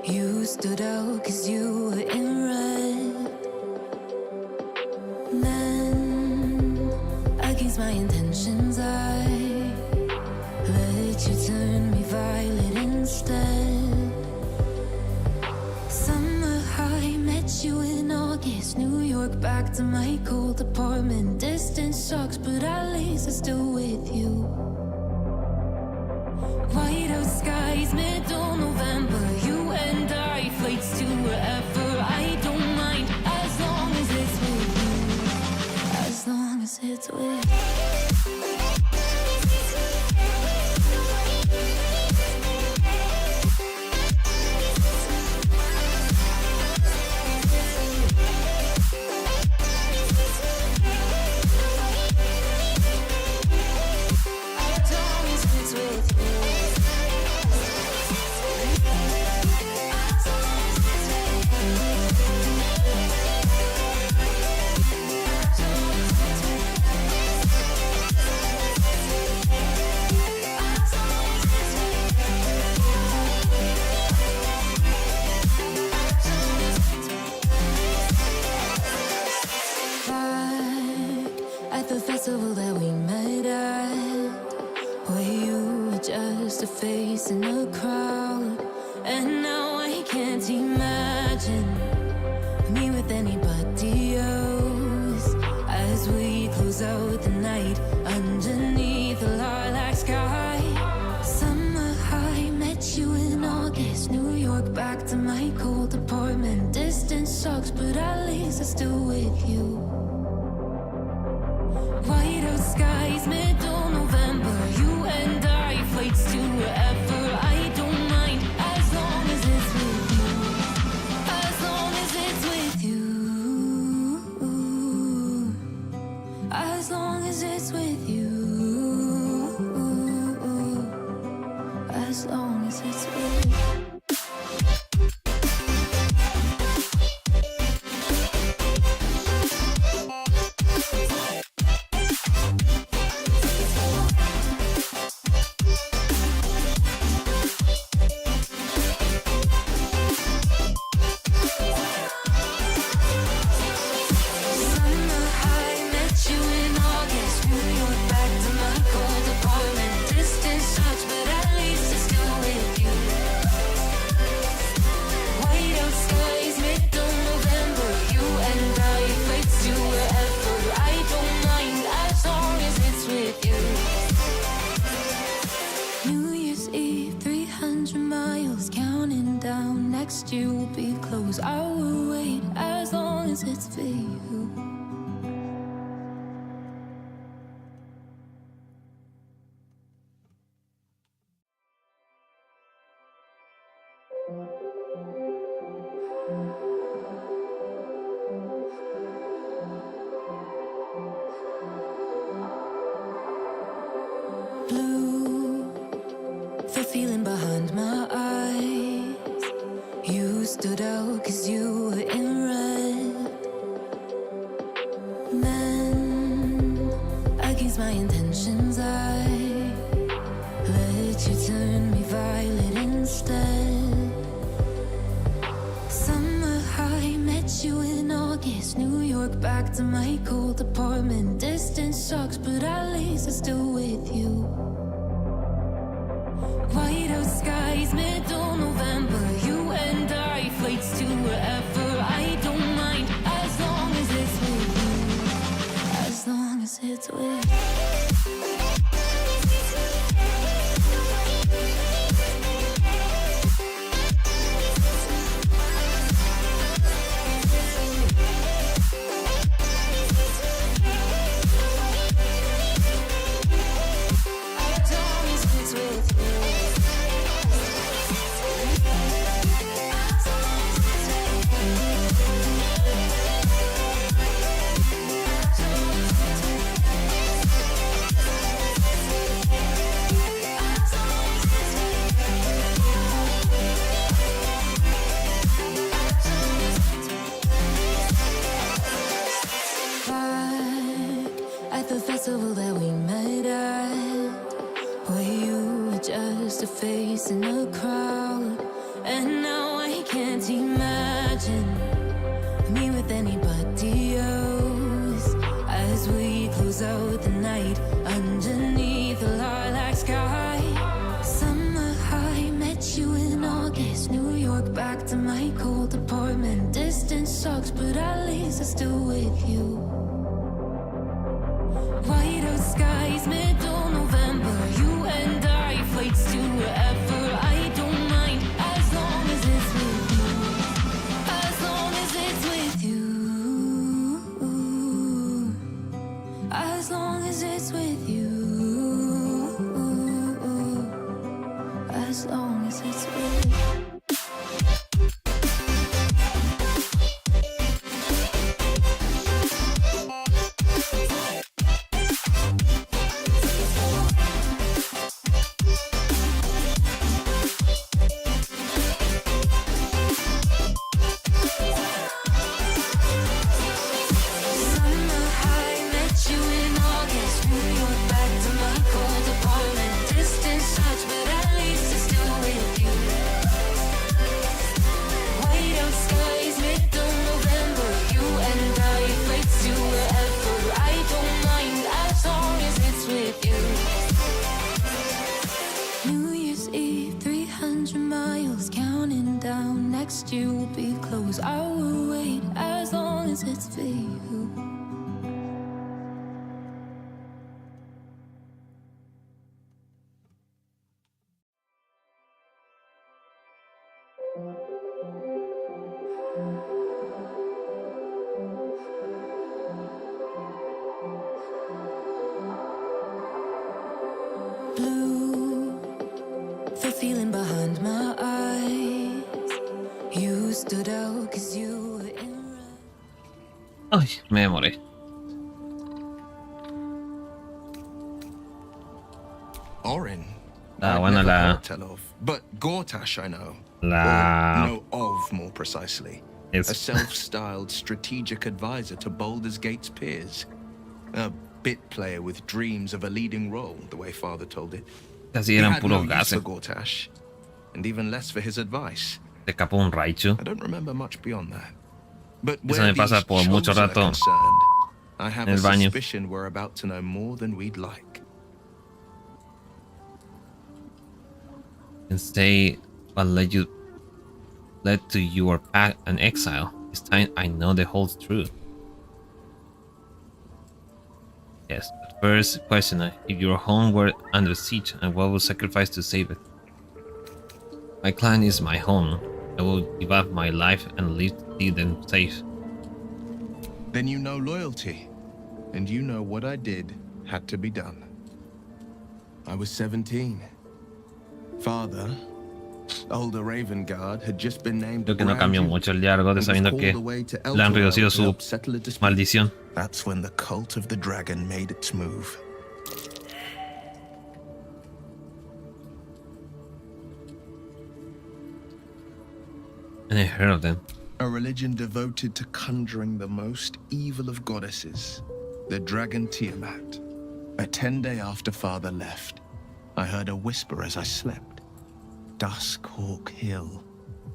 You stood out 'cause you were in red. Then, against my intentions, I let you turn me violet instead. Summer high, met you in August, New York, back to my cold apartment. Distance sucks, but at least I'm still with you. White out skies, middle November, you and I, flights to wherever. I don't mind as long as it's with you. As long as it's with you. The festival that we met at, where you were just a face in a crowd. And now I can't imagine me with anybody else as we close out the night underneath the lilac sky. Summer high, met you in August, New York, back to my cold apartment. Distance sucks, but at least I'm still with you. White out skies, middle November, you and I, flights to wherever. I don't mind as long as it's with you. As long as it's with you. As long as it's with you. As long as it's with you. it's for you. Blue, the feeling behind my eyes. You stood out 'cause you were in red. Men, against my intentions, I let you turn me violet instead. Summer high, met you in August. New York, back to my cold apartment. Distance sucks, but at least I'm still with you. White out skies, middle November. You and I, flights to wherever. I don't mind, as long as it's with you. As long as it's with you. The festival that we met at, where you were just a face in a crowd. And now I can't imagine me with anybody else. As we close out the night underneath the lilac sky. Summer high, met you in August. New York, back to my cold apartment. Distance sucks, but at least I'm still with you. White out skies, middle November. You and I, flights to wherever. I don't mind, as long as it's with you. As long as it's with you. As long as it's with you. As long as it's with you. Blue, the feeling behind my eyes. You stood out 'cause you were in. Ay, me demoré. Orin. Bueno, Tell of, but Gortash I know. La... Or know of, more precisely. A self-styled strategic advisor to Baldur's Gate's peers. A bit player with dreams of a leading role, the way Father told it. Casi He eran had puros no use gases. for Gortash, and even less for his advice. Se escapó un Raichu. I don't remember much beyond that. But Eso where me pasa these por mucho chosen are rato concerned, I have en a el baño. suspicion we're about to know more than we'd like. And say what led to your path and exile. This time I know the whole truth. Yes, but first question, if your home were under siege, and what would sacrifice to save it? My clan is my home. I will give up my life and leave them safe. Then you know loyalty, and you know what I did had to be done. I was 17. Father, older Raven Guard, had just been named. Creo que no cambió mucho el diálogo de sabiendo que le han reducido su maldición. That's when the cult of the dragon made its move. And I heard of them. A religion devoted to conjuring the most evil of goddesses, the dragon Tiamat. A 10-day after Father left, I heard a whisper as I slept. Duskhawk Hill,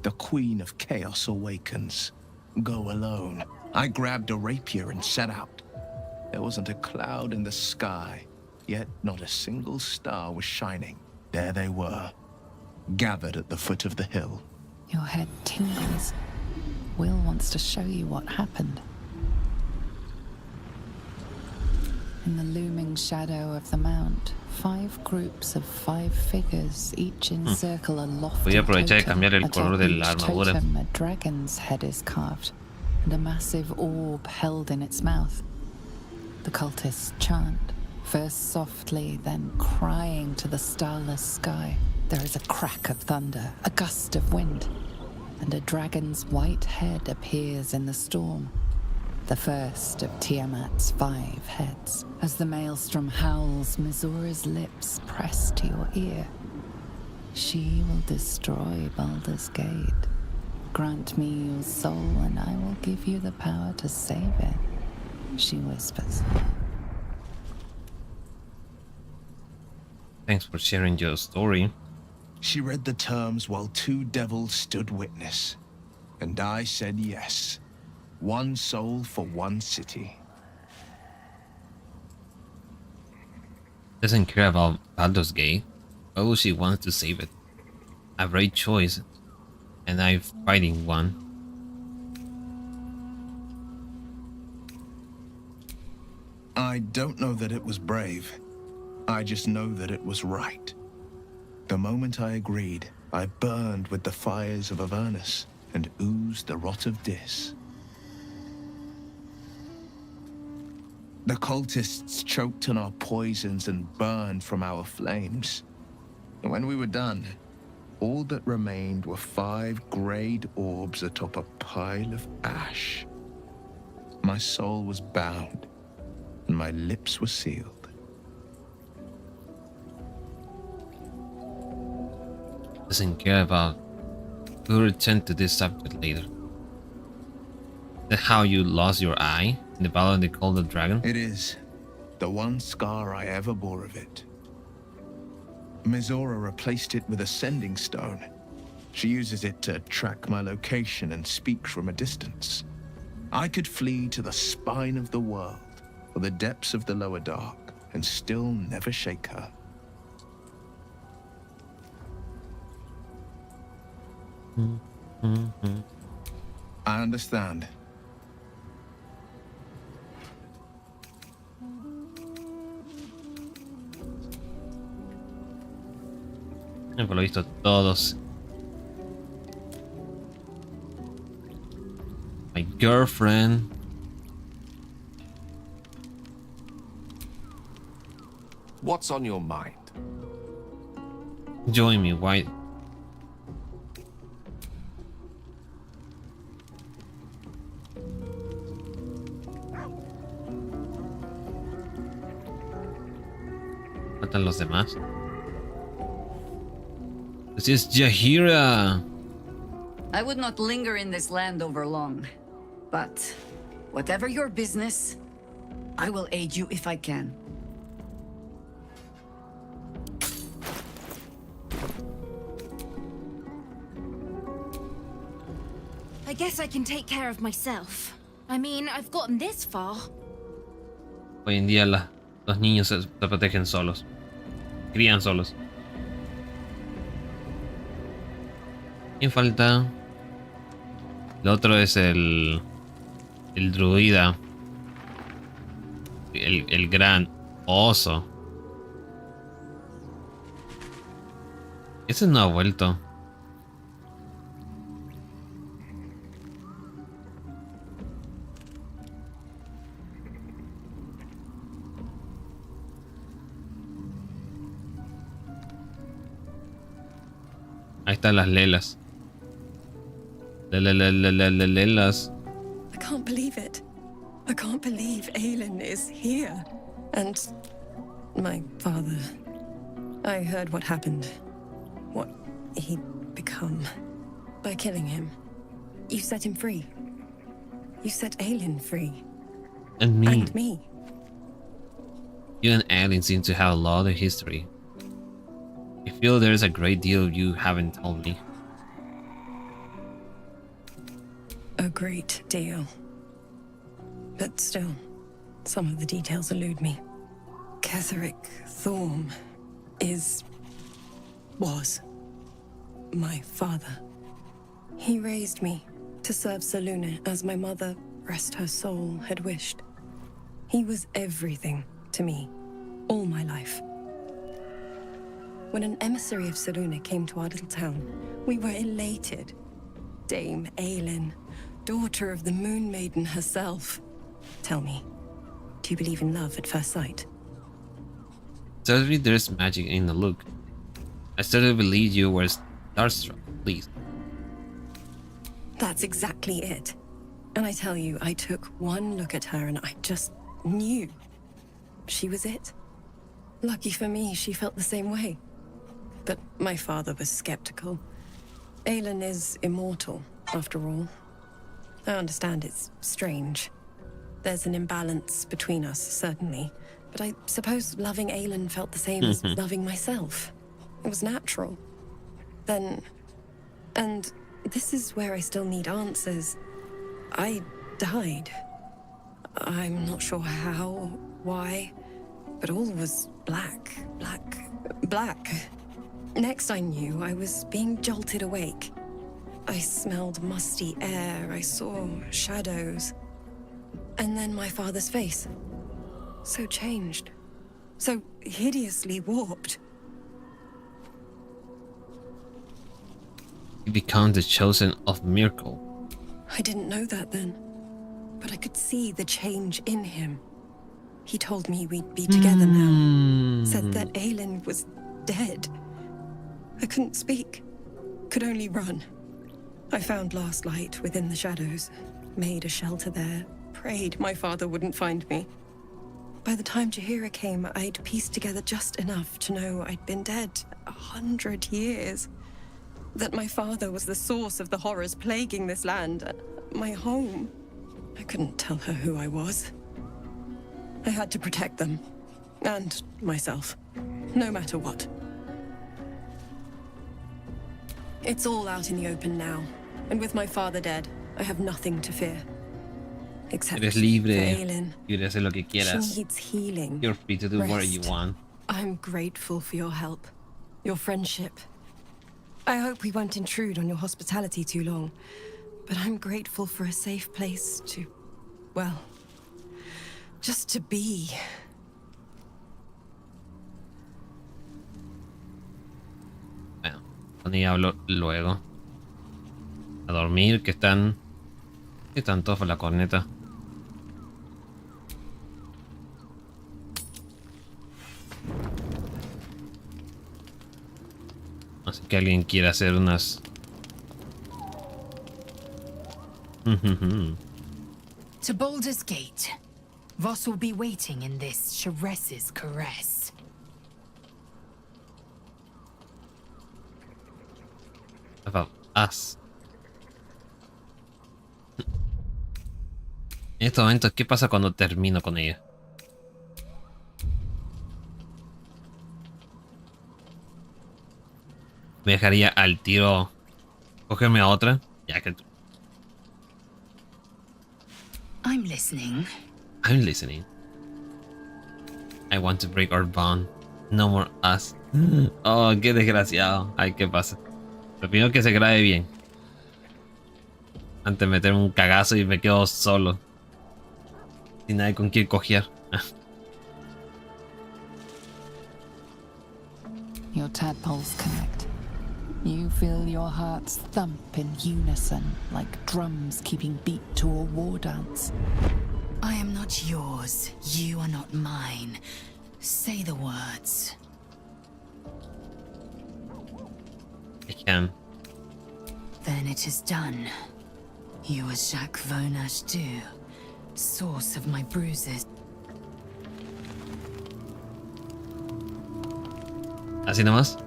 the queen of chaos awakens. Go alone. I grabbed a rapier and set out. There wasn't a cloud in the sky, yet not a single star was shining. There they were, gathered at the foot of the hill. Your head tingles. Will wants to show you what happened. In the looming shadow of the mount, 5 groups of 5 figures, each encircle a lofty Voy a aprovechar de totem. cambiar el Atop color de each la armadura. totem, a dragon's head is carved, and a massive orb held in its mouth. The cultists chant, first softly, then crying to the starless sky. There is a crack of thunder, a gust of wind, and a dragon's white head appears in the storm. The first of Tiamat's 5 heads. As the maelstrom howls, Mizora's lips press to your ear. She will destroy Baldur's Gate. Grant me your soul and I will give you the power to save it, she whispers. Thanks for sharing your story. She read the terms while 2 devils stood witness, and I said yes. 1 soul for 1 city. Doesn't care about Baldur's Gate. Why would she want to save it? A brave choice, and I'm fighting one. I don't know that it was brave. I just know that it was right. The moment I agreed, I burned with the fires of Avernus and oozed the rot of Dis. The cultists choked on our poisons and burned from our flames. And when we were done, all that remained were 5 greyed orbs atop a pile of ash. My soul was bound, and my lips were sealed. Doesn't care about. We'll return to this subject later. That how you lost your eye in the battle they called the dragon? It is. The one scar I ever bore of it. Mizora replaced it with a sending stone. She uses it to track my location and speak from a distance. I could flee to the spine of the world, or the depths of the lower dark, and still never shake her. I understand. Por lo visto todos. My girlfriend. What's on your mind? Join me, why? Faltan los demás. This is Jahira. I would not linger in this land over long, but whatever your business, I will aid you if I can. I guess I can take care of myself. I mean, I've gotten this far. Hoy en día los niños se protegen solos. Crían solos. ¿Quién falta? El otro es el druida. El gran oso. Ese no ha vuelto. Ahí están las lelas. Lelas. I can't believe it. I can't believe Aelin is here. And my father. I heard what happened. What he'd become. By killing him. You set him free. You set Aelin free. And me. And me. You and Aelin seem to have a lot of history. I feel there's a great deal you haven't told me. A great deal. But still, some of the details elude me. Ketheric Thorm was my father. He raised me to serve Selûne as my mother, rest her soul, had wished. He was everything to me, all my life. When an emissary of Selûne came to our little town, we were elated. Dame Aelin, daughter of the Moon Maiden herself. Tell me, do you believe in love at first sight? Tells me there's magic in the look. I still believe you were starstruck, please. That's exactly it. And I tell you, I took one look at her and I just knew she was it. Lucky for me, she felt the same way. But my father was skeptical. Aelin is immortal, after all. I understand it's strange. There's an imbalance between us, certainly. But I suppose loving Aelin felt the same as loving myself. It was natural. Then... And this is where I still need answers. I died. I'm not sure how, why, but all was black. Next I knew, I was being jolted awake. I smelled musty air, I saw shadows. And then my father's face. So changed. So hideously warped. You become the chosen of miracle. I didn't know that then. But I could see the change in him. He told me we'd be together now. Said that Aelin was dead. I couldn't speak. Could only run. I found last light within the shadows. Made a shelter there. Prayed my father wouldn't find me. By the time Jaheira came, I'd pieced together just enough to know I'd been dead 100 years. That my father was the source of the horrors plaguing this land. My home. I couldn't tell her who I was. I had to protect them. And myself. No matter what. It's all out in the open now. And with my father dead, I have nothing to fear. Except Eres for libre. Aelin. Quieres hacer lo que quieras. She needs healing. You're free to do whatever you Rest. want. I'm grateful for your help. Your friendship. I hope we won't intrude on your hospitality too long. But I'm grateful for a safe place to... well... just to be. Bueno, con ella hablo luego. A dormir, que están todos por la corneta. Así que alguien quiere hacer unas... To Baldur's Gate. Voss will be waiting in this Sharess's caress. About us. En estos momentos, ¿qué pasa cuando termino con ella? Me dejaría al tiro cogerme a otra, ya que... I'm listening. I'm listening. I want to break our bond. No more us. Oh, qué desgraciado. Ay, ¿qué pasa? Lo primero que se grabe bien. Antes de meterme un cagazo y me quedo solo. Sin nadie con quien coger. Your tadpoles connect. You feel your hearts thump in unison, like drums keeping beat to a war dance. I am not yours. You are not mine. Say the words. I can. Then it is done. You are Jacques Vonage, source of my bruises. Así nomás.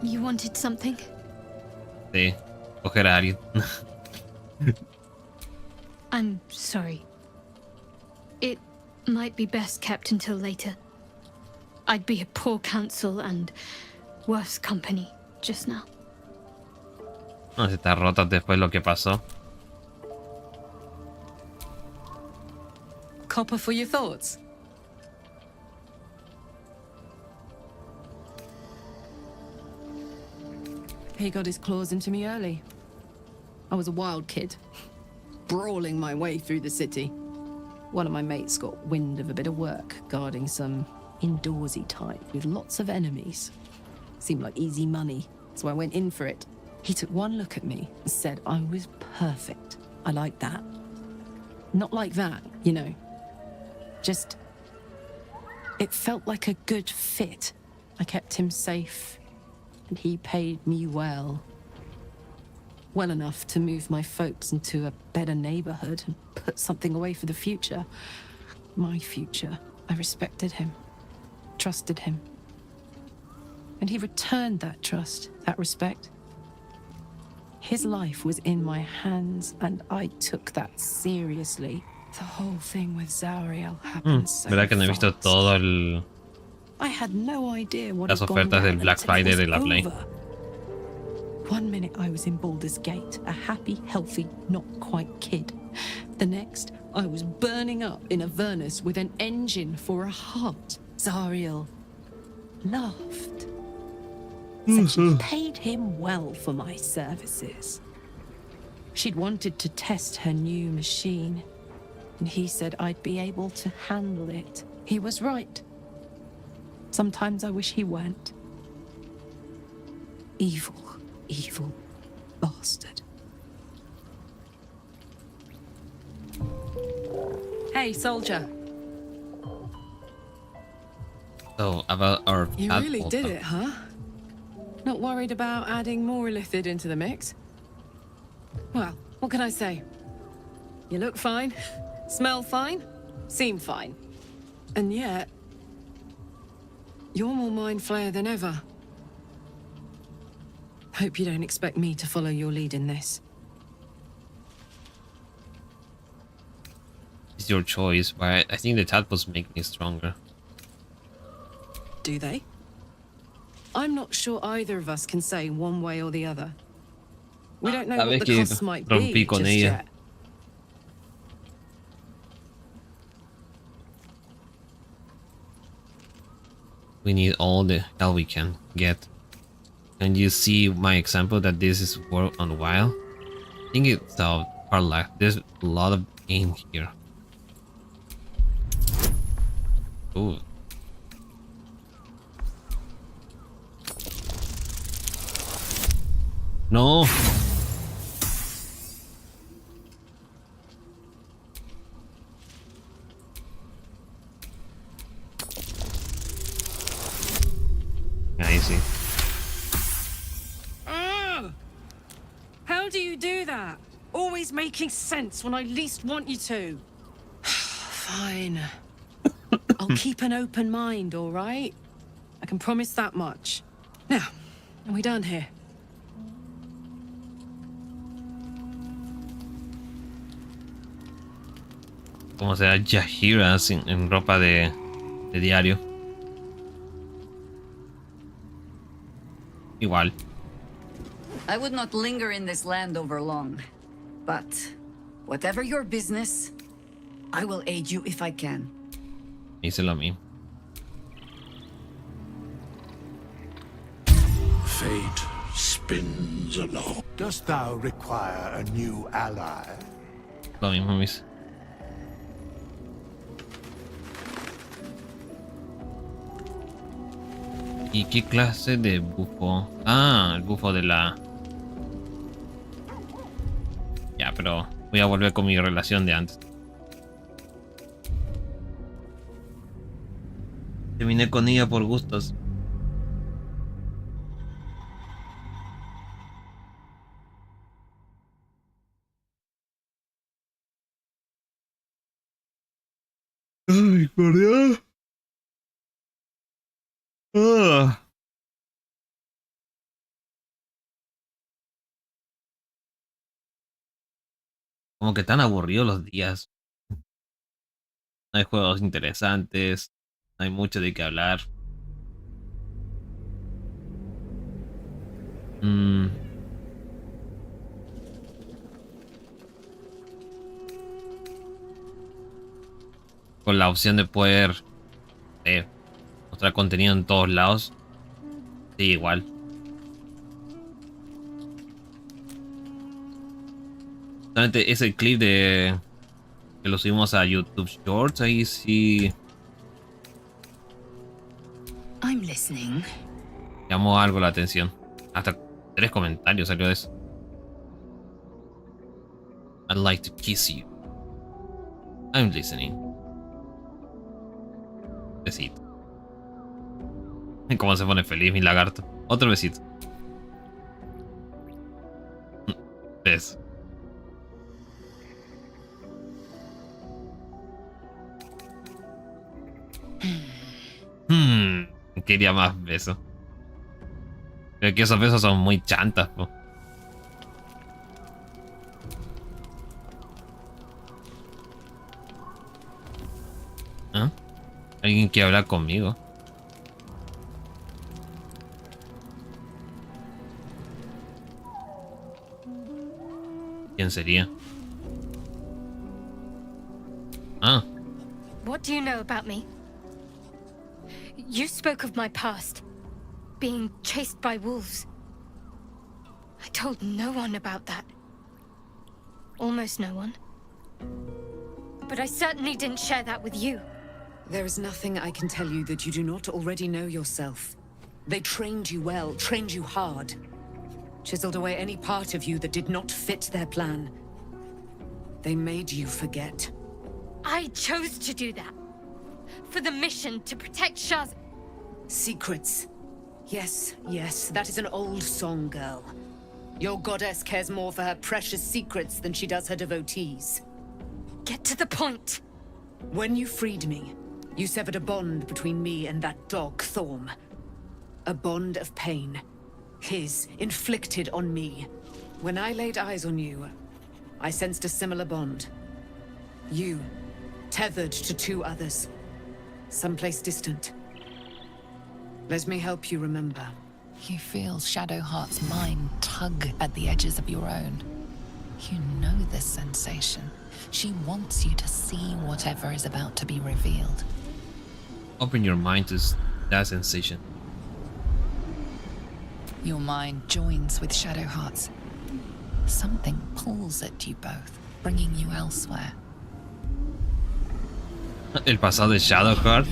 You wanted something? Sí, coger a alguien. I'm sorry. It might be best kept until later. I'd be a poor counsel and worse company just now. No, si está rota después lo que pasó. Copper for your thoughts. He got his claws into me early. I was a wild kid, brawling my way through the city. One of my mates got wind of a bit of work guarding some indoorsy type with lots of enemies. Seemed like easy money, so I went in for it. He took one look at me and said I was perfect. I liked that. Not like that, you know. Just... it felt like a good fit. I kept him safe, and he paid me well. Well enough to move my folks into a better neighborhood and put something away for the future. My future. I respected him, trusted him. And he returned that trust, that respect. His life was in my hands, and I took that seriously. The whole thing with Zariel happened so ¿Verdad que no he visto fast. todo el... I had no idea what las had gone ofertas del wrong Black until Friday it de la was Play? over. One minute I was in Baldur's Gate, a happy, healthy, not quite kid. The next, I was burning up in Avernus with an engine for a heart. Zariel laughed. Said she paid him well for my services. She'd wanted to test her new machine, and he said I'd be able to handle it. He was right. Sometimes I wish he weren't. Evil, evil bastard. Hey, soldier. So, about our... You really did it, huh? Not worried about adding more illithid into the mix? Well, what can I say? You look fine, smell fine, seem fine. And yet, you're more mind flayer than ever. Hope you don't expect me to follow your lead in this. It's your choice, but I think the tadpoles make me stronger. Do they? I'm not sure either of us can say one way or the other. We don't know what the costs might be just yet. We need all the help we can get. And you see my example that this is work on wild? I think it's a part life. There's a lot of game here. Ooh. No. I see. How do you do that? Always making sense when I least want you to. Fine. I'll keep an open mind, all right? I can promise that much. Now, are we done here? Como sea Yahira en ropa de diario. Igual. I would not linger in this land over long. But whatever your business, I will aid you if I can. Hice lo mismo. Fate spins along. Dost thou require a new ally? Lo mismo, mis. ¿Y qué clase de bufo? Ah, el bufo de la... Ya, pero voy a volver con mi relación de antes. Terminé con ella por gustos. Ay, por Dios. Ah. Como que tan aburridos los días. No hay juegos interesantes. No hay mucho de qué hablar. Mm. Con la opción de poder mostrar contenido en todos lados. Sí, igual. Solamente ese clip de que lo subimos a YouTube Shorts, ahí sí I'm listening. llamó algo la atención. Hasta 3 comentarios salió de eso. I'd like to kiss you. I'm listening. Besito. Cómo se pone feliz mi lagarto. Otro besito. Beso. Quería más besos. Creo que esos besos son muy chantas, po. ¿Ah? ¿Alguien quiere hablar conmigo? ¿Quién sería? Ah. What do you know about me? You spoke of my past, being chased by wolves. I told no one about that. Almost no one. But I certainly didn't share that with you. There is nothing I can tell you that you do not already know yourself. They trained you well, trained you hard. Chiseled away any part of you that did not fit their plan. They made you forget. I chose to do that. For the mission to protect Shaz. Secrets. Yes, yes, that is an old song, girl. Your goddess cares more for her precious secrets than she does her devotees. Get to the point. When you freed me, you severed a bond between me and that dog, Thorm. A bond of pain. His, inflicted on me. When I laid eyes on you, I sensed a similar bond. You, tethered to 2 others. Someplace distant. Let me help you remember. You feel Shadowheart's mind tug at the edges of your own. You know this sensation. She wants you to see whatever is about to be revealed. Open your mind to that sensation. Your mind joins with Shadowheart's. Something pulls at you both, bringing you elsewhere. El pasado de Shadowheart.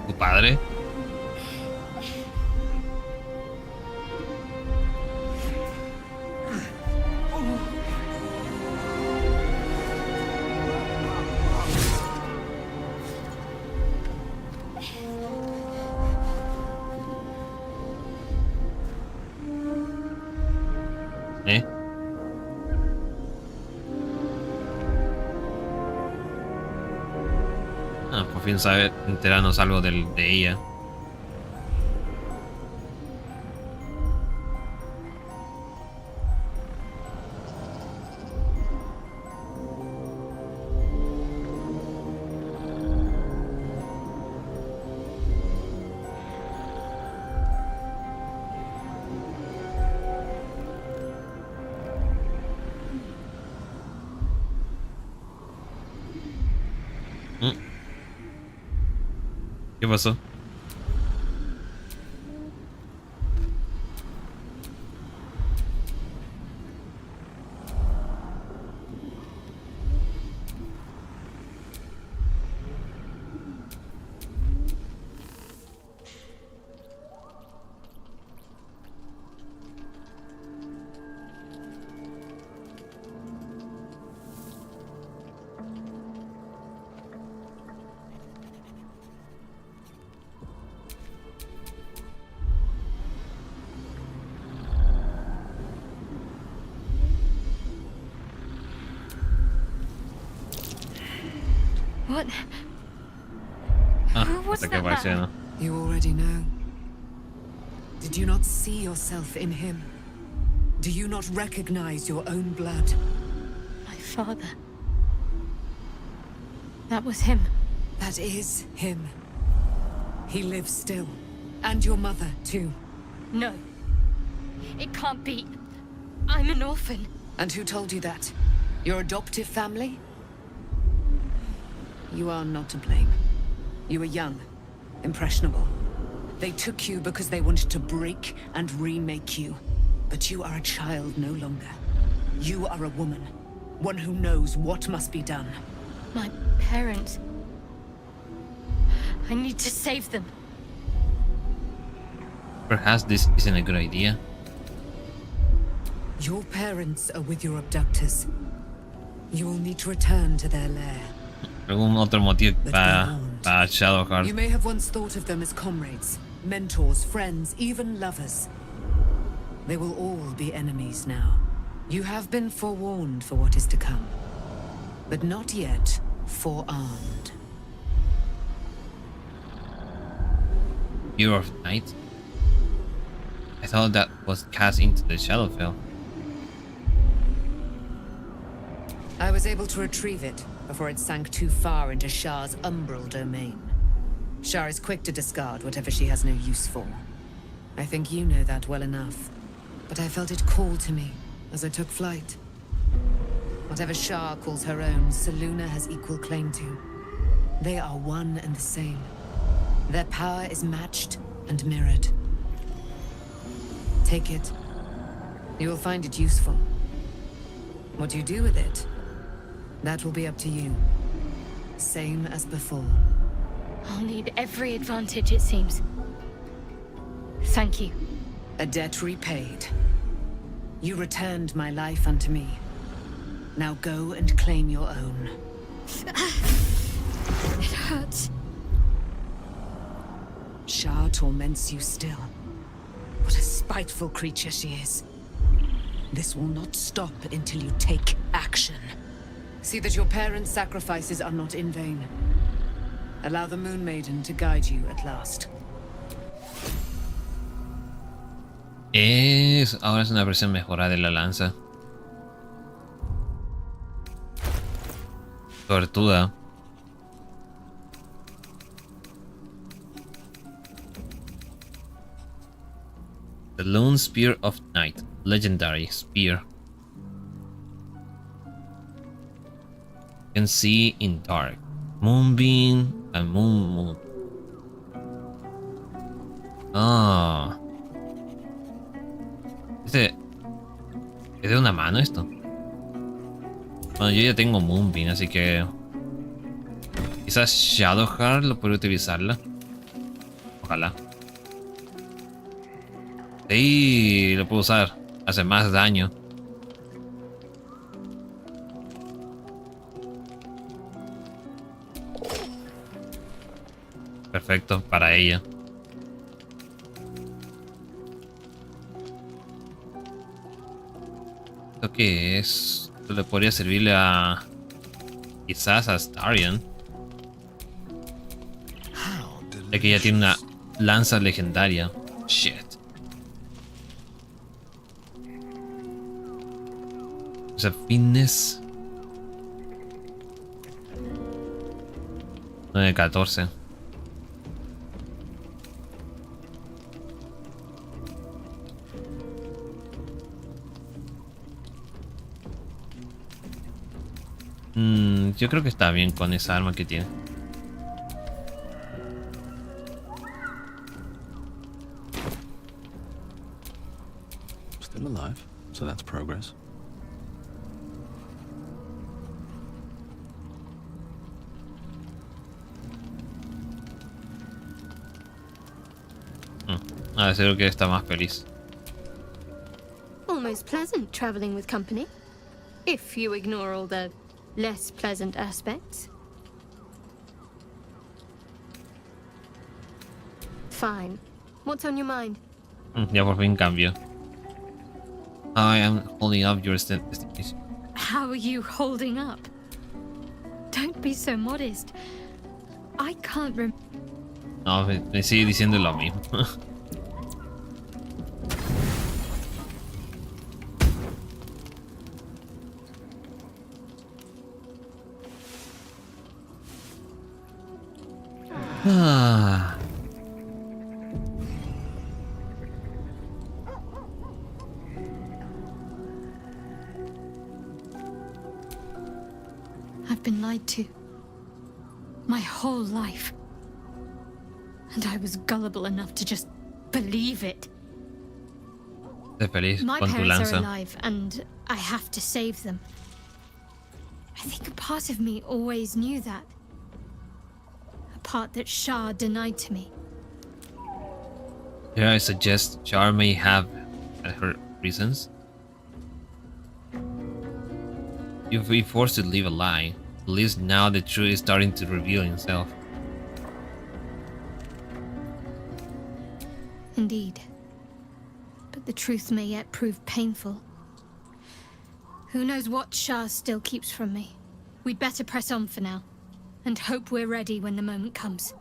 Tu padre. Por fin sabe enterarnos algo de ella. ¿Qué pasó? What? What's hasta que that aparece, ¿no? You already know. Did you not see yourself in him? Do you not recognize your own blood? My father. That was him. That is him. He lives still. And your mother, too. No. It can't be. I'm an orphan. And who told you that? Your adoptive family? You are not to blame. You were young, impressionable. They took you because they wanted to break and remake you. But you are a child no longer. You are a woman. One who knows what must be done. My parents. I need to save them. Perhaps this isn't a good idea. Your parents are with your abductors. You will need to return to their lair. ¿Algún otro motivo para Shadowheart? You may have once thought of them as comrades, mentors, friends, even lovers. They will all be enemies now. You have been forewarned for what is to come, but not yet forearmed. Year of Night? I thought that was cast into the Shadowfell. I was able to retrieve it before it sank too far into Shah's umbral domain. Shah is quick to discard whatever she has no use for. I think you know that well enough. But I felt it call to me as I took flight. Whatever Shah calls her own, Selûne has equal claim to. They are one and the same. Their power is matched and mirrored. Take it. You will find it useful. What you do with it, that will be up to you. Same as before. I'll need every advantage, it seems. Thank you. A debt repaid. You returned my life unto me. Now go and claim your own. It hurts. Shah torments you still. What a spiteful creature she is. This will not stop until you take action. See that your parents' sacrifices are not in vain. Allow the Moon Maiden to guide you at last. Ahora es una versión mejorada de la lanza. Tortuga. The Lone Spear of Night. Legendary spear. You can see in dark. Moonbeam and moon. Ah. ¿Es de una mano esto? Bueno, yo ya tengo Moonbeam, así que quizás Shadowheart lo puedo utilizarla. Ojalá. Sí, lo puedo usar. Hace más daño. Perfecto, para ella. ¿Esto qué es? Esto le podría servirle a... quizás a Starion. Ya que ya tiene una lanza legendaria. Shit. O sea, fitness. 9-14. Yo creo que está bien con esa arma que tiene. Still alive, so that's progress. Seguro que está más feliz. Almost pleasant traveling with company. If you ignore all the less pleasant aspects. Fine. What's on your mind? Ya por fin cambio. I am holding up your destination. How are you holding up? Don't be so modest. I can't No, me sigue diciendo lo mismo. Ah. I've been lied to. My whole life. And I was gullible enough to just believe it. Sé feliz My con tu parents are lanza. alive, and I have to save them. I think a part of me always knew that. A part that Shah denied to me. Here I suggest Char may have her reasons. You've been forced to live a lie. At least now the truth is starting to reveal itself. Indeed. But the truth may yet prove painful. Who knows what Shah still keeps from me? We'd better press on for now, and hope we're ready when the moment comes.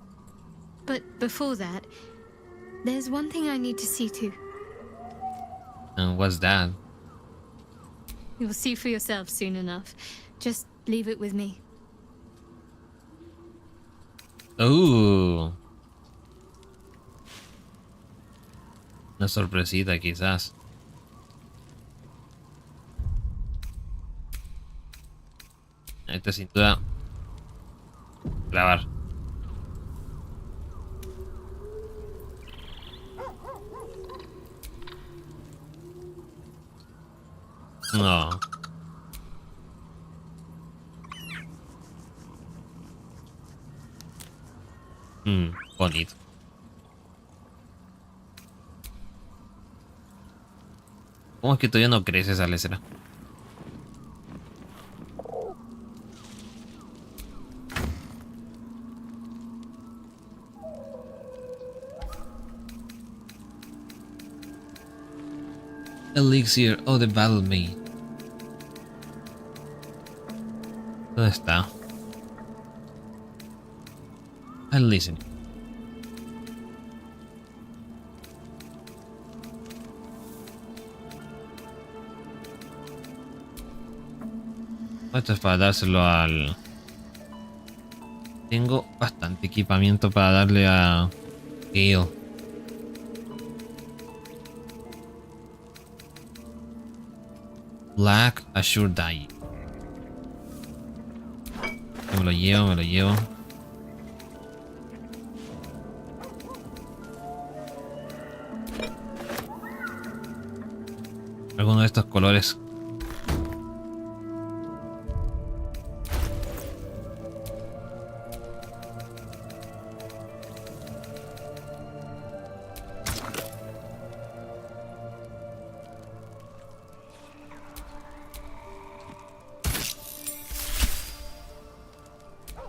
But before that, there's one thing I need to see to. And what's that? You'll see for yourself soon enough. Just leave it with me. Una sorpresita quizás. Esta sin duda. Grabar. No. Bonito. ¿Cómo es que todavía no crece esa lecera? Elixir of the Battle Maid. ¿Dónde está? And listen. Esto es para dárselo al... Tengo bastante equipamiento para darle a Gale. Black Assure Die. Me lo llevo, me lo llevo. Alguno de estos colores.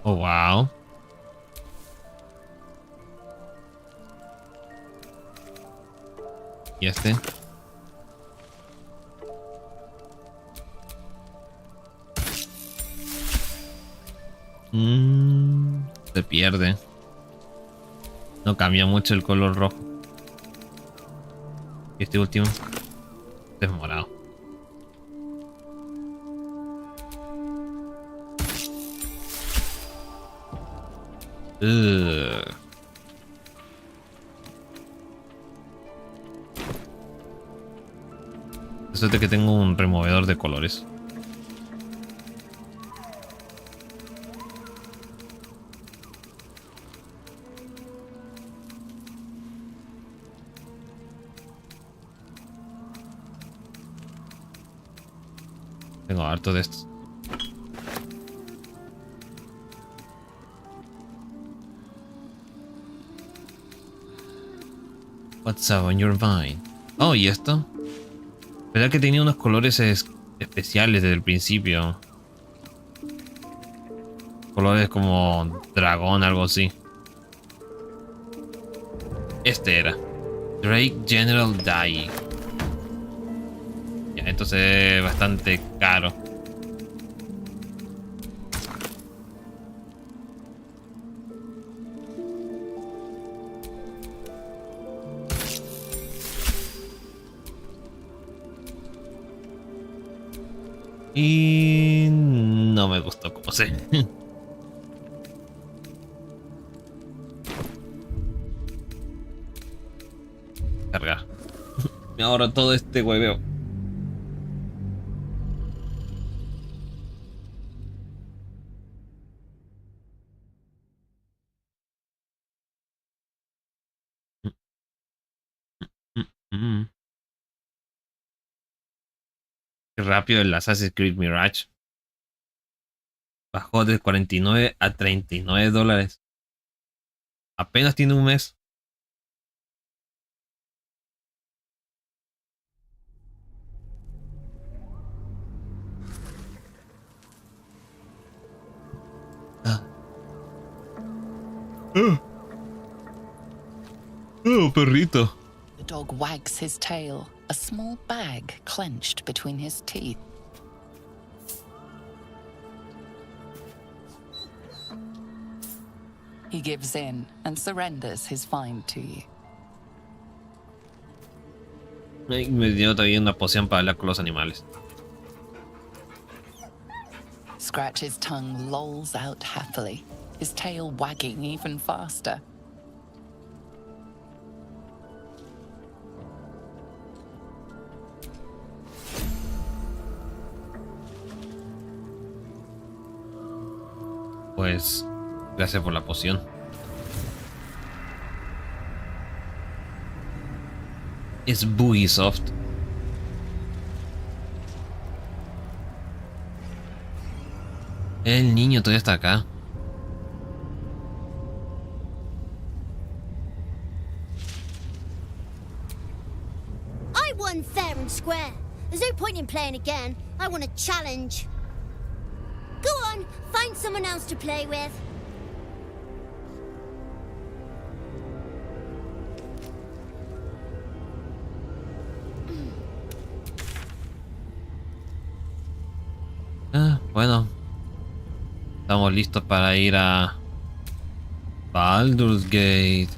Oh, wow. ¿Y este? Se pierde. No cambia mucho el color rojo. Este último es morado. Suerte que tengo un removedor de colores. Tengo harto de estos. What's up on your vine? Oh, ¿y esto? ¿Verdad que tenía unos colores especiales desde el principio? Colores como dragón, algo así. Este era Drake General Dye. Ya, entonces es bastante caro. Y no me gustó como sé. Cargar. Me ahorro todo este hueveo. Qué rápido el Assassin's Creed Mirage. Bajó de 49 a $39. Apenas tiene un mes. Oh, perrito. The dog wags his tail, a small bag clenched between his teeth. He gives in and surrenders his find to you. Me dio todavía una poción para hablar con los animales. Scratch's tongue lolls out happily, his tail wagging even faster. Pues gracias por la poción. Es Bugisoft. El niño todavía está acá. I won fair and square. There's no point in playing again. I want a challenge. Go on, find someone else to play with. Bueno. Estamos listos para ir a Baldur's Gate.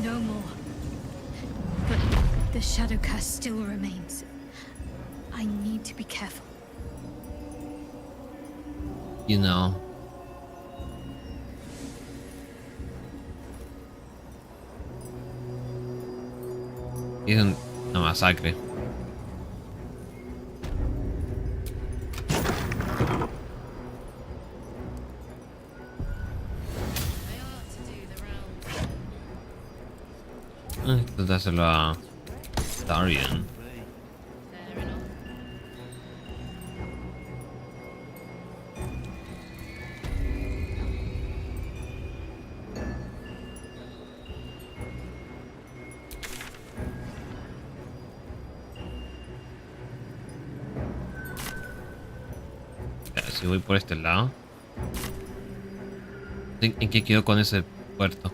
No more. But the shadow curse still remains. I need to be careful. You know. Es una masacre. Dáselo a Darian. Si voy por este lado. ¿En qué quedo con ese puerto?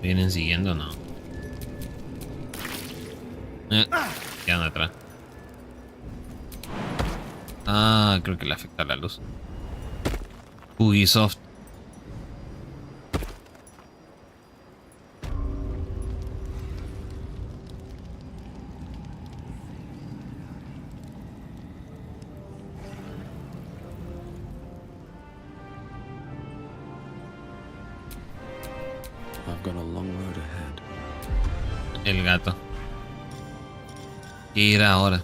¿Vienen siguiendo o no? Quedan atrás. Ah, creo que le afecta la luz. Ubisoft. I've got a long road ahead. El gato. ¿Qué irá ahora?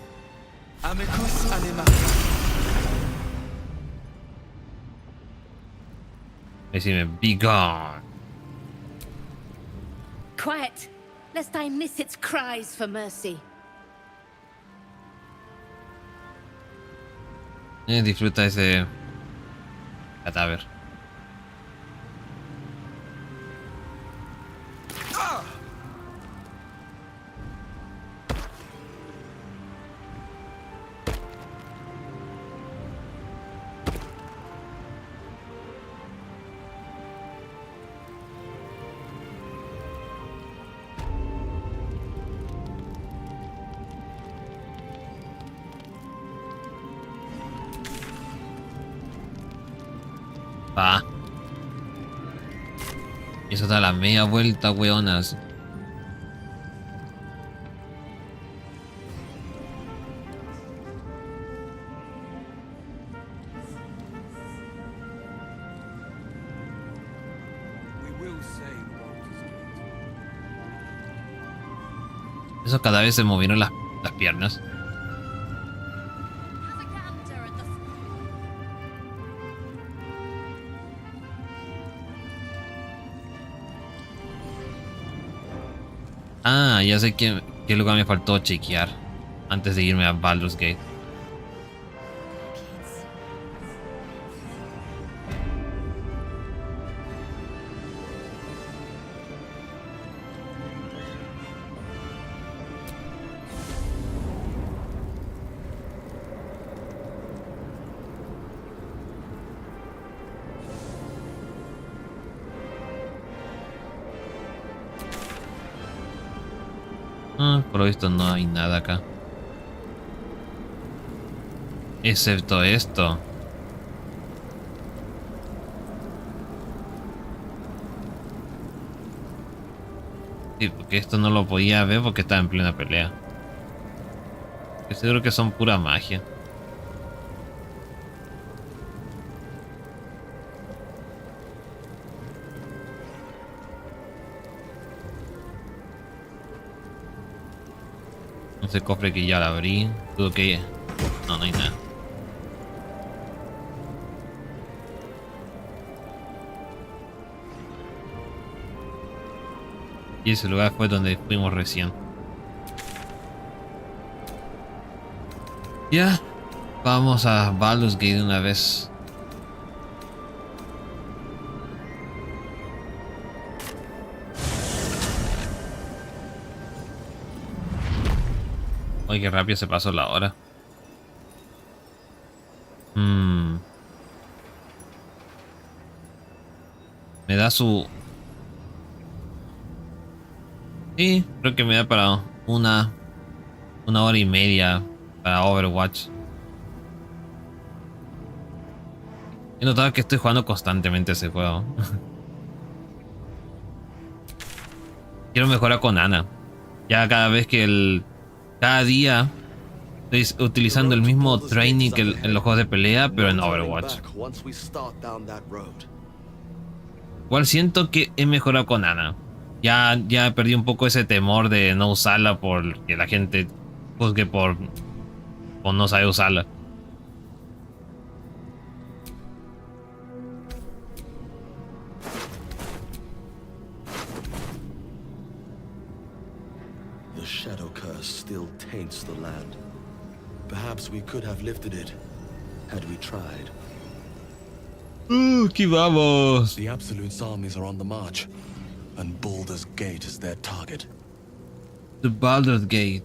Decime, be gone. Quiet, lest I miss its cries for mercy. Disfruta ese cadáver. Va. Eso da la media vuelta, weonas. Eso cada vez se movieron las piernas. Ah, ya sé qué lugar me faltó chequear antes de irme a Baldur's Gate. Por lo visto no hay nada acá. Excepto esto. Sí, porque esto no lo podía ver porque estaba en plena pelea. Estoy seguro que son pura magia. Ese cofre que ya lo abrí. Dudo que... No, no hay nada. Y ese lugar fue donde fuimos recién. Ya. Vamos a Baldur's Gate una vez. Uy, qué rápido se pasó la hora. Me da su... Sí, creo que me da para una hora y media para Overwatch. He notado que estoy jugando constantemente ese juego. Quiero mejorar con Ana. Ya cada vez que cada día estoy utilizando el mismo training que en los juegos de pelea, pero en Overwatch. Igual siento que he mejorado con Ana. Ya perdí un poco ese temor de no usarla porque la gente juzgue por no saber usarla. The shadow curse still taints the land. Perhaps we could have lifted it had we tried. Aquí vamos. The Absolute's armies are on the march, and Baldur's Gate is their target. The Baldur's Gate.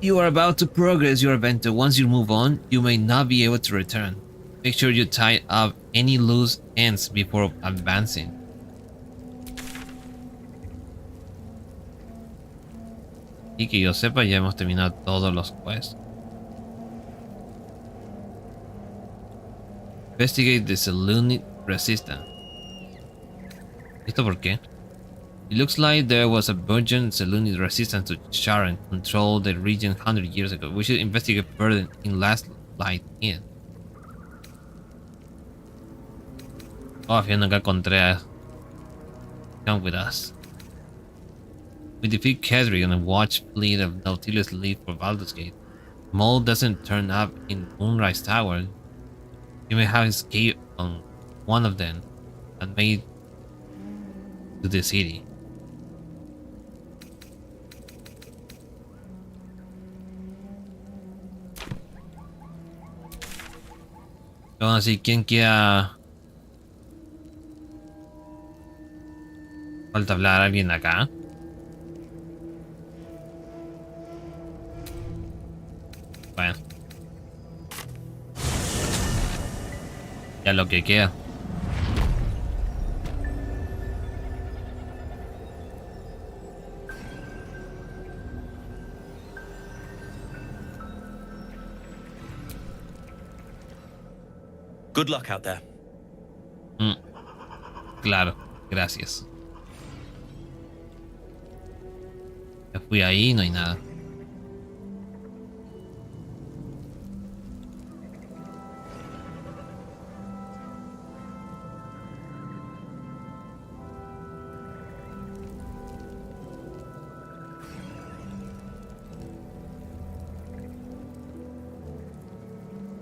You are about to progress your adventure. Once you move on, you may not be able to return. Make sure you tie up any loose ends before advancing. Y que yo sepa, ya hemos terminado todos los quests. Investigate the Selûnite resistance. ¿Esto por qué? It looks like there was a burgeoning Selûnite resistance to Sharon controlled the region 100 years ago. We should investigate further in Last Light Inn. Oh, viendo acá Contreras. Come with us. We defeat Kedrick and a watch fleet of Nautilus leave for Baldur's Gate. Mole doesn't turn up in Moonrise Tower. You may have escaped on one of them and made to the city. Vamos a decir, ¿quién quiera? Falta hablar a alguien acá. Bueno. Ya lo que queda. Good luck out there. Claro, gracias. Ya fui ahí, no hay nada.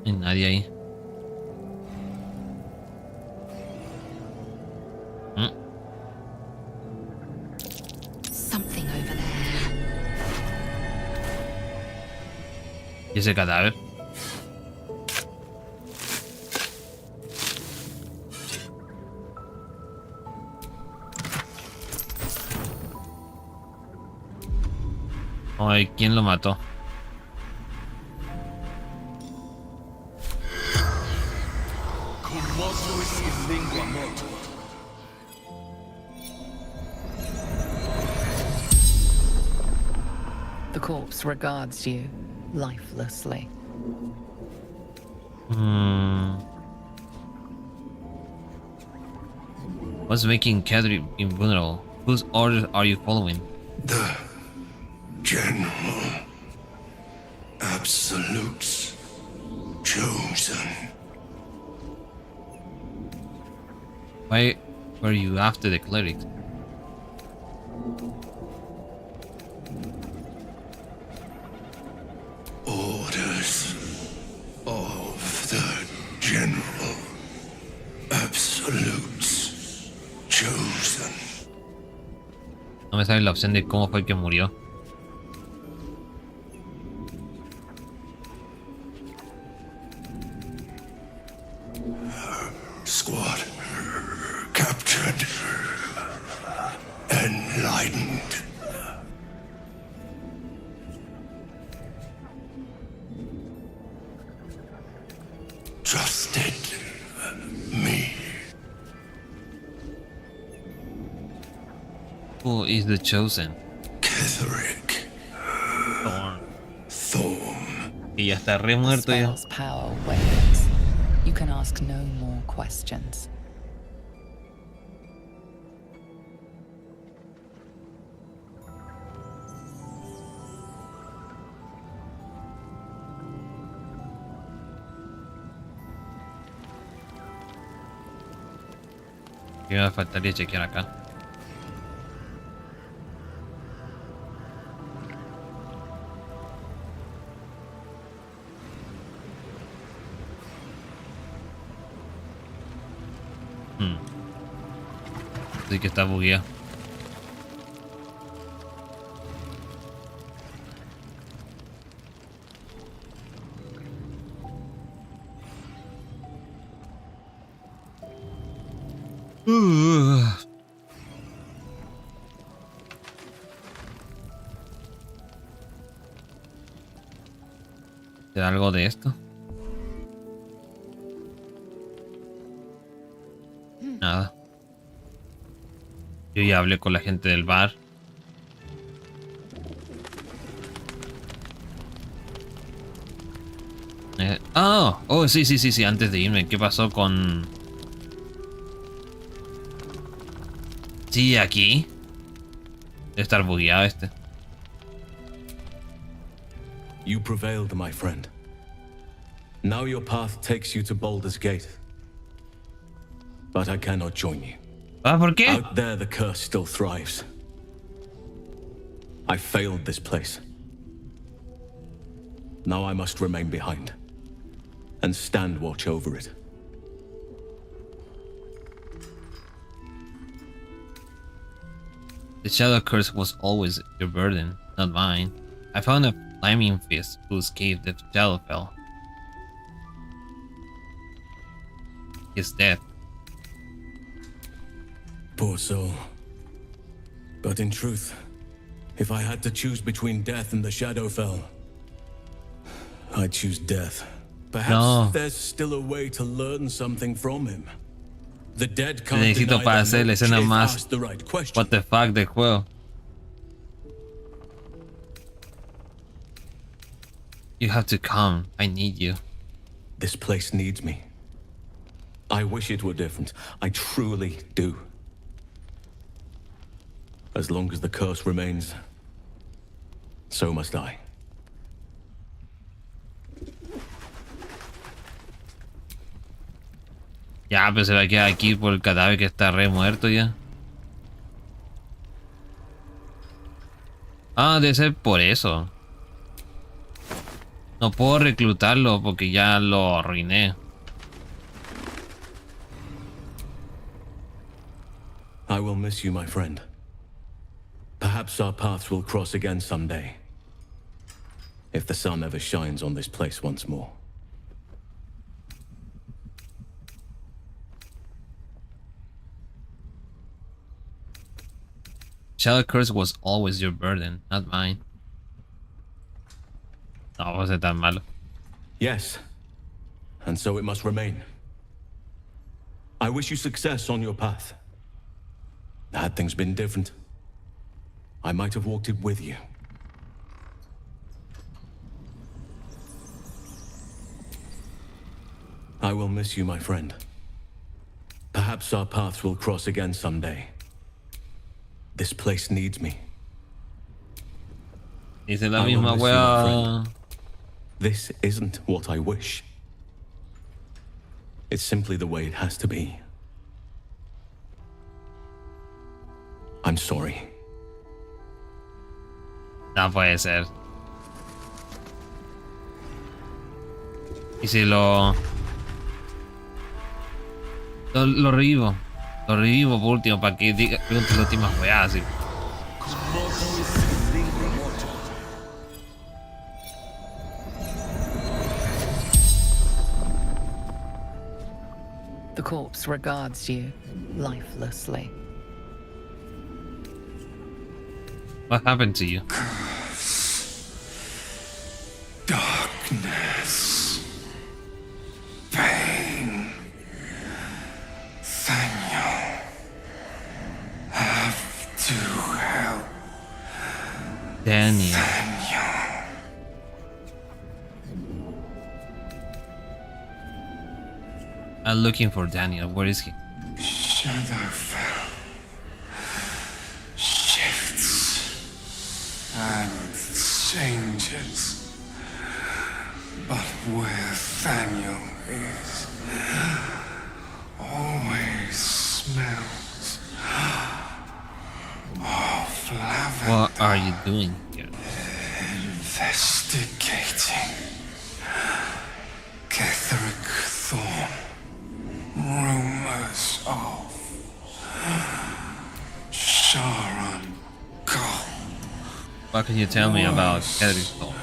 No hay nadie ahí. Something over there. ¿Y ese cadáver? Ay, ¿quién lo mató? The corpse regards you lifelessly. What's making Catherine invulnerable? Whose orders are you following? The General. Absolutes. Chosen. Why were you after the cleric? Orders of the General. Absolutes. Chosen. No me sale la opción de cómo fue que murió. Squad. Captured. Enlightened. Trusted me. Who is the chosen? Ketherick. Thorn. Y ya está re muerto ya. Spell's power wanes. You can ask no more questions. ¿Qué me faltaría chequear acá? Así que está bugueado. ¿Será algo de esto? Nada. Yo ya hablé con la gente del bar. Sí, antes de irme, ¿qué pasó con...? Sí, aquí. Debe estar bugueado este. You prevailed, my friend. Now your path takes you to Baldur's Gate. But I cannot join you. ¿Por qué? Out there, the curse still thrives. I failed this place. Now I must remain behind and stand watch over it. The Shadow Curse was always your burden, not mine. I found a flaming fist who escaped the Shadowfell. He's dead. Poor soul. But in truth, if I had to choose between death and the Shadowfell, I'd choose death. Perhaps there's still a way to learn something from him. The dead can't Necesito para hacer la escena más the right question. what the fuck del juego. You have to come. I need you. This place needs me. I wish it were different. I truly do. As long as the curse remains, so must I. Ya, pero se va a quedar aquí por el cadáver que está re muerto ya. Ah, debe ser por eso. No puedo reclutarlo porque ya lo arruiné. I will miss you, my friend. Perhaps our paths will cross again someday. If the sun ever shines on this place once more. Shadow Curse was always your burden, not mine. No va a ser tan malo. Yes, and so it must remain. I wish you success on your path. Had things been different, I might have walked it with you. I will miss you, my friend. Perhaps our paths will cross again someday. This place needs me. Dice la I will misma miss you, my wea. friend. This isn't what I wish. It's simply the way it has to be. I'm sorry. No puede ser. Y si lo revivo. Lo revivo por último para que diga, pregunte las últimas weas así. The corpse regards you lifelessly. What happened to you? Darkness. Pain. Daniel. Have to help. Daniel. I'm looking for Daniel. Where is he? Shadowfell shifts and changes, but where Daniel is, always smells of lavender. What are you doing here? Investigating Catherick Thorn. Rumors of Sharon God. What can you tell me about Catherick Thorn?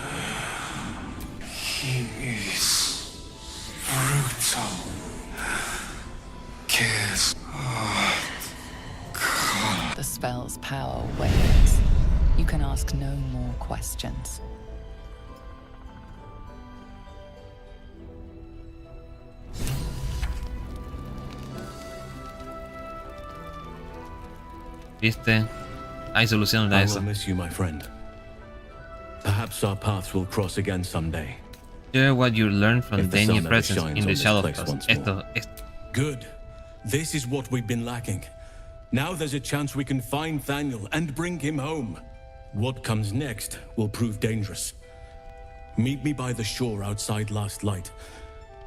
He is brutal. Cares. The spell's power wanes. You can ask no more questions. ¿Viste? Hay solución a I eso. will miss you, my friend. Perhaps our paths will cross again someday. Share what you learned from If the Daniel's sun ever presence shines in on the this Shadow place Coast. once Esto, more. esto. Good. This is what we've been lacking. Now there's a chance we can find Daniel and bring him home. What comes next will prove dangerous. Meet me by the shore outside Last Light.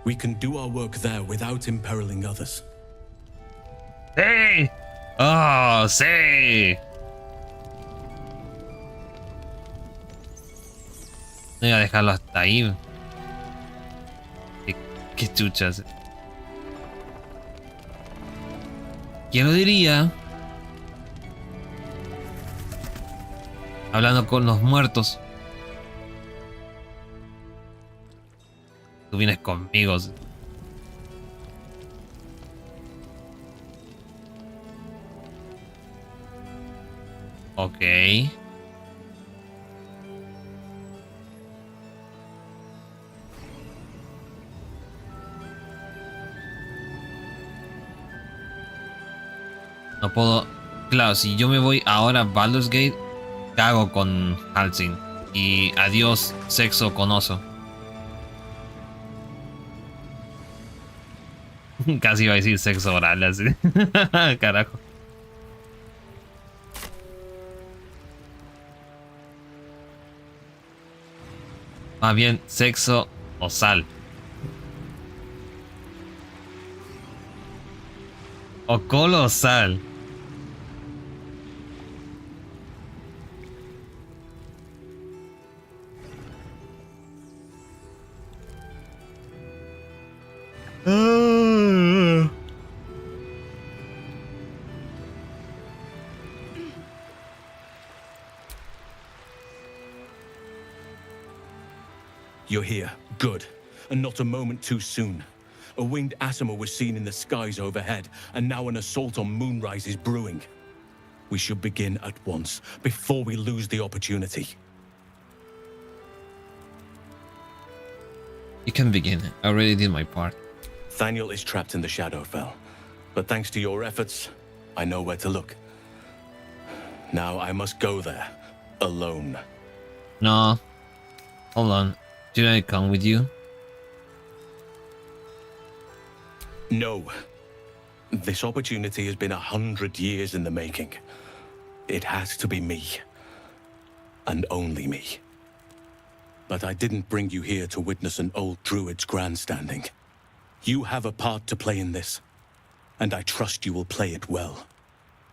We can do our work there without imperiling others. ¡Sí! ¡Oh, sí! No iba a dejarlo hasta ahí. Qué chuchas. ¿Quién lo diría? Hablando con los muertos. Tú vienes conmigo. Ok. No puedo... Claro, si yo me voy ahora a Baldur's Gate, cago con Halsin. Y adiós, sexo con oso. Casi iba a decir sexo oral así. Carajo. Más bien sexo o sal. O colosal. You're here. Good. And not a moment too soon. A winged Asima was seen in the skies overhead, and now an assault on Moonrise is brewing. We should begin at once, before we lose the opportunity. You can begin. I already did my part. Thaniel is trapped in the Shadowfell. But thanks to your efforts, I know where to look. Now I must go there, alone. No. Hold on. Should I come with you? No. This opportunity has been 100 years in the making. It has to be me. And only me. But I didn't bring you here to witness an old druid's grandstanding. You have a part to play in this, and I trust you will play it well.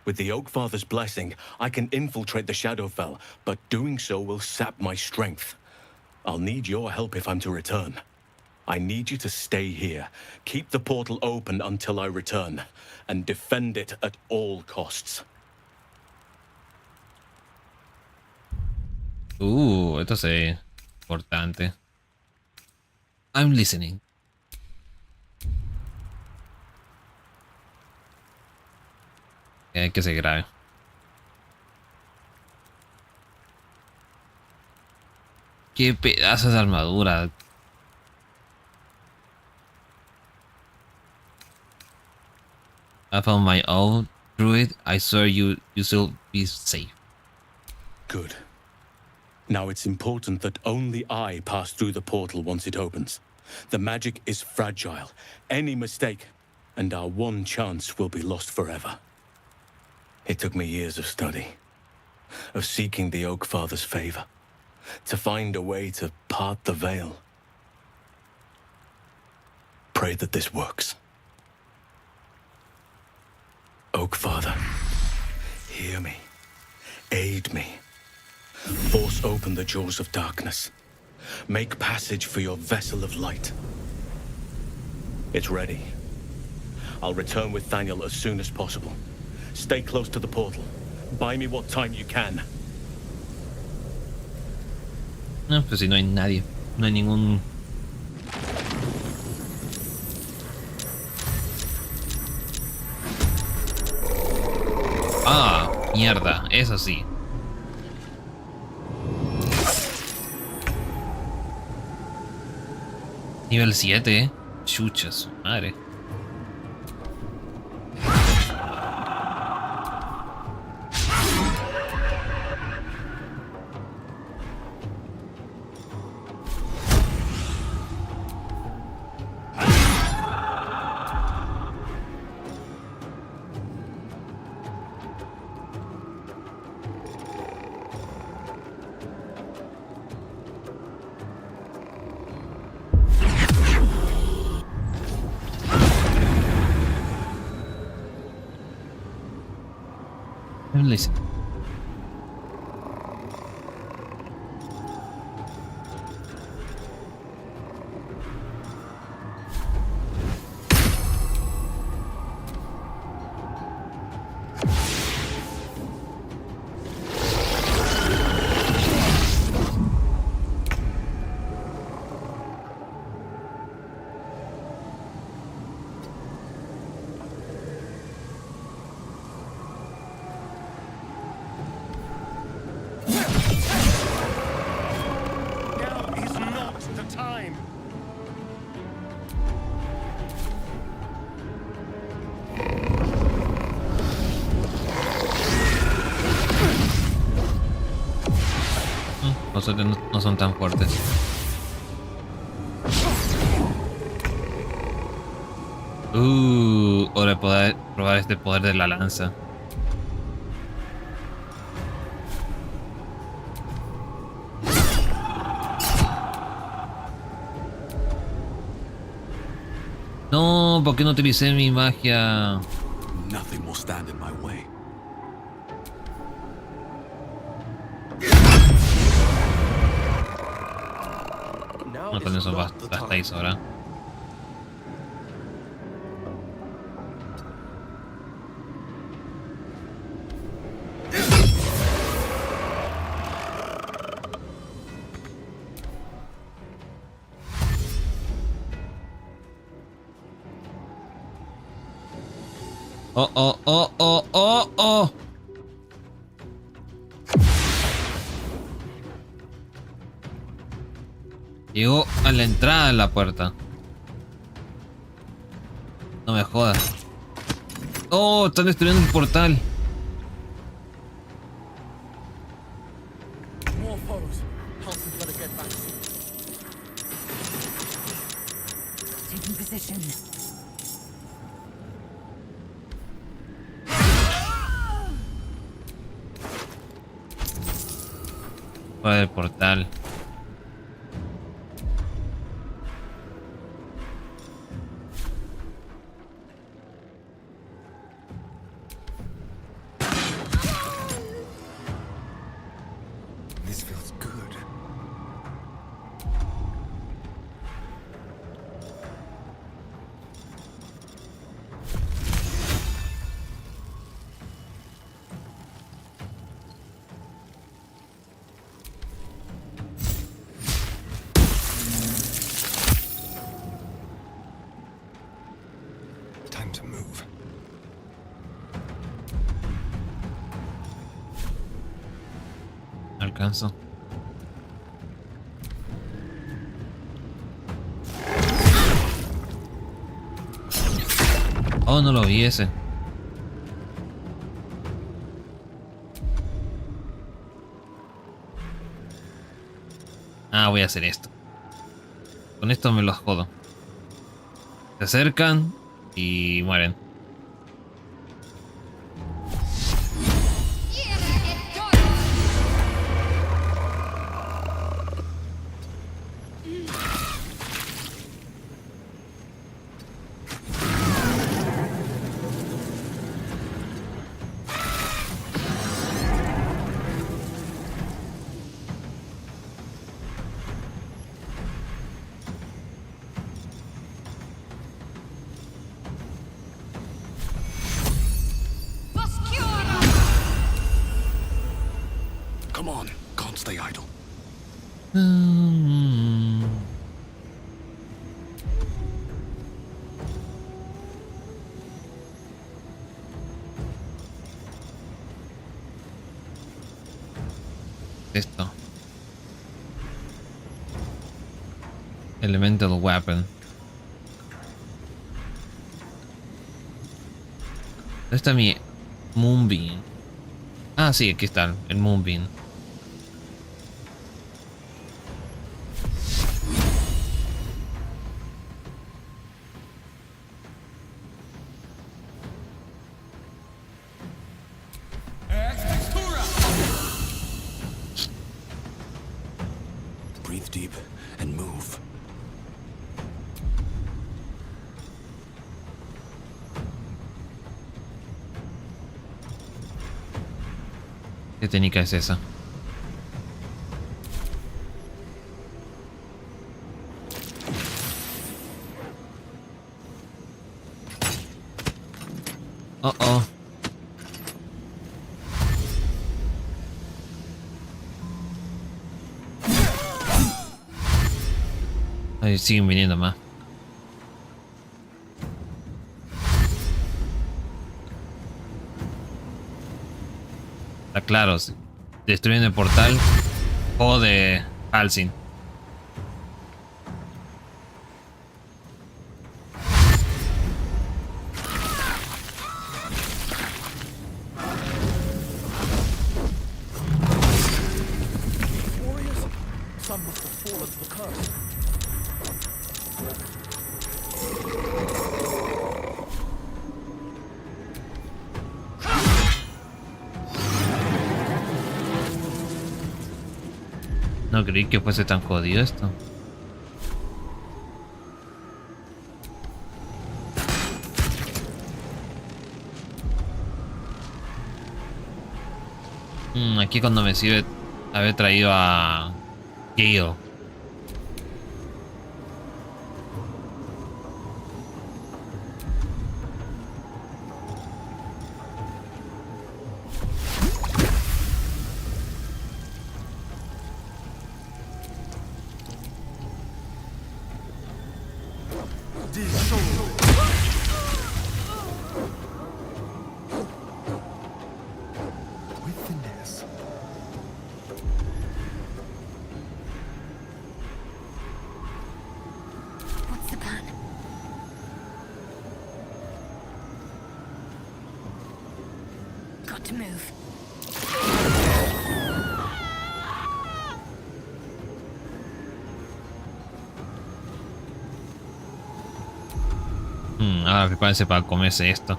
With the Oakfather's blessing, I can infiltrate the Shadowfell, but doing so will sap my strength. I'll need your help if I'm to return. I need you to stay here, keep the portal open until I return, and defend it at all costs. Esto es importante. I'm listening. Hay que ser grave. Qué pedazos de armadura. I found my own druid. I swear you shall be safe. Good. Now it's important that only I pass through the portal once it opens. The magic is fragile. Any mistake, and our one chance will be lost forever. It took me years of study, of seeking the Oakfather's favor, to find a way to part the veil. Pray that this works. Oakfather, hear me. Aid me. Force open the jaws of darkness. Make passage for your vessel of light. It's ready. I'll return with Thaniel as soon as possible. Stay close to the portal. Buy me what time you can. No, pues si no hay nadie. No hay ningún... Ah, mierda. Eso sí. Nivel 7, chucha su madre. Listen. No son tan fuertes. Hora de poder probar este poder de la lanza. No, ¿por qué no utilicé mi magia? Nothing will stand in my way. No, con eso bastáis ahora. Oh, oh, oh, oh, oh, oh. Llegó a la entrada de la puerta. No me jodas. Oh, están destruyendo el portal. Taking position. Fuera del portal. This feels good. Time to move. Alcanzo. Oh, no lo vi ese. Ah, voy a hacer esto. Con esto me los jodo. Se acercan y mueren. Come on, can't stay idle. Esto. Elemental weapon. ¿Dónde está mi Moonbeam? Ah, sí, aquí está el Moonbeam. Breathe deep and move. ¿Qué técnica es esa? Oh, oh. Ahí siguen viniendo más. Está claro, si destruyen el portal o de Halsin. Warriors? Some must have fallen to the curse. No creí que fuese tan jodido esto. Aquí cuando me sirve haber traído a Gale. What's the plan? Got to move. Ahora prepárense para comerse esto.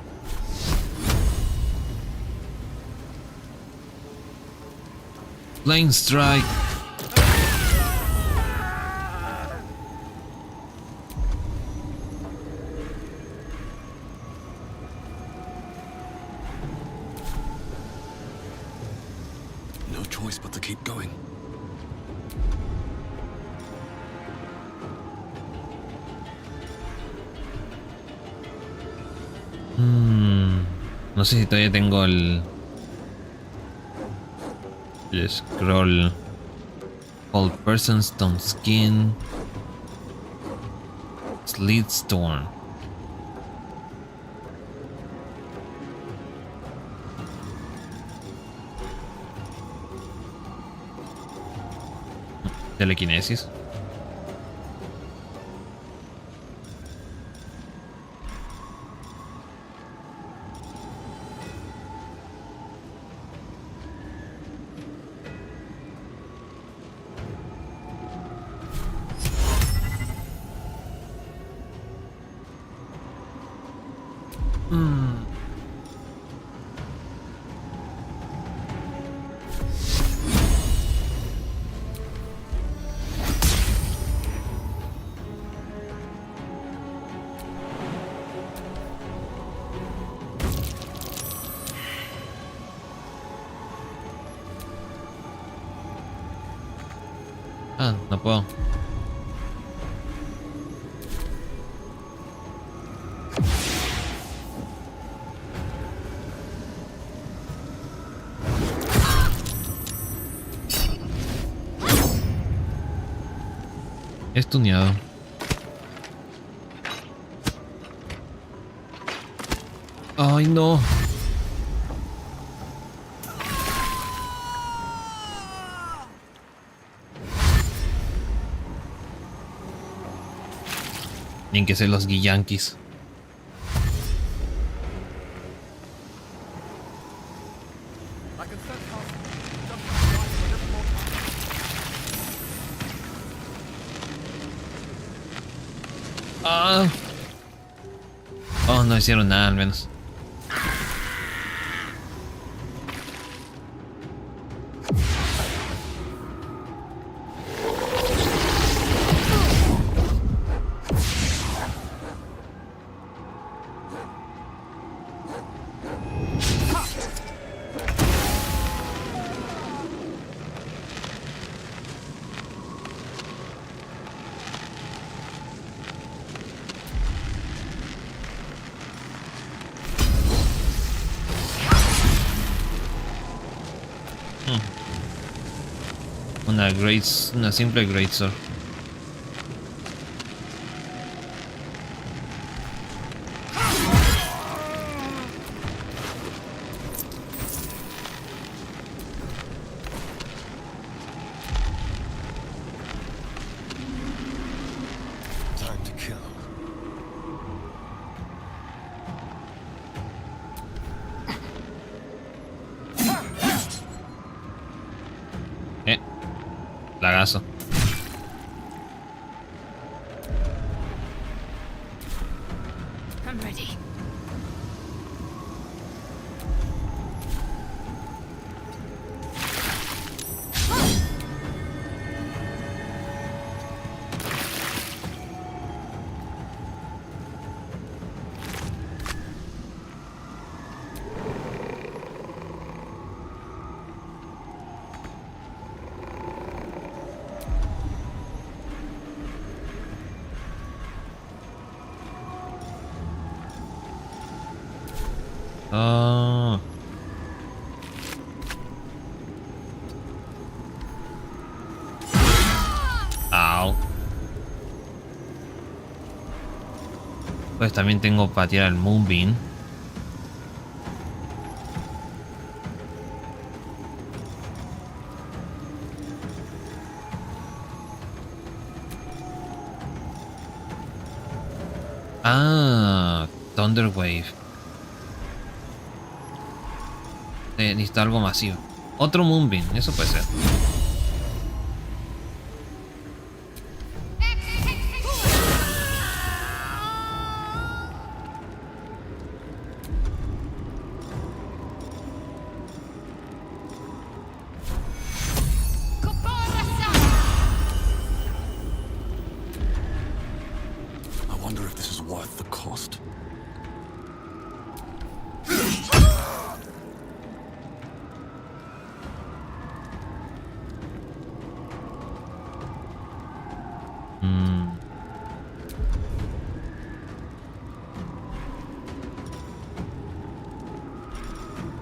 Flame Strike. No choice but to keep going. No sé si todavía tengo el scroll. Old Person, Stone Skin, Sleet Storm. Telequinesis. No puedo. Estuneado. Ay, no. Tienen que ser los guillanquis. Oh, no hicieron nada al menos. Una simple greatsword. Time to kill. Lagazo. I'm ready. Oh. Au. Pues también tengo para tirar el Moonbeam. Ah, Thunder Wave. Necesito algo masivo. Otro Moonbeam, eso puede ser.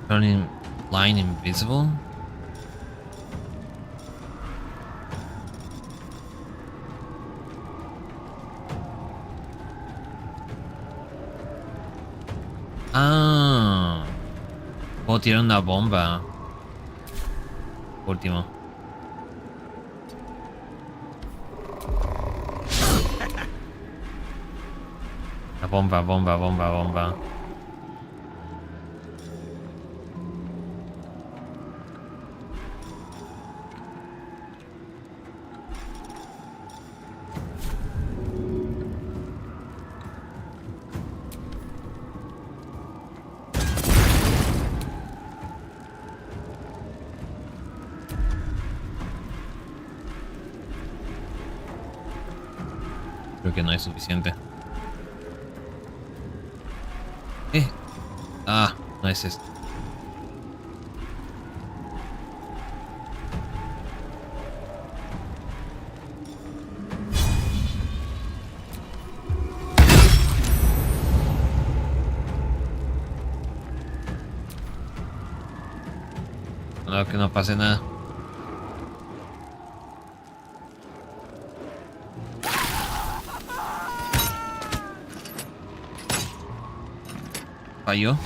Turning line invisible. Ah, puedo tirar una bomba. Último. La bomba. Creo que no es suficiente. Ah, no es esto. No, que no pase nada. Falló.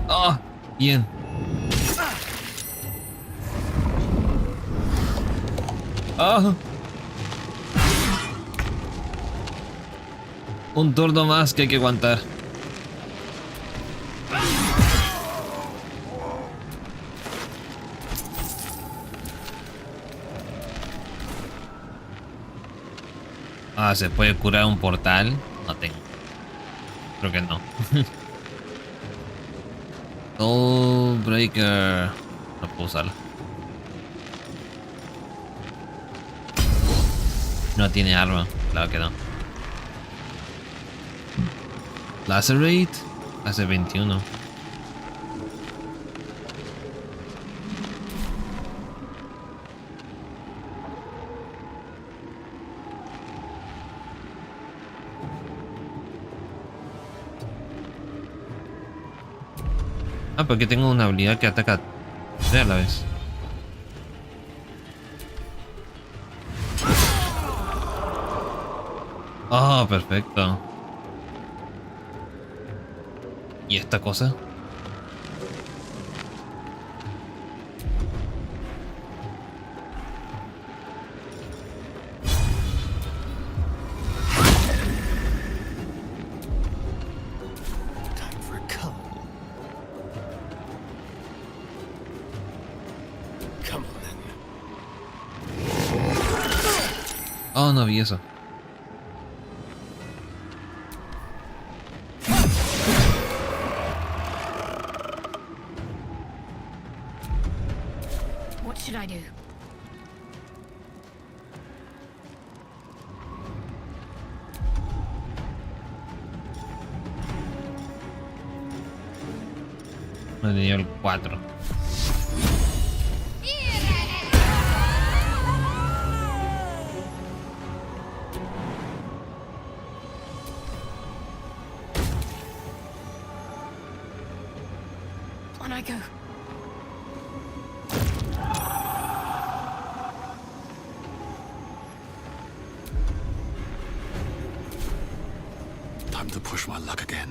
Oh, bien. Oh. Un turno más que hay que aguantar. Ah, ¿se puede curar un portal? No tengo. Creo que no. Soul Breaker. No puedo usarlo. No tiene arma. Claro que no. Lacerate. Hace 21. Ah, porque tengo una habilidad que ataca 3 a la vez. Ah, perfecto. ¿Y esta cosa? Oh, no vi eso. What should I do? De nivel 4. On I go. Time to push my luck again.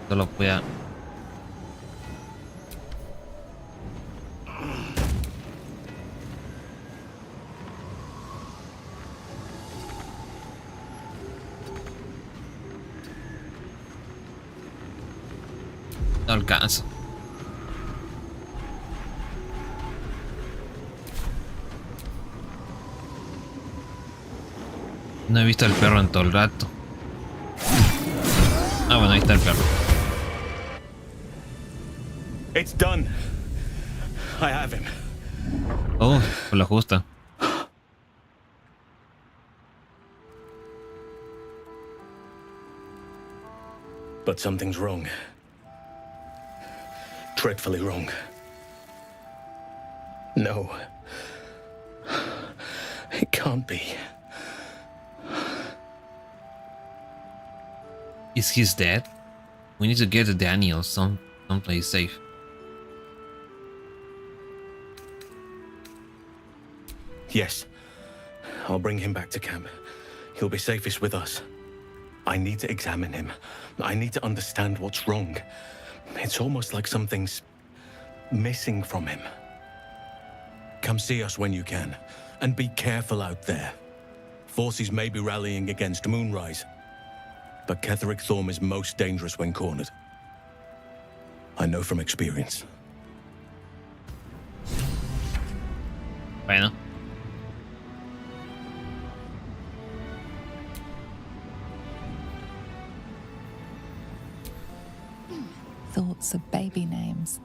Solo pueda. No alcanzo. No he visto al perro en todo el rato. Ah, bueno, ahí está el perro. It's done. I have him. Oh, por lo justo. But something's wrong. Dreadfully wrong. No. It can't be. Is he dead? We need to get to Daniel someplace safe. Yes. I'll bring him back to camp. He'll be safest with us. I need to examine him. I need to understand what's wrong. It's almost like something's missing from him. Come see us when you can. And be careful out there. Forces may be rallying against Moonrise. But Ketheric Thorm is most dangerous when cornered. I know from experience. Bueno. Thoughts of baby names.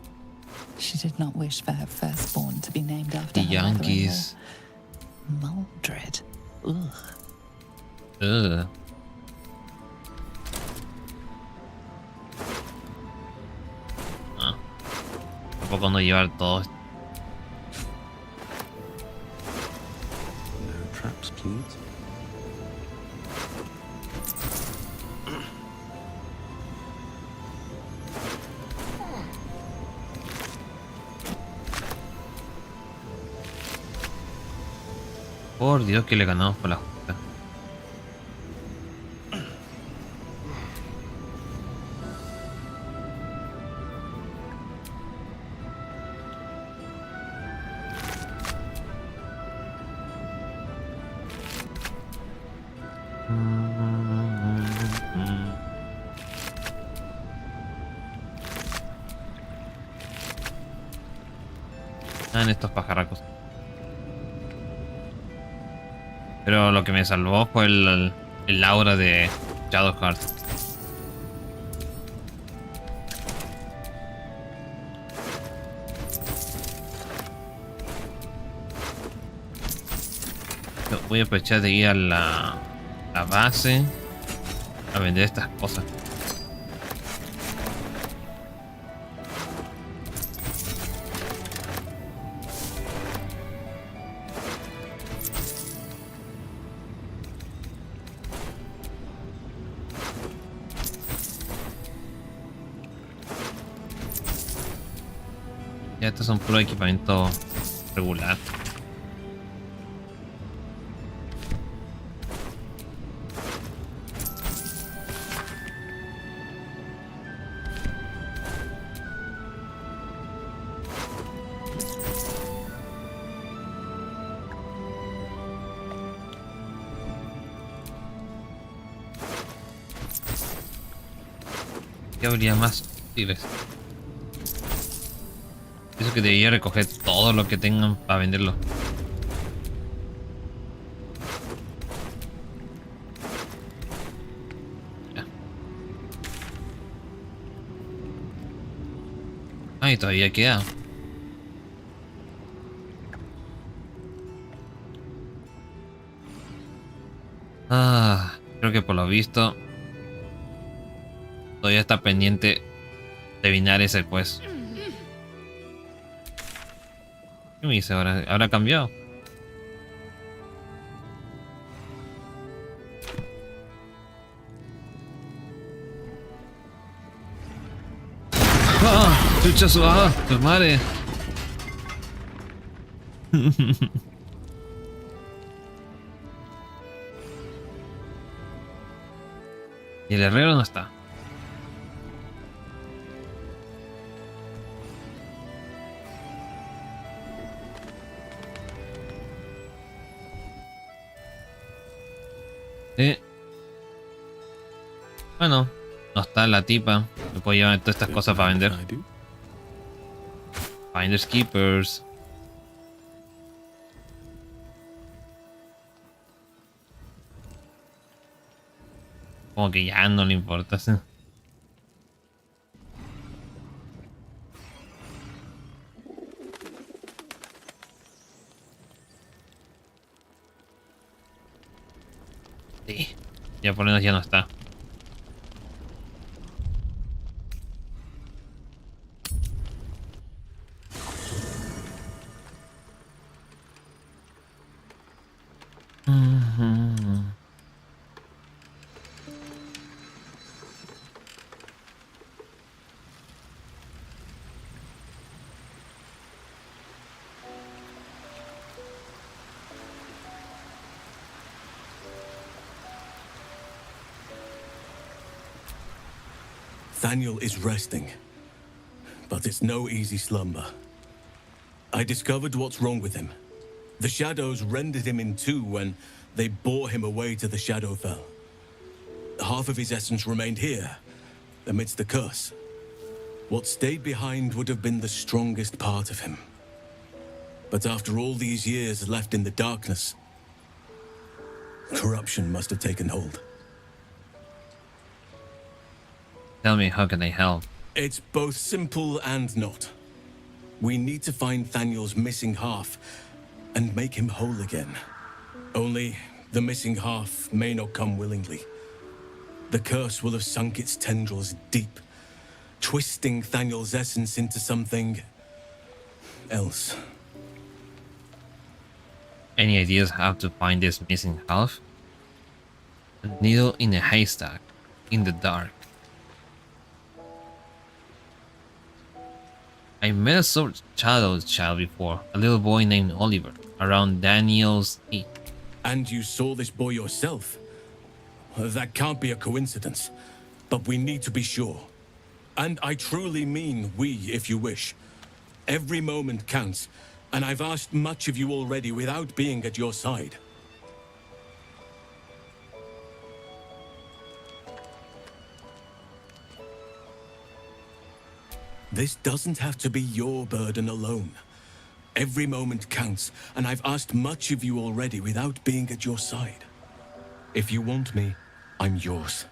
She did not wish for her firstborn to be named after The her Yankees. Maldred. Ugh. Ugh. Ah. Tampoco no llevar todo. No traps, please. Por Dios que le ganamos por la justa. En estos pajarracos. Pero lo que me salvó fue el aura de Shadowheart. Voy a aprovechar de ir a la base a vender estas cosas. Ya estos son puro equipamiento regular. ¿Qué habría más útiles? Pienso que debería recoger todo lo que tengan para venderlo. Ya. Ay, todavía queda. Creo que por lo visto todavía está pendiente de vinar ese pues. ¿Qué me dice ahora? ¿Habrá cambiado? ¡Ah! ¡Chucha su madre! Y el herrero no está. Sí. Bueno, no está la tipa. Me puedo llevar todas estas cosas para vender. Finders Keepers. Como que ya no le importa. ¿Sí? Sí, ya por lo menos ya no está. Daniel is resting, but it's no easy slumber. I discovered what's wrong with him. The shadows rendered him in two when they bore him away to the Shadowfell. Half of his essence remained here, amidst the curse. What stayed behind would have been the strongest part of him. But after all these years left in the darkness, corruption must have taken hold. Tell me, how can I help? It's both simple and not. We need to find Daniel's missing half and make him whole again. Only the missing half may not come willingly. The curse will have sunk its tendrils deep, twisting Daniel's essence into something else. Any ideas how to find this missing half? A needle in a haystack, in the dark. I met a sort of child before, a little boy named Oliver, around Daniel's age. And you saw this boy yourself? That can't be a coincidence, but we need to be sure. And I truly mean we, if you wish. Every moment counts, and I've asked much of you already without being at your side. This doesn't have to be your burden alone. Every moment counts, and I've asked much of you already without being at your side. If you want me, I'm yours.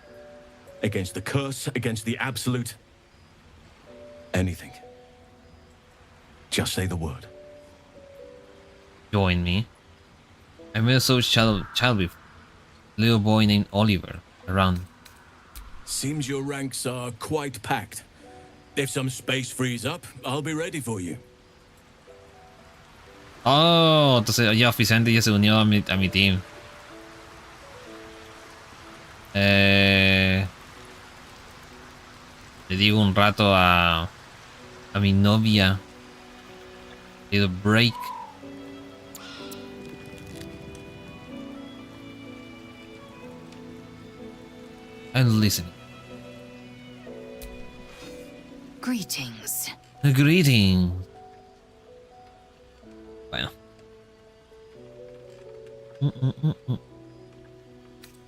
Against the curse, against the absolute... anything. Just say the word. Join me. I met a sort of child before, a little boy named Oliver, around. Seems your ranks are quite packed. If some space frees up, I'll be ready for you. Oh, entonces ya oficialmente ya se unió a mi team. Le digo un rato a mi novia. Little break. I'm listening. Greetings. Greeting. Bueno.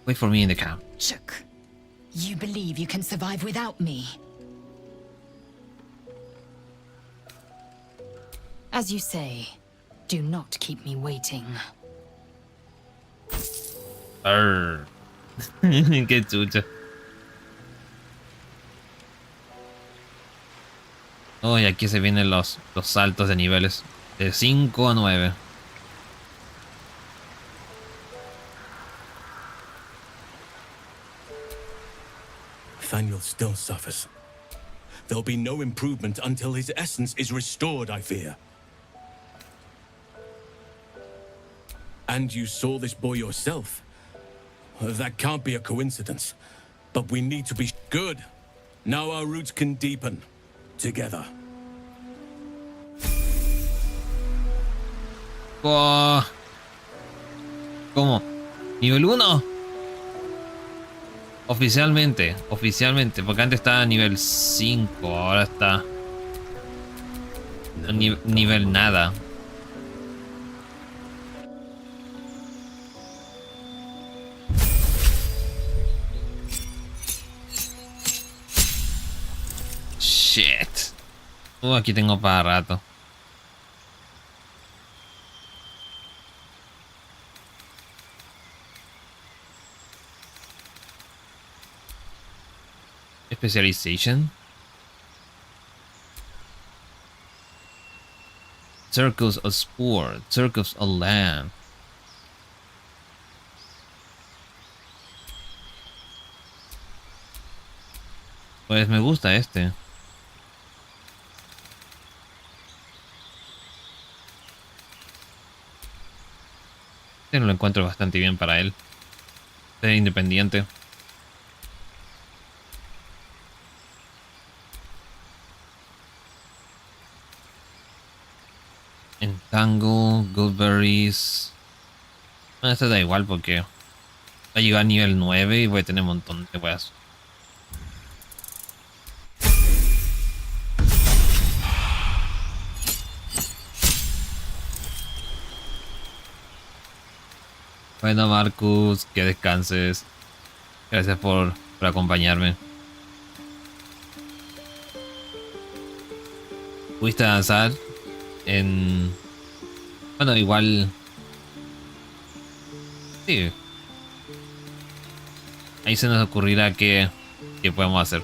Wait for me in the camp. Shook. You believe you can survive without me? As you say, do not keep me waiting. Arr. Qué chucha. Oh, y aquí se vienen los saltos de niveles. De 5 a 9. Nathaniel still suffers. There'll be no improvement until his essence is restored, I fear. And you saw this boy yourself. That can't be a coincidence. But we need to be good. Now our roots can deepen. Together. Oh. ¿Cómo? ¿Nivel 1? Oficialmente, porque antes estaba a nivel 5, ahora está a nivel nada. Shit. Aquí tengo para rato. Specialization. Circles of sport, circles of land. Pues me gusta este. Este lo encuentro bastante bien para él. Ser independiente. Entangle, Goldberries. Bueno, esto da igual porque va a llegar a nivel 9 y voy a tener un montón de weas. Bueno, Marcus, que descanses. Gracias por acompañarme. ¿Pudiste avanzar? Bueno, igual... Sí. Ahí se nos ocurrirá qué podemos hacer.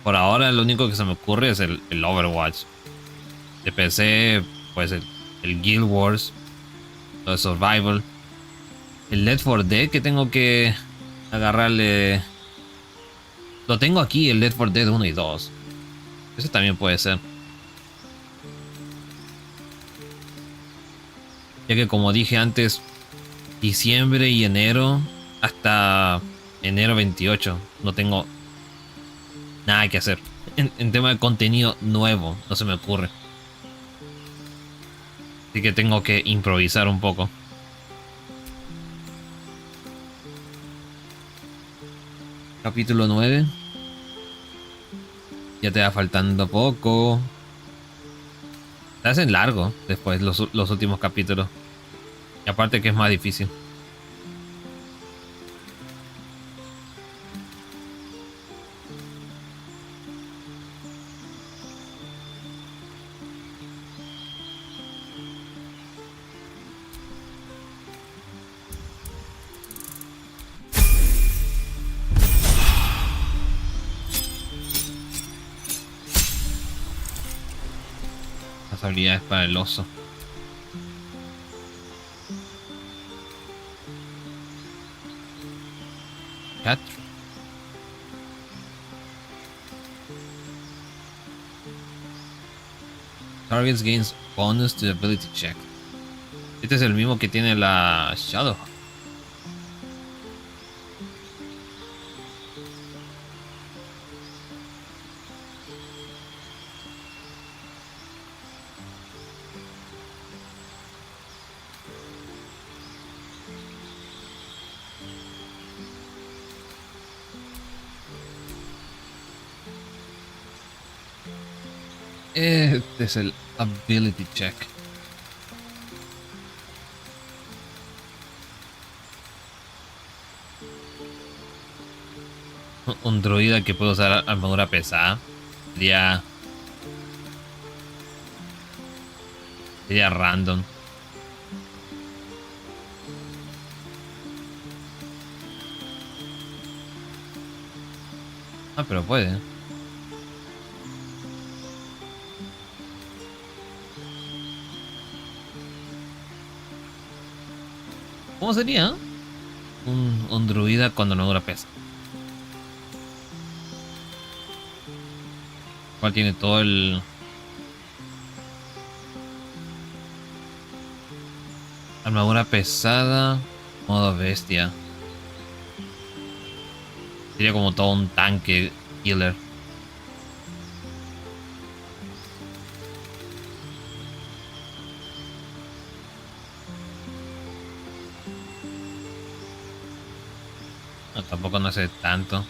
Por ahora lo único que se me ocurre es el Overwatch. De PC, pues el Guild Wars. El Survival. El Left 4 Dead que tengo que agarrarle. Lo tengo aquí, el Left 4 Dead 1 y 2. Ese también puede ser. Ya que como dije antes, diciembre y enero hasta enero 28 no tengo nada que hacer. En tema de contenido nuevo, no se me ocurre. Así que tengo que improvisar un poco. Capítulo 9. Ya te va faltando poco. Se hacen largo después los últimos capítulos. Y aparte que es más difícil. Las habilidades para el oso. Cat. Targets gains bonus to ability check. Este es el mismo que tiene la Shadow. Este es el ability check. Un druida que puede usar armadura pesada. Sería Sería random. Ah, pero puede. ¿Cómo sería? Un druida con armadura pesa. ¿Cuál tiene todo el... Armadura pesada, modo bestia. Sería como todo un tanque killer. No, tampoco no sé tanto.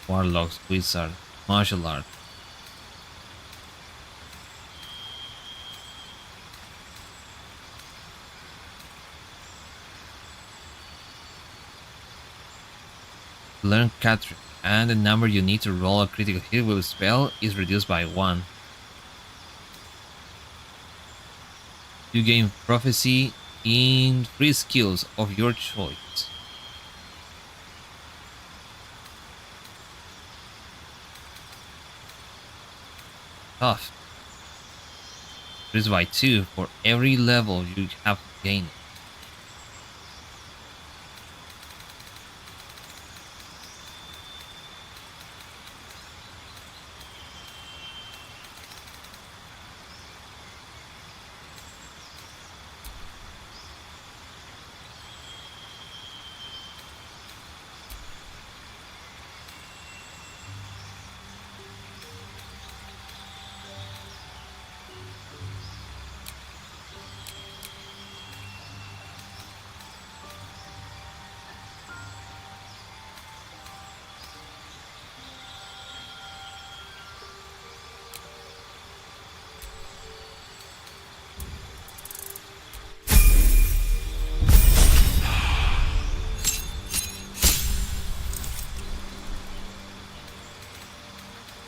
Warlocks, wizard, martial art. Learn Catherine, and the number you need to roll a critical hit with a spell is reduced by 1. You gain prophecy in 3 skills of your choice. Tough. Reduced by 2 for every level you have gained.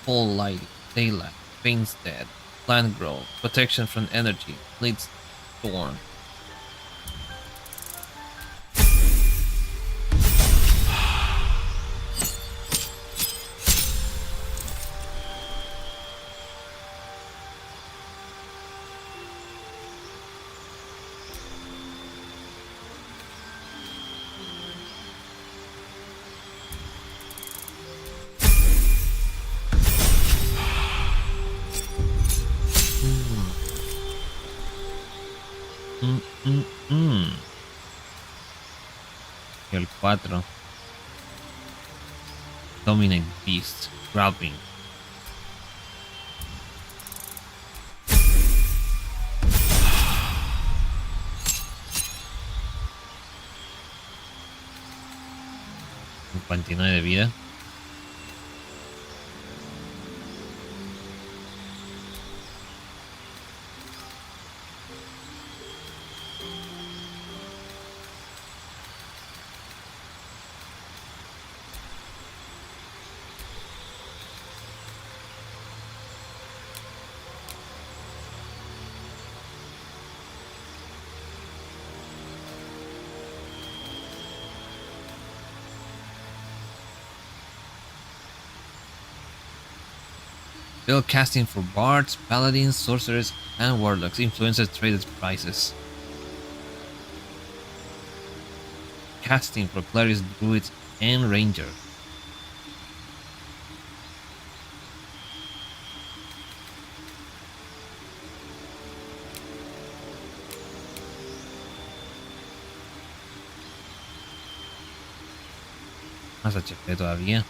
Full lighting, daylight, faint dead, plant growth, protection from energy, leads storm. Y el 4. Dominate Beast, Grappling. $59 de vida. Spell casting for bards, paladins, sorcerers, and warlocks. Influences traded prices. Casting for clerics, druids, and ranger. Más HP todavía.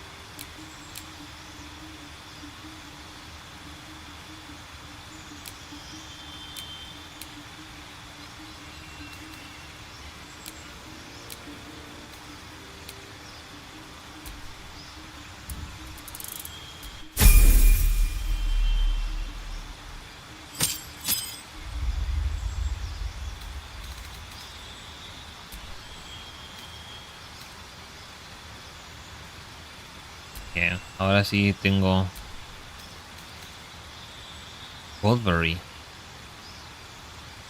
Bien, ahora sí tengo Wolverine.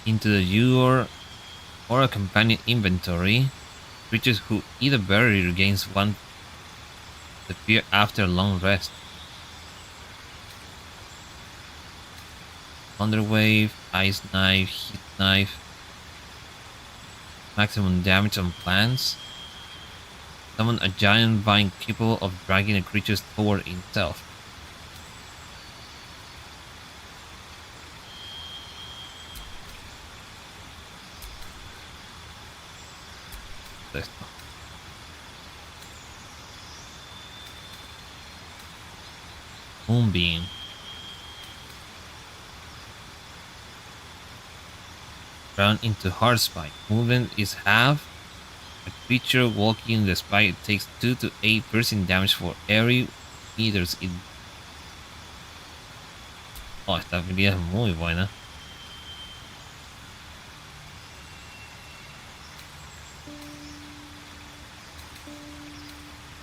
Into the viewer or a companion inventory. Creatures who eat a berry regains one appear after a long rest. Thunderwave, Ice Knife, Heat Knife. Maximum damage on plants. Summon a giant vine capable of dragging a creature toward itself. Esto. Moonbeam. Round into hard spike. Movement is half. A creature walking the spike takes 2 to 8 piercing damage for every meters it. Oh, esta habilidad es muy buena.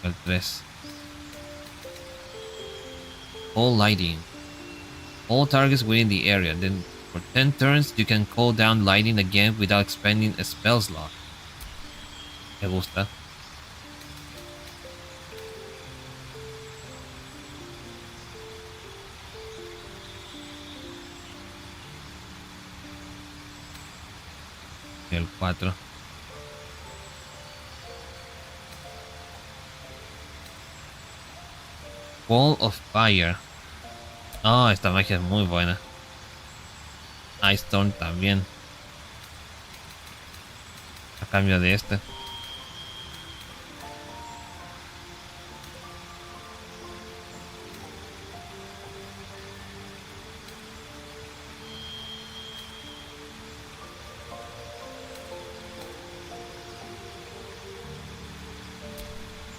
El 3. All lighting. All targets within the area. Then for 10 turns you can call down lighting again without expending a spell slot. Me gusta. El 4. Wall of Fire. Oh, esta magia es muy buena. Ice Storm también. A cambio de este.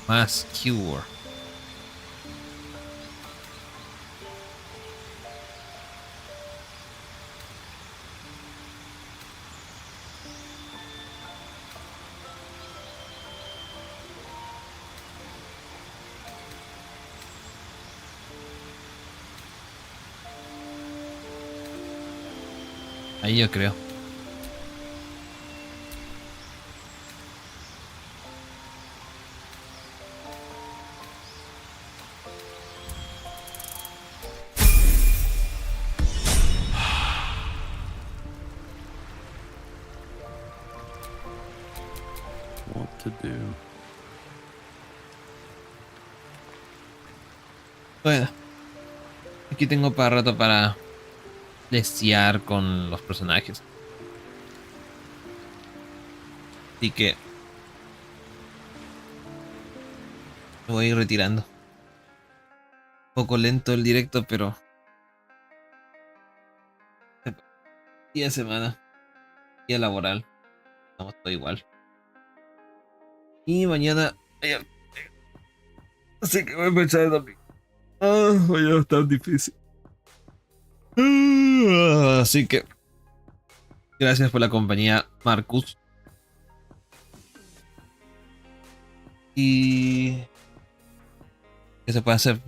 Mass Cure. Ahí yo creo. What to do? Bueno, aquí tengo para rato para desear con los personajes. Así que me voy a ir retirando. Un poco lento el directo, pero día de semana, día laboral, estamos todo igual. Y mañana, así que voy a empezar a dormir. Mañana es tan difícil. Así que gracias por la compañía, Marcus. Y ¿qué se puede hacer?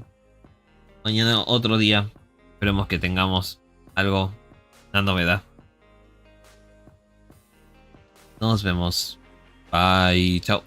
Mañana otro día. Esperemos que tengamos algo, una novedad. Nos vemos. Bye. Chao.